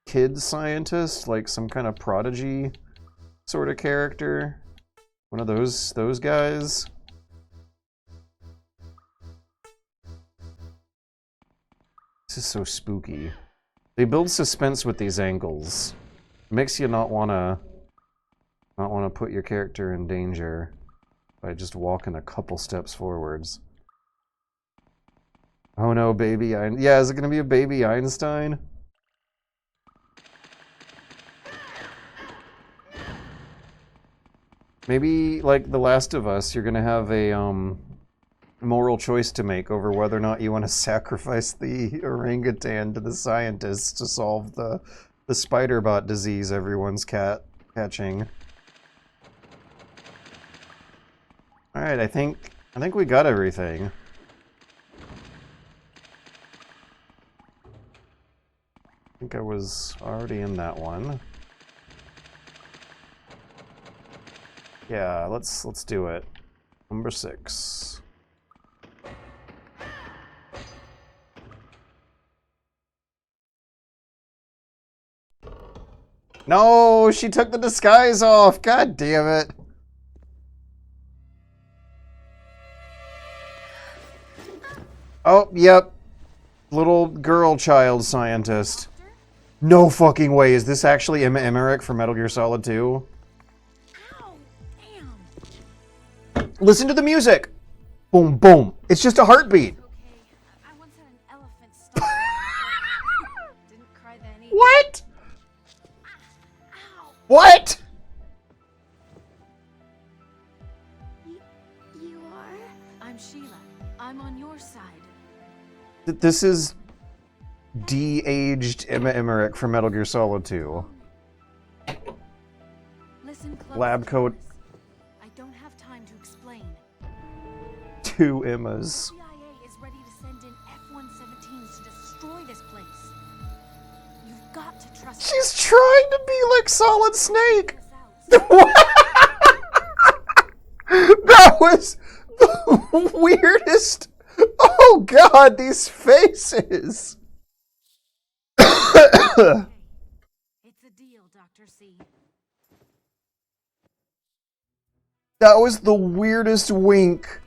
kid scientist? Like some kind of prodigy sort of character? One of those guys? This is so spooky. They build suspense with these angles. It makes you not wanna put your character in danger by just walking a couple steps forwards. Oh no, baby yeah, is it gonna be a baby Einstein? Maybe, like The Last of Us, you're gonna have a moral choice to make over whether or not you want to sacrifice the orangutan to the scientists to solve the spider-bot disease everyone's catching. Alright, I think we got everything. I think I was already in that one. Yeah, let's do it. Number 6. No, she took the disguise off. God damn it. Oh, yep. Little girl child scientist. No fucking way. Is this actually Emma Emmerich from Metal Gear Solid 2? Ow! Damn! Listen to the music. Boom, boom. It's just a heartbeat. Okay, I once had an elephant stop. Didn't cry then either. What? Ow! What? You are? I'm Sheila. I'm on your side. This is de-aged Emma Emmerich from Metal Gear Solid 2. Listen close. Lab coat. I don't have time to explain. 2 Emmas. CIA is ready to send in F-117s to destroy this place. You've got to trust me. She's trying to be like Solid Snake. This out. That was the weirdest. Oh god, these faces. It's a deal, Dr. C. That was the weirdest wink.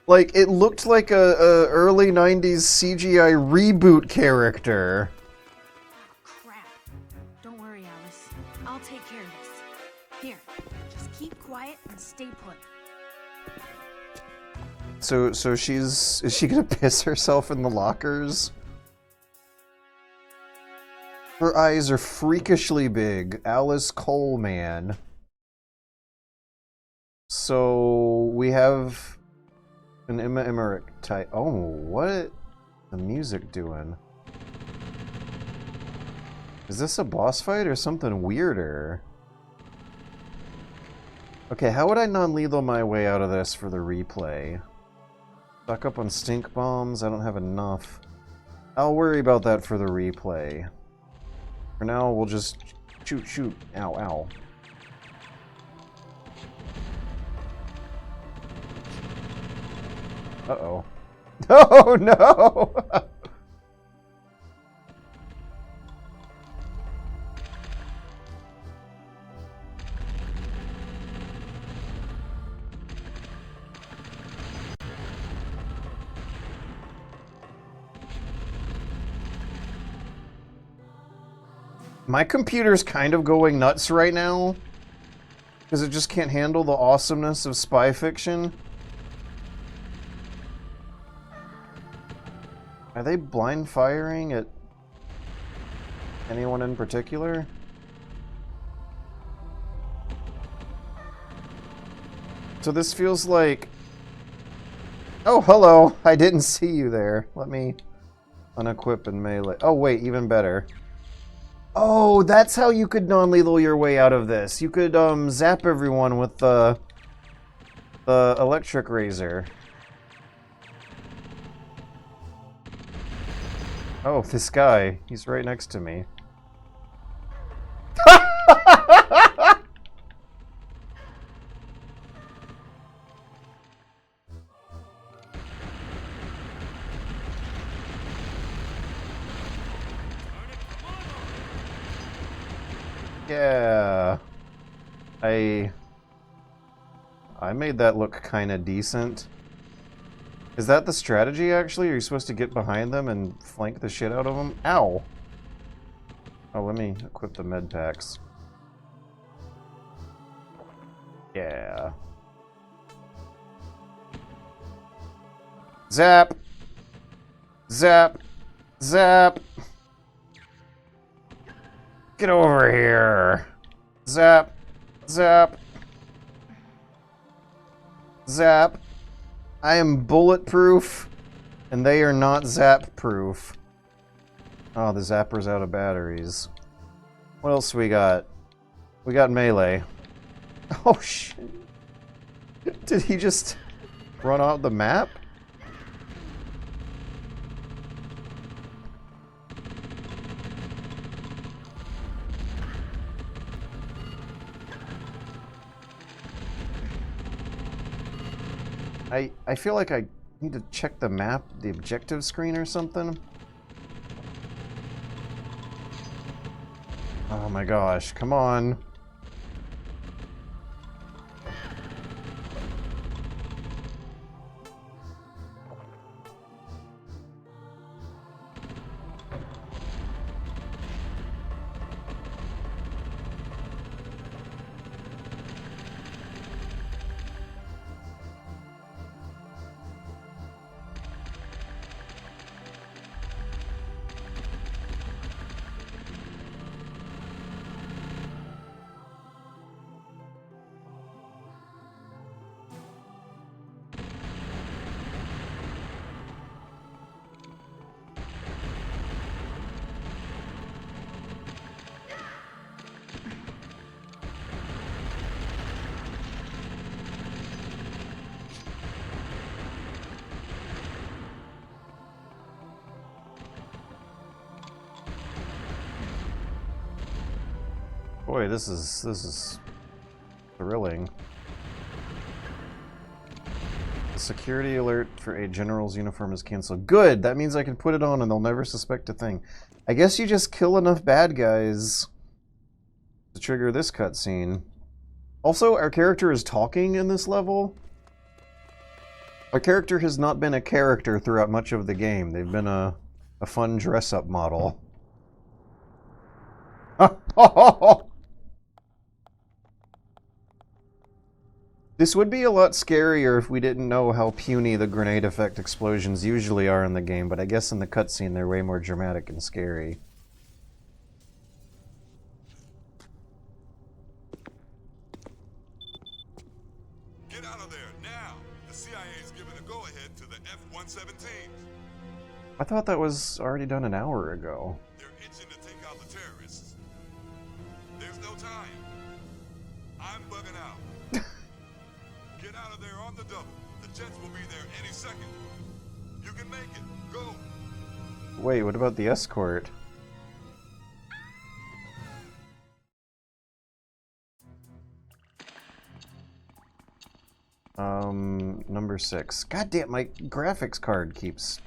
Like, it looked like a early 90s CGI reboot character. Crap. Don't worry, Alice. I'll take care of this. Here, just keep quiet and stay put. So is she gonna piss herself in the lockers? Her eyes are freakishly big. Alice Coleman. So we have an Emma Emmerich type. Oh, what the music doing? Is this a boss fight or something weirder? Okay, how would I non-lethal my way out of this for the replay? Stock up on stink bombs. I don't have enough. I'll worry about that for the replay. For now, we'll just shoot. Ow, ow. Uh-oh. Oh, no! My computer's kind of going nuts right now because it just can't handle the awesomeness of spy fiction. Are they blind firing at anyone in particular? So this feels like... Oh, hello! I didn't see you there. Let me unequip and melee. Oh, wait, even better. Oh, that's how you could non-lethal your way out of this. You could zap everyone with the electric razor. Oh, this guy. He's right next to me. Yeah. I made that look kind of decent. Is that the strategy, actually? Are you supposed to get behind them and flank the shit out of them? Ow! Oh, let me equip the med packs. Yeah. Zap! Zap! Zap! Get over here! Zap! Zap! Zap! I am bulletproof, and they are not zap-proof. Oh, the zapper's out of batteries. What else we got? We got melee. Oh, shit. Did he just run out the map? I feel like I need to check the map, the objective screen or something. Oh my gosh, come on. Boy, this is thrilling. The security alert for a general's uniform is canceled. Good! That means I can put it on and they'll never suspect a thing. I guess you just kill enough bad guys to trigger this cutscene. Also, our character is talking in this level. Our character has not been a character throughout much of the game. They've been a fun dress-up model. This would be a lot scarier if we didn't know how puny the grenade effect explosions usually are in the game, but I guess in the cutscene they're way more dramatic and scary. Get out of there, now! The CIA's given a go-ahead to the F-117s. I thought that was already done an hour ago. They're itching to take out the terrorists. There's no time. I'm bugging out. Get out of there on the double. The jets will be there any second. You can make it. Go. Wait, what about the escort? Number 6. God damn, my graphics card keeps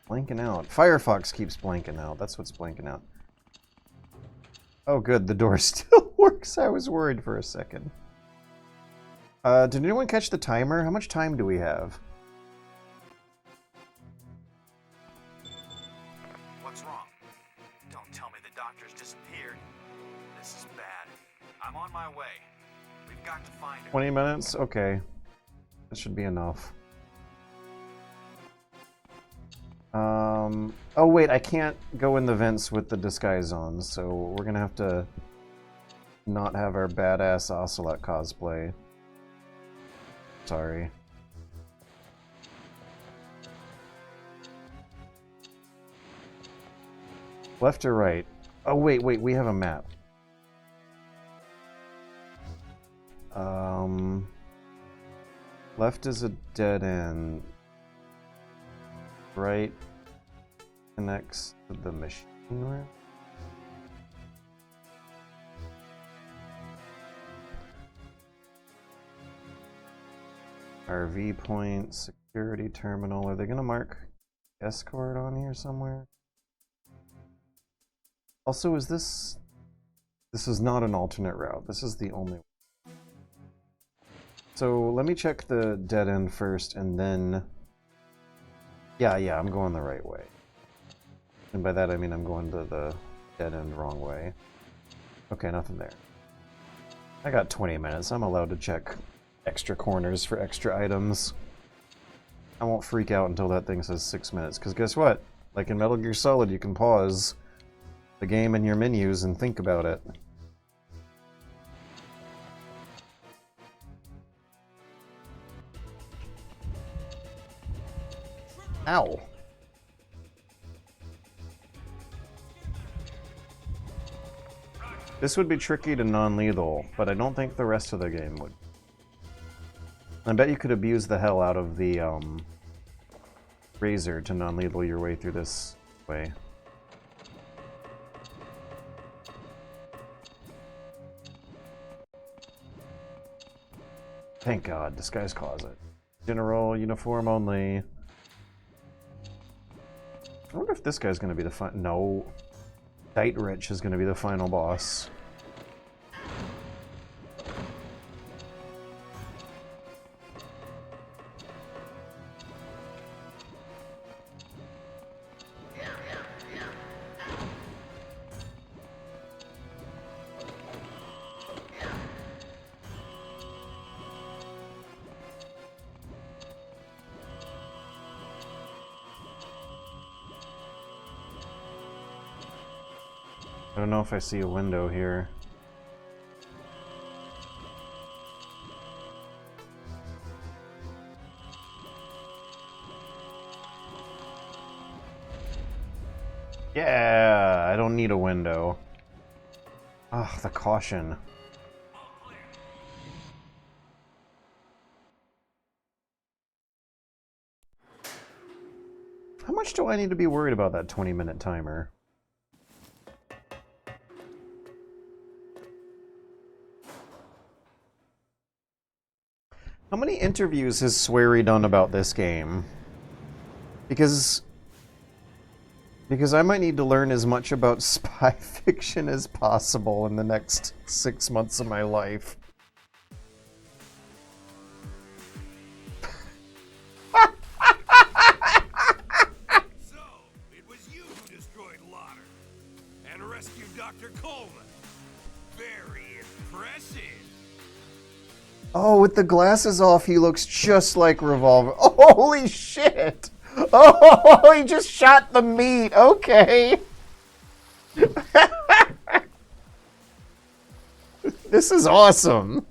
blanking out. Firefox keeps blanking out. That's what's blanking out. Oh good, the door still works. I was worried for a second. Did anyone catch the timer? How much time do we have? What's wrong? Don't tell me the doctor's disappeared. This is bad. I'm on my way. We've got to find her. 20 minutes? Okay. That should be enough. Oh wait, I can't go in the vents with the disguise on, so we're gonna have to not have our badass Ocelot cosplay. Sorry. Left or right? Oh wait, we have a map. Left is a dead end. Right connects to the machine room. RV point, security terminal. Are they gonna mark escort on here somewhere? Also, is this... This is not an alternate route. This is the only one. So let me check the dead end first, and then... Yeah, I'm going the right way. And by that I mean I'm going to the dead end wrong way. Okay, nothing there. I got 20 minutes. I'm allowed to check extra corners for extra items. I won't freak out until that thing says 6 minutes, because guess what? Like in Metal Gear Solid, you can pause the game in your menus and think about it. Ow. This would be tricky to non-lethal, but I don't think the rest of the game would. I bet you could abuse the hell out of the razor to non-lethal your way through this way. Thank God, disguise closet. General uniform only. I wonder if this guy's gonna be the no. Dietrich is gonna be the final boss. I don't know if I see a window here. Yeah, I don't need a window. Ah, the caution. How much do I need to be worried about that 20-minute timer? How many interviews has Swery done about this game? Because I might need to learn as much about spy fiction as possible in the next 6 months of my life. So, it was you who destroyed Lauder and rescued Dr. Coleman. Very impressive. Oh, with the glasses off, he looks just like Revolver. Oh, holy shit! Oh, he just shot the meat. Okay. This is awesome.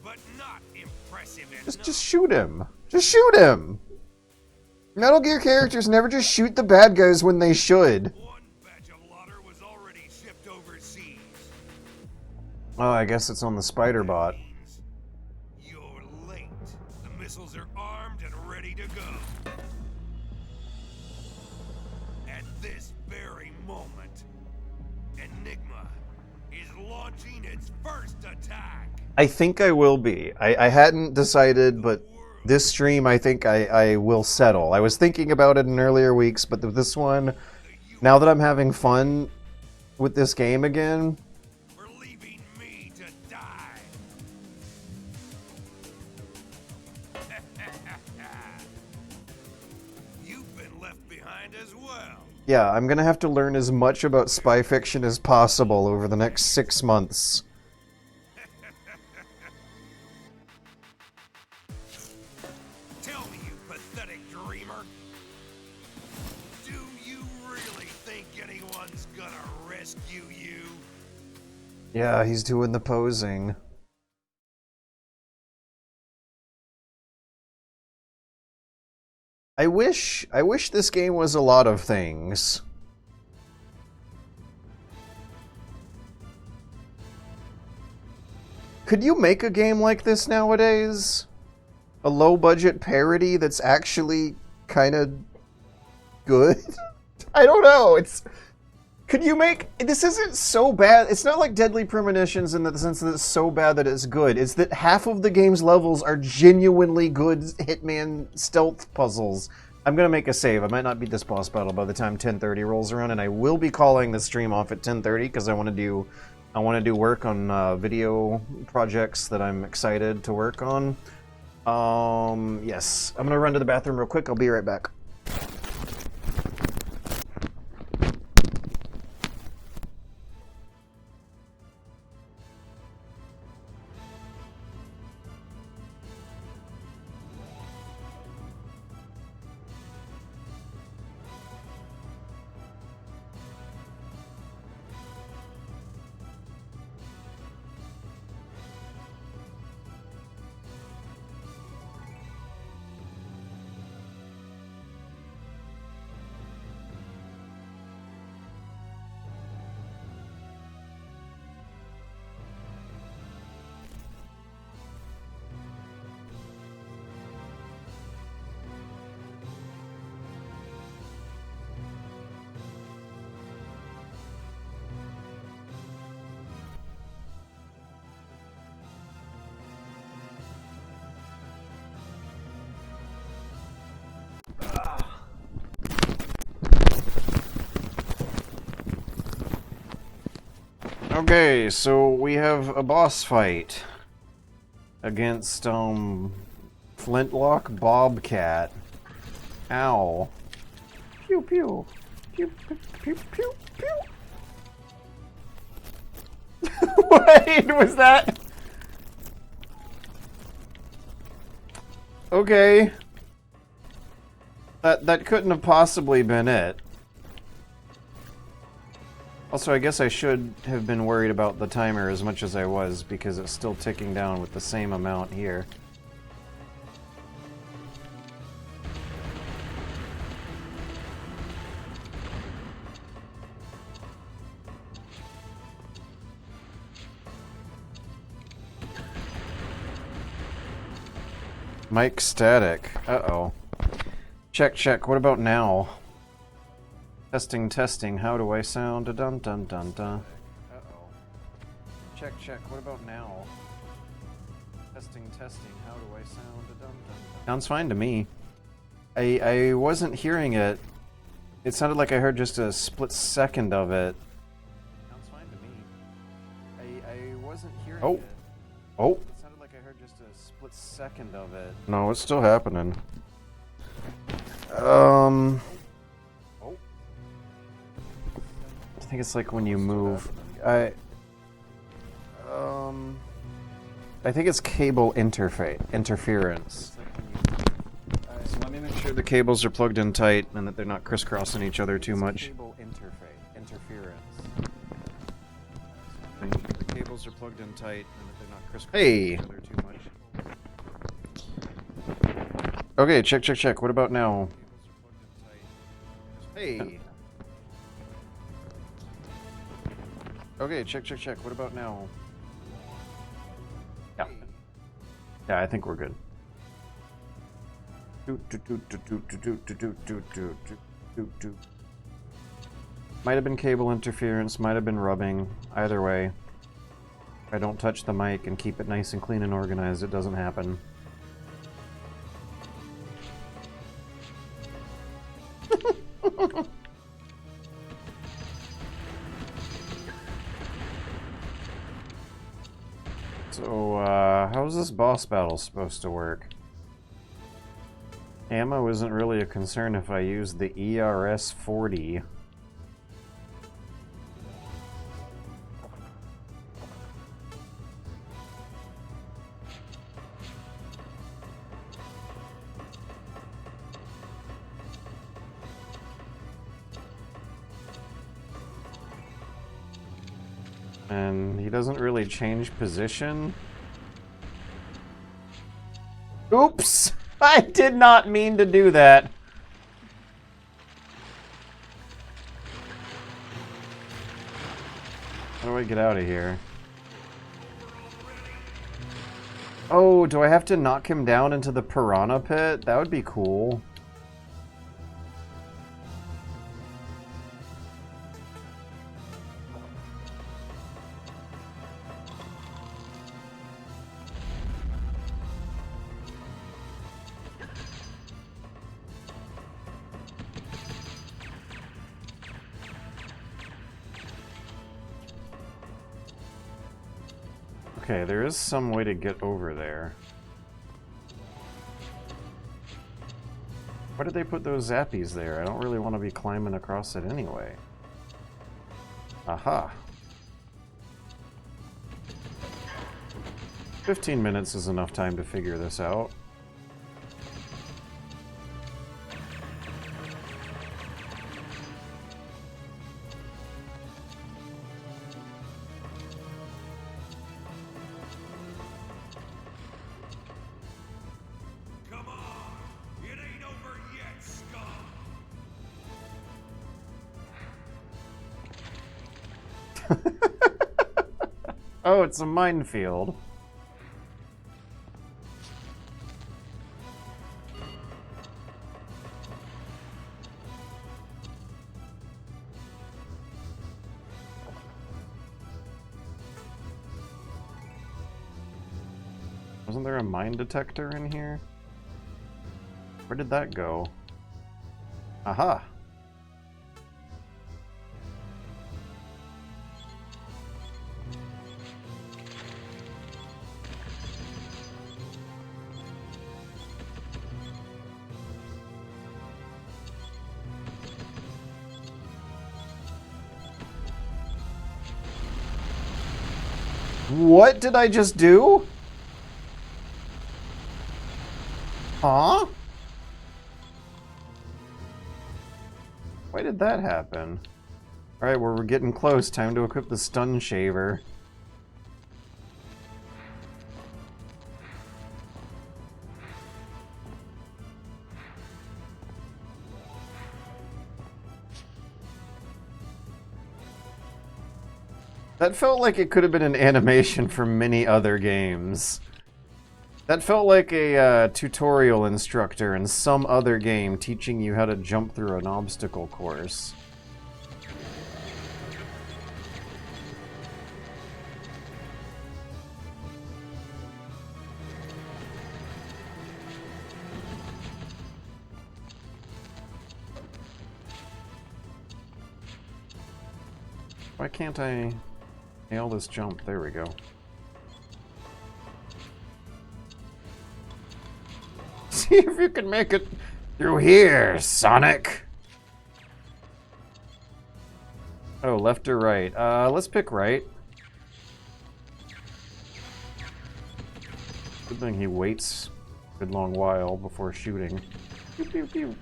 But not impressive Just shoot him. Just shoot him. Metal Gear characters never just shoot the bad guys when they should. One batch of Lauder was already shipped overseas. Oh, I guess it's on the spider bot. You're late. The missiles are armed and ready to go. At this very moment, Enigma is launching its first attack. I think I will be. I hadn't decided, but this stream I think I will settle. I was thinking about it in earlier weeks, but this one, now that I'm having fun with this game again, yeah, I'm gonna have to learn as much about spy fiction as possible over the next 6 months. Tell me, you pathetic dreamer. Do you really think anyone's gonna rescue you? Yeah, he's doing the posing. I wish this game was a lot of things. Could you make a game like this nowadays? A low-budget parody that's actually kind of good? I don't know. Could you make... This isn't so bad. It's not like Deadly Premonitions in the sense that it's so bad that it's good. It's that half of the game's levels are genuinely good Hitman stealth puzzles. I'm gonna make a save. I might not beat this boss battle by the time 10:30 rolls around, and I will be calling the stream off at 10:30 because I want to do work on video projects that I'm excited to work on. Yes. I'm gonna run to the bathroom real quick. I'll be right back. Okay, so we have a boss fight against Flintlock Bobcat. Ow. Pew pew. Pew pew pew pew. Wait, was that? Okay. That couldn't have possibly been it. Also, I guess I should have been worried about the timer as much as I was, because it's still ticking down with the same amount here. Mic static. Uh-oh. Check, check. What about now? Testing, testing. How do I sound? Dun dun dun dun. Uh-oh. Check, check. What about now? Testing, testing. How do I sound? Dun dun dun. Sounds fine to me. I wasn't hearing it. It sounded like I heard just a split second of it. Sounds fine to me. I wasn't hearing it. Oh. It sounded like I heard just a split second of it. No, it's still happening. I think it's like when you move. I think it's cable interference. So let me make sure the cables are plugged in tight and that they're not crisscrossing each other too much. Cable interference. Make sure the cables are plugged in tight and that they're not crisscrossing each other too much. Okay, check, check, check. What about now? Hey. Okay, check, check, check. What about now? Yeah. Yeah, I think we're good. Might have been cable interference, might have been rubbing. Either way, if I don't touch the mic and keep it nice and clean and organized, it doesn't happen. So, how's this boss battle supposed to work? Ammo isn't really a concern if I use the ERS-40. And he doesn't really change position. Oops! I did not mean to do that. How do I get out of here? Oh, do I have to knock him down into the piranha pit? That would be cool. Okay, there is some way to get over there. Why did they put those zappies there? I don't really want to be climbing across it anyway. Aha. 15 minutes is enough time to figure this out. Oh, it's a minefield. Wasn't there a mine detector in here? Where did that go? Aha! What did I just do? Huh? Why did that happen? Alright, well, we're getting close. Time to equip the stun shaver. That felt like it could have been an animation from many other games. That felt like a tutorial instructor in some other game teaching you how to jump through an obstacle course. Why can't I nail this jump? There we go. See if you can make it through here, Sonic! Oh, left or right? Let's pick right. Good thing he waits a good long while before shooting. Pew, pew, pew.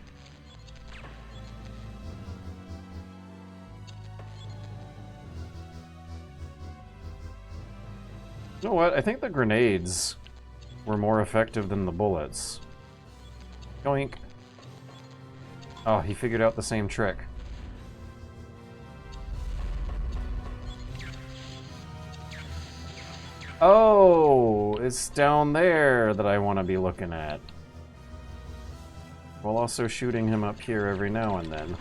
You know what? I think the grenades were more effective than the bullets. Yoink. Oh, he figured out the same trick. Oh, it's down there that I want to be looking at. While also shooting him up here every now and then.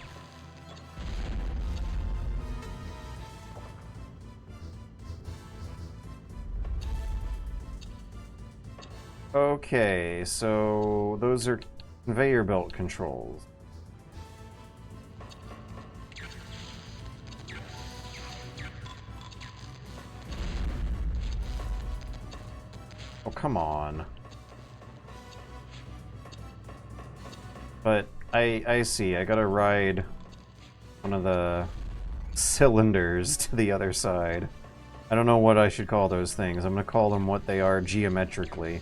Okay, so those are conveyor belt controls. Oh, come on. But I see, I gotta ride one of the cylinders to the other side. I don't know what I should call those things. I'm gonna call them what they are geometrically.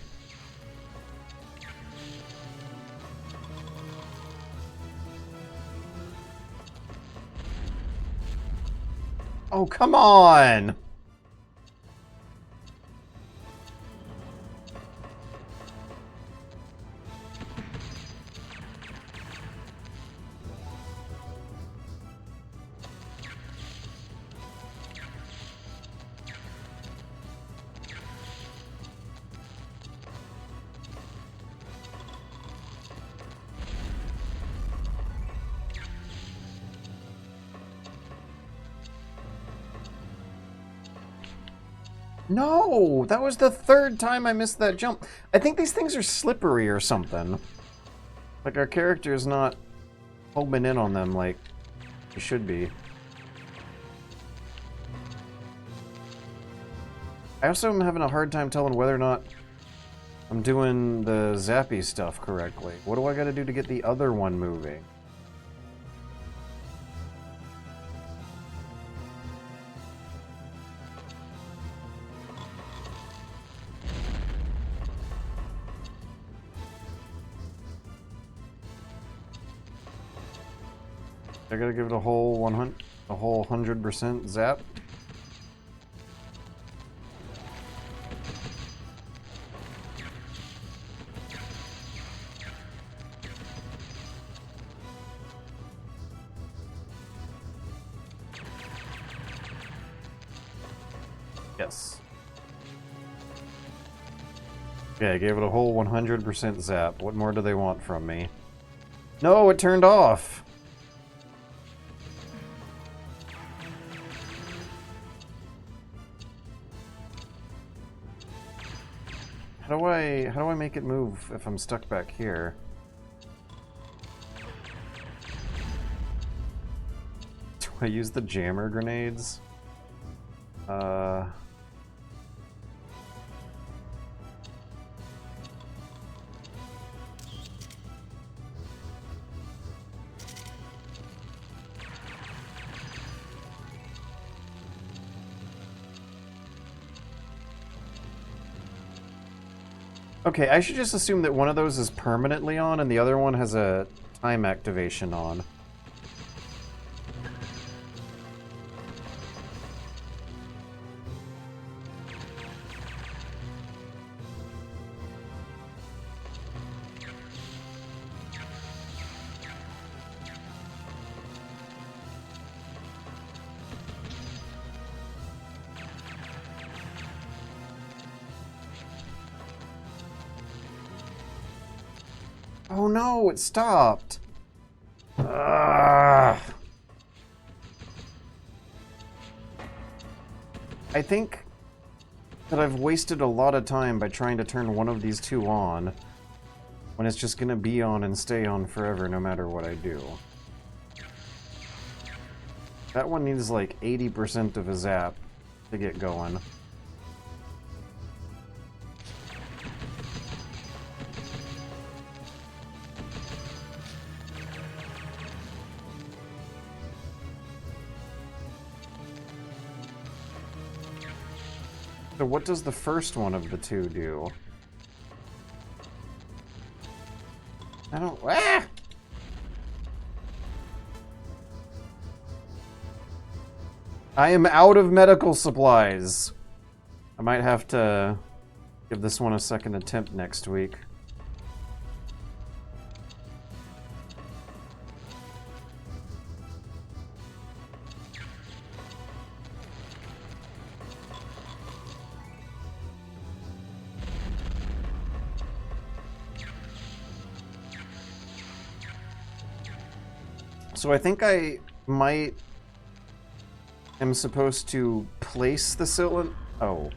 Oh, come on! No! That was the third time I missed that jump. I think these things are slippery or something. Like, our character is not homing in on them like he should be. I also am having a hard time telling whether or not I'm doing the zappy stuff correctly. What do I gotta do to get the other one moving? I gotta give it a whole 100% zap. Yes. Yeah, I gave it a whole 100% zap. What more do they want from me? No, it turned off! How do I make it move if I'm stuck back here? Do I use the jammer grenades? Okay, I should just assume that one of those is permanently on and the other one has a time activation on. Oh no, it stopped. Ugh. I think that I've wasted a lot of time by trying to turn one of these two on when it's just gonna be on and stay on forever no matter what I do. That one needs like 80% of a zap to get going. So what does the first one of the two do? I don't... Ah! I am out of medical supplies. I might have to give this one a second attempt next week. So I think I am supposed to place the cylinder. Oh.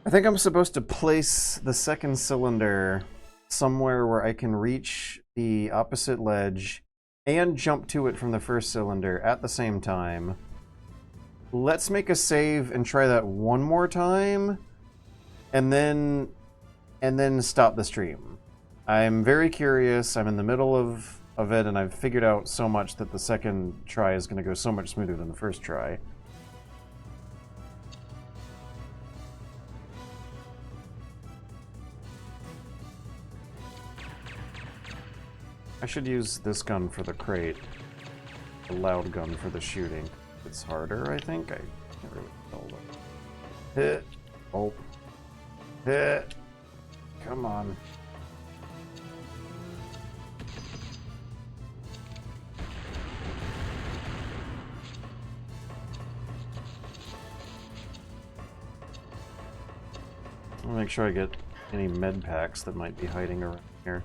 I think I'm supposed to place the second cylinder somewhere where I can reach the opposite ledge and jump to it from the first cylinder at the same time. Let's make a save and try that one more time, and then stop the stream. I'm very curious. I'm in the middle of it, and I've figured out so much that the second try is going to go so much smoother than the first try. I should use this gun for the crate, the loud gun for the shooting. It's harder, I think. I can't really tell them. Hit. Oh. Hit. Come on. I'll make sure I get any med packs that might be hiding around here.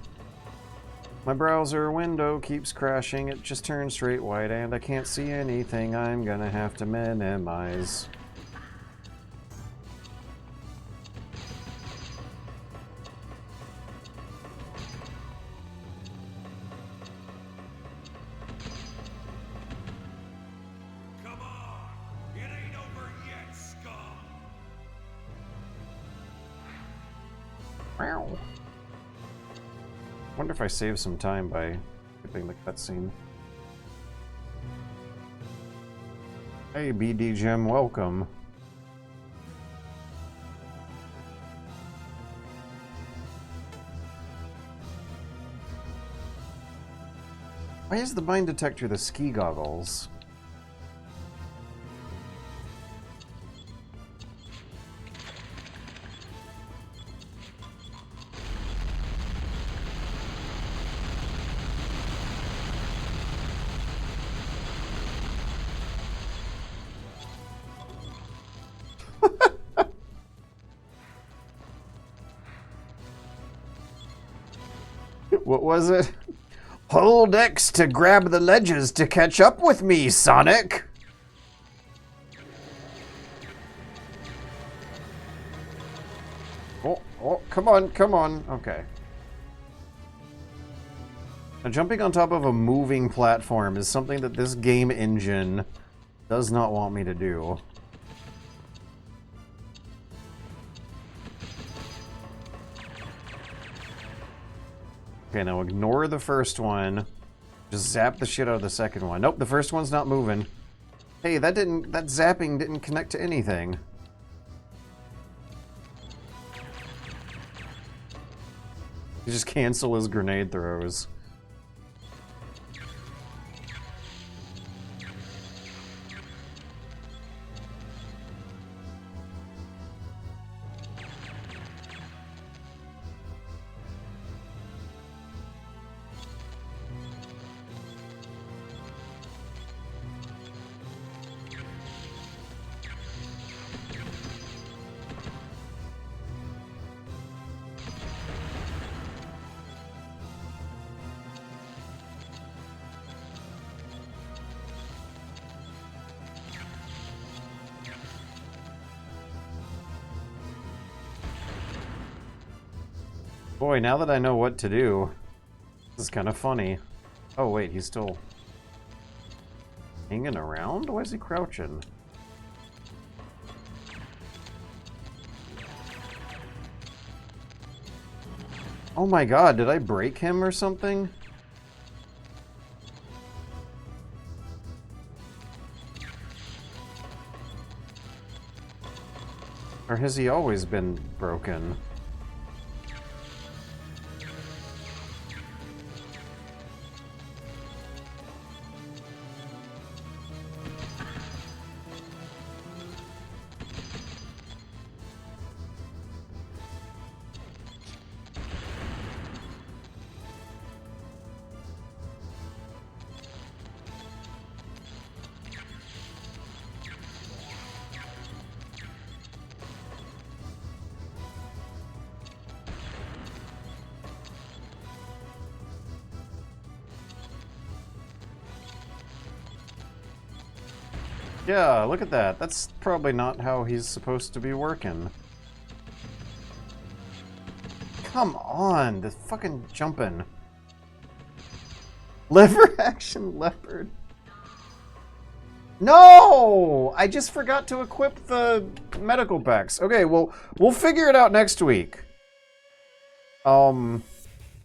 My browser window keeps crashing. It just turned straight white and I can't see anything. I'm gonna have to minimize. Come on! It ain't over yet, scum! Wow. Wonder if I save some time by skipping the cutscene. Hey, BD Jim, welcome. Why is the mine detector the ski goggles? What was it? Hold X to grab the ledges to catch up with me, Sonic! Oh, come on, come on. Okay. Now, jumping on top of a moving platform is something that this game engine does not want me to do. Okay, now ignore the first one. Just zap the shit out of the second one. Nope, the first one's not moving. Hey, that zapping didn't connect to anything. You just cancel his grenade throws. Boy, now that I know what to do, this is kind of funny. Oh wait, he's still hanging around? Why is he crouching? Oh my god, did I break him or something? Or has he always been broken? Yeah, look at that. That's probably not how he's supposed to be working. Come on, the fucking jumping. Lever action leopard. No! I just forgot to equip the medical packs. Okay, well, we'll figure it out next week. And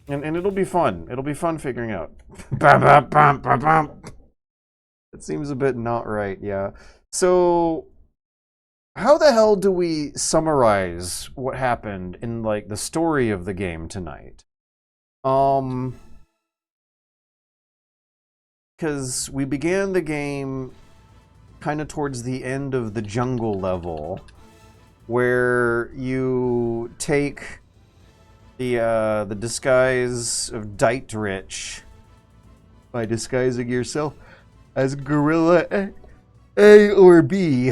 it'll be fun. It'll be fun figuring out. Bam, bam, bam, bam, bam. It seems a bit not right, yeah. So, how the hell do we summarize what happened in, like, the story of the game tonight? Because we began the game kind of towards the end of the jungle level, where you take the disguise of Dietrich by disguising yourself as Gorilla A or B.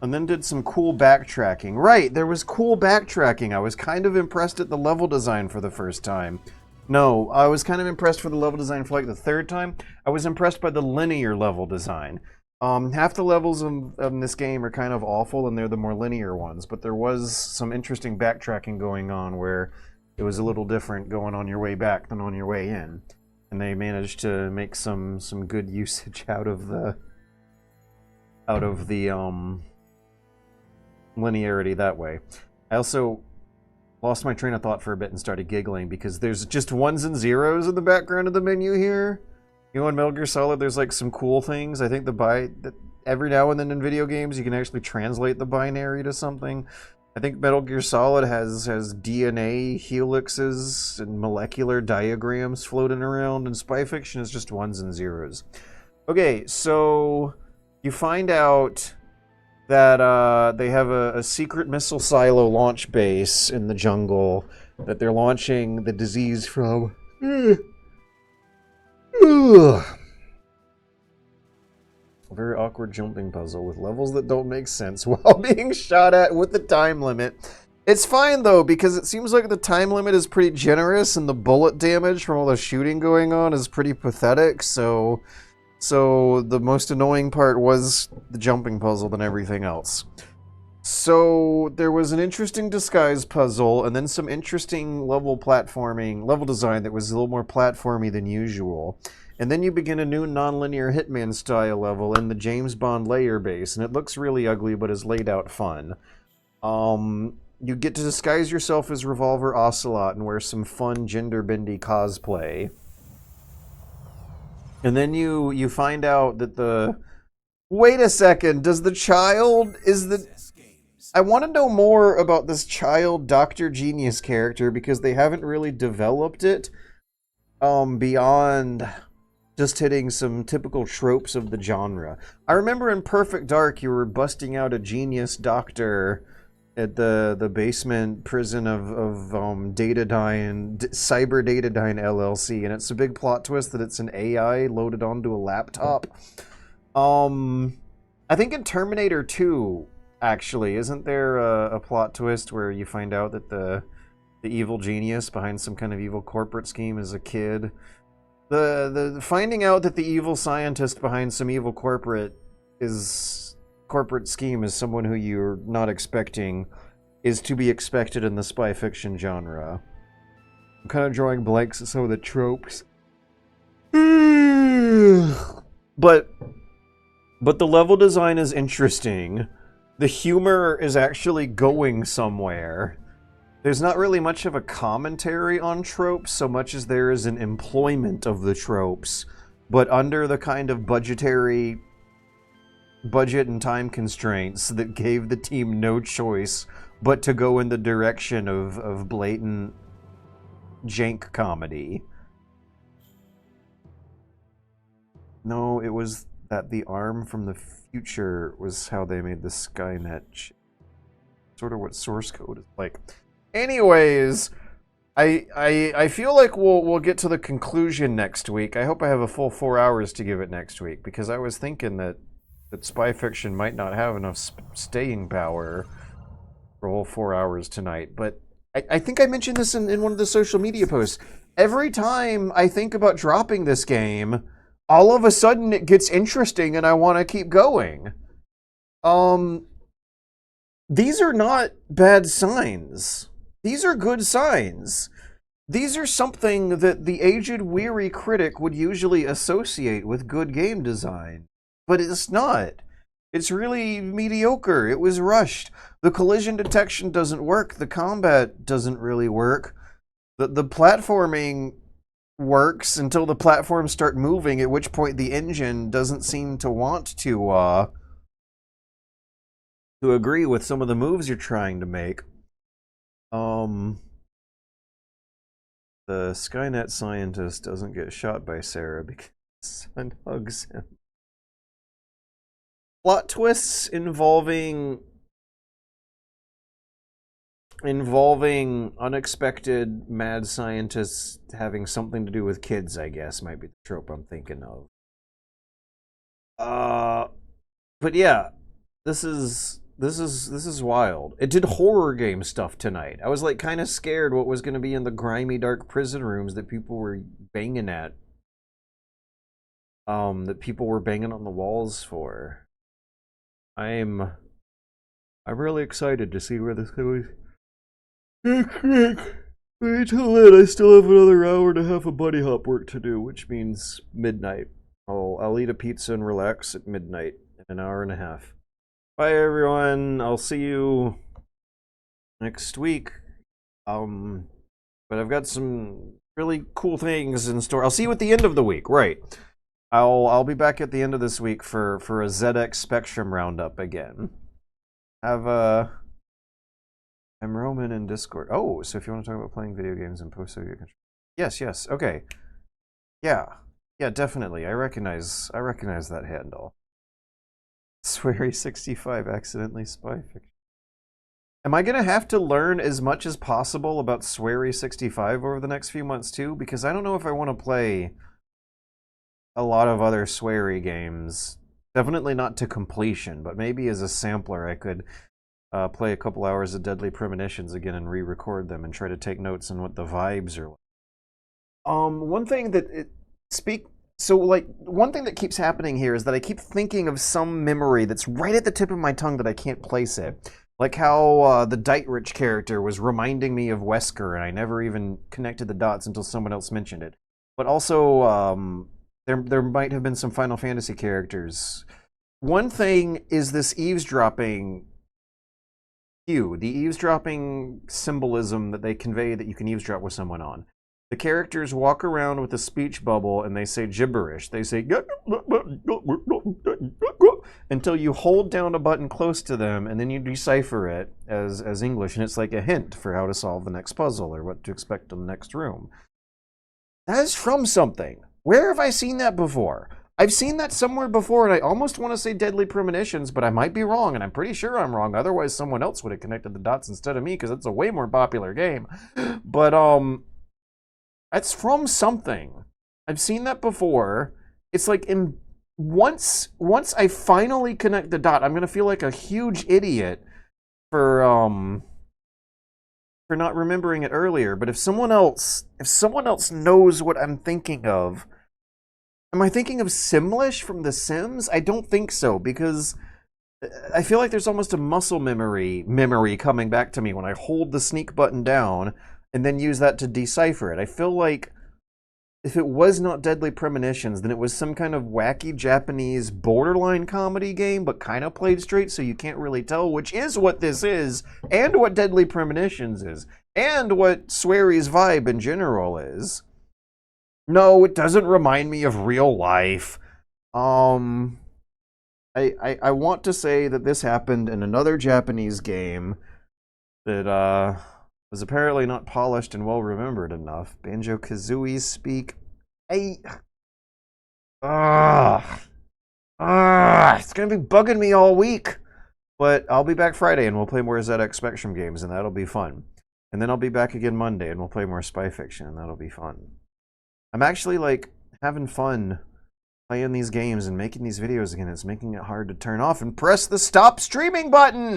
And then did some cool backtracking. Right, there was cool backtracking. I was kind of impressed at the level design for the first time. No, I was kind of impressed for the level design for like the third time. I was impressed by the linear level design. Half the levels of this game are kind of awful, and they're the more linear ones. But there was some interesting backtracking going on where it was a little different going on your way back than on your way in. And they managed to make some good usage out of the linearity that way. I also lost my train of thought for a bit and started giggling because there's just ones and zeros in the background of the menu here. You know, in Metal Gear Solid, there's like some cool things. I think every now and then in video games, you can actually translate the binary to something. I think Metal Gear Solid has DNA helixes and molecular diagrams floating around, and Spy Fiction is just ones and zeros. Okay, so you find out that they have a secret missile silo launch base in the jungle that they're launching the disease from. A very awkward jumping puzzle with levels that don't make sense while being shot at with the time limit. It's fine though, because it seems like the time limit is pretty generous and the bullet damage from all the shooting going on is pretty pathetic, so the most annoying part was the jumping puzzle than everything else. So there was an interesting disguise puzzle and then some interesting level design that was a little more platformy than usual. And then you begin a new non-linear Hitman style level in the James Bond layer base, and it looks really ugly but is laid out fun. You get to disguise yourself as Revolver Ocelot and wear some fun gender-bendy cosplay. And then you find out that wait a second, does the child... I want to know more about this child Dr. Genius character because they haven't really developed it beyond just hitting some typical tropes of the genre. I remember in Perfect Dark you were busting out a genius doctor at the basement prison of Datadyne, Cyber Datadyne LLC, and it's a big plot twist that it's an AI loaded onto a laptop. I think in Terminator 2, actually, isn't there a plot twist where you find out that the evil genius behind some kind of evil corporate scheme is a kid? The finding out that the evil scientist behind some evil corporate scheme is someone who you're not expecting is to be expected in the spy fiction genre. I'm kind of drawing blanks at some of the tropes. But the level design is interesting. The humor is actually going somewhere. There's not really much of a commentary on tropes so much as there is an employment of the tropes, but under the kind of budget and time constraints that gave the team no choice but to go in the direction of blatant jank comedy. No, it was that the arm from the future was how they made the Skynet. Sort of what source code is like. Anyways, I feel like we'll get to the conclusion next week. I hope I have a full 4 hours to give it next week, because I was thinking that Spy Fiction might not have enough staying power for a whole 4 hours tonight. But I think I mentioned this in one of the social media posts. Every time I think about dropping this game, all of a sudden it gets interesting and I want to keep going. These are not bad signs. These are good signs. These are something that the aged, weary critic would usually associate with good game design. But it's not. It's really mediocre. It was rushed. The collision detection doesn't work. The combat doesn't really work. The platforming works until the platforms start moving, at which point the engine doesn't seem to want to agree with some of the moves you're trying to make. The Skynet scientist doesn't get shot by Sarah because son hugs him. Plot twists involving unexpected mad scientists having something to do with kids, I guess, might be the trope I'm thinking of. But yeah, this is This is wild. It did horror game stuff tonight. I was like kind of scared what was going to be in the grimy dark prison rooms that people were banging at. That people were banging on the walls for. I'm really excited to see where this goes. Wait till then. I still have another hour and a half of buddy hop work to do, which means midnight. I'll eat a pizza and relax at midnight in an hour and a half. Bye everyone. I'll see you next week. But I've got some really cool things in store. I'll see you at the end of the week, right? I'll be back at the end of this week for a ZX Spectrum roundup again. I'm Roman in Discord. Oh, so if you want to talk about playing video games and post-Soviet country. Yes, okay. Yeah, definitely. I recognize that handle. Sweary65 accidentally spy fiction. Am I gonna have to learn as much as possible about Sweary65 over the next few months too? Because I don't know if I want to play a lot of other Sweary games. Definitely not to completion, but maybe as a sampler I could play a couple hours of Deadly Premonitions again and re-record them and try to take notes on what the vibes are like. One thing that one thing that keeps happening here is that I keep thinking of some memory that's right at the tip of my tongue that I can't place it. Like how the Dietrich character was reminding me of Wesker, and I never even connected the dots until someone else mentioned it. But also, there might have been some Final Fantasy characters. One thing is this eavesdropping cue, the eavesdropping symbolism that they convey that you can eavesdrop with someone on. The characters walk around with a speech bubble and they say gibberish. They say until you hold down a button close to them and then you decipher it as English, and it's like a hint for how to solve the next puzzle or what to expect in the next room. That is from something. Where have I seen that before? I've seen that somewhere before, and I almost want to say Deadly Premonitions, but I might be wrong, and I'm pretty sure I'm wrong. Otherwise, someone else would have connected the dots instead of me, because it's a way more popular game. But, that's from something. I've seen that before. It's like, once I finally connect the dot, I'm going to feel like a huge idiot for not remembering it earlier. But if someone else knows what I'm thinking of, am I thinking of Simlish from The Sims? I don't think so, because I feel like there's almost a muscle memory coming back to me when I hold the sneak button down and then use that to decipher it. I feel like if it was not Deadly Premonitions, then it was some kind of wacky Japanese borderline comedy game, but kind of played straight, so you can't really tell, which is what this is, and what Deadly Premonitions is, and what Sweary's vibe in general is. No, it doesn't remind me of real life. I want to say that this happened in another Japanese game that was apparently not polished and well remembered enough. Banjo-Kazooie speak. It's gonna be bugging me all week. But I'll be back Friday and we'll play more ZX Spectrum games, and that'll be fun. And then I'll be back again Monday and we'll play more Spy Fiction, and that'll be fun. I'm actually like having fun playing these games and making these videos again. It's making it hard to turn off and press the stop streaming button.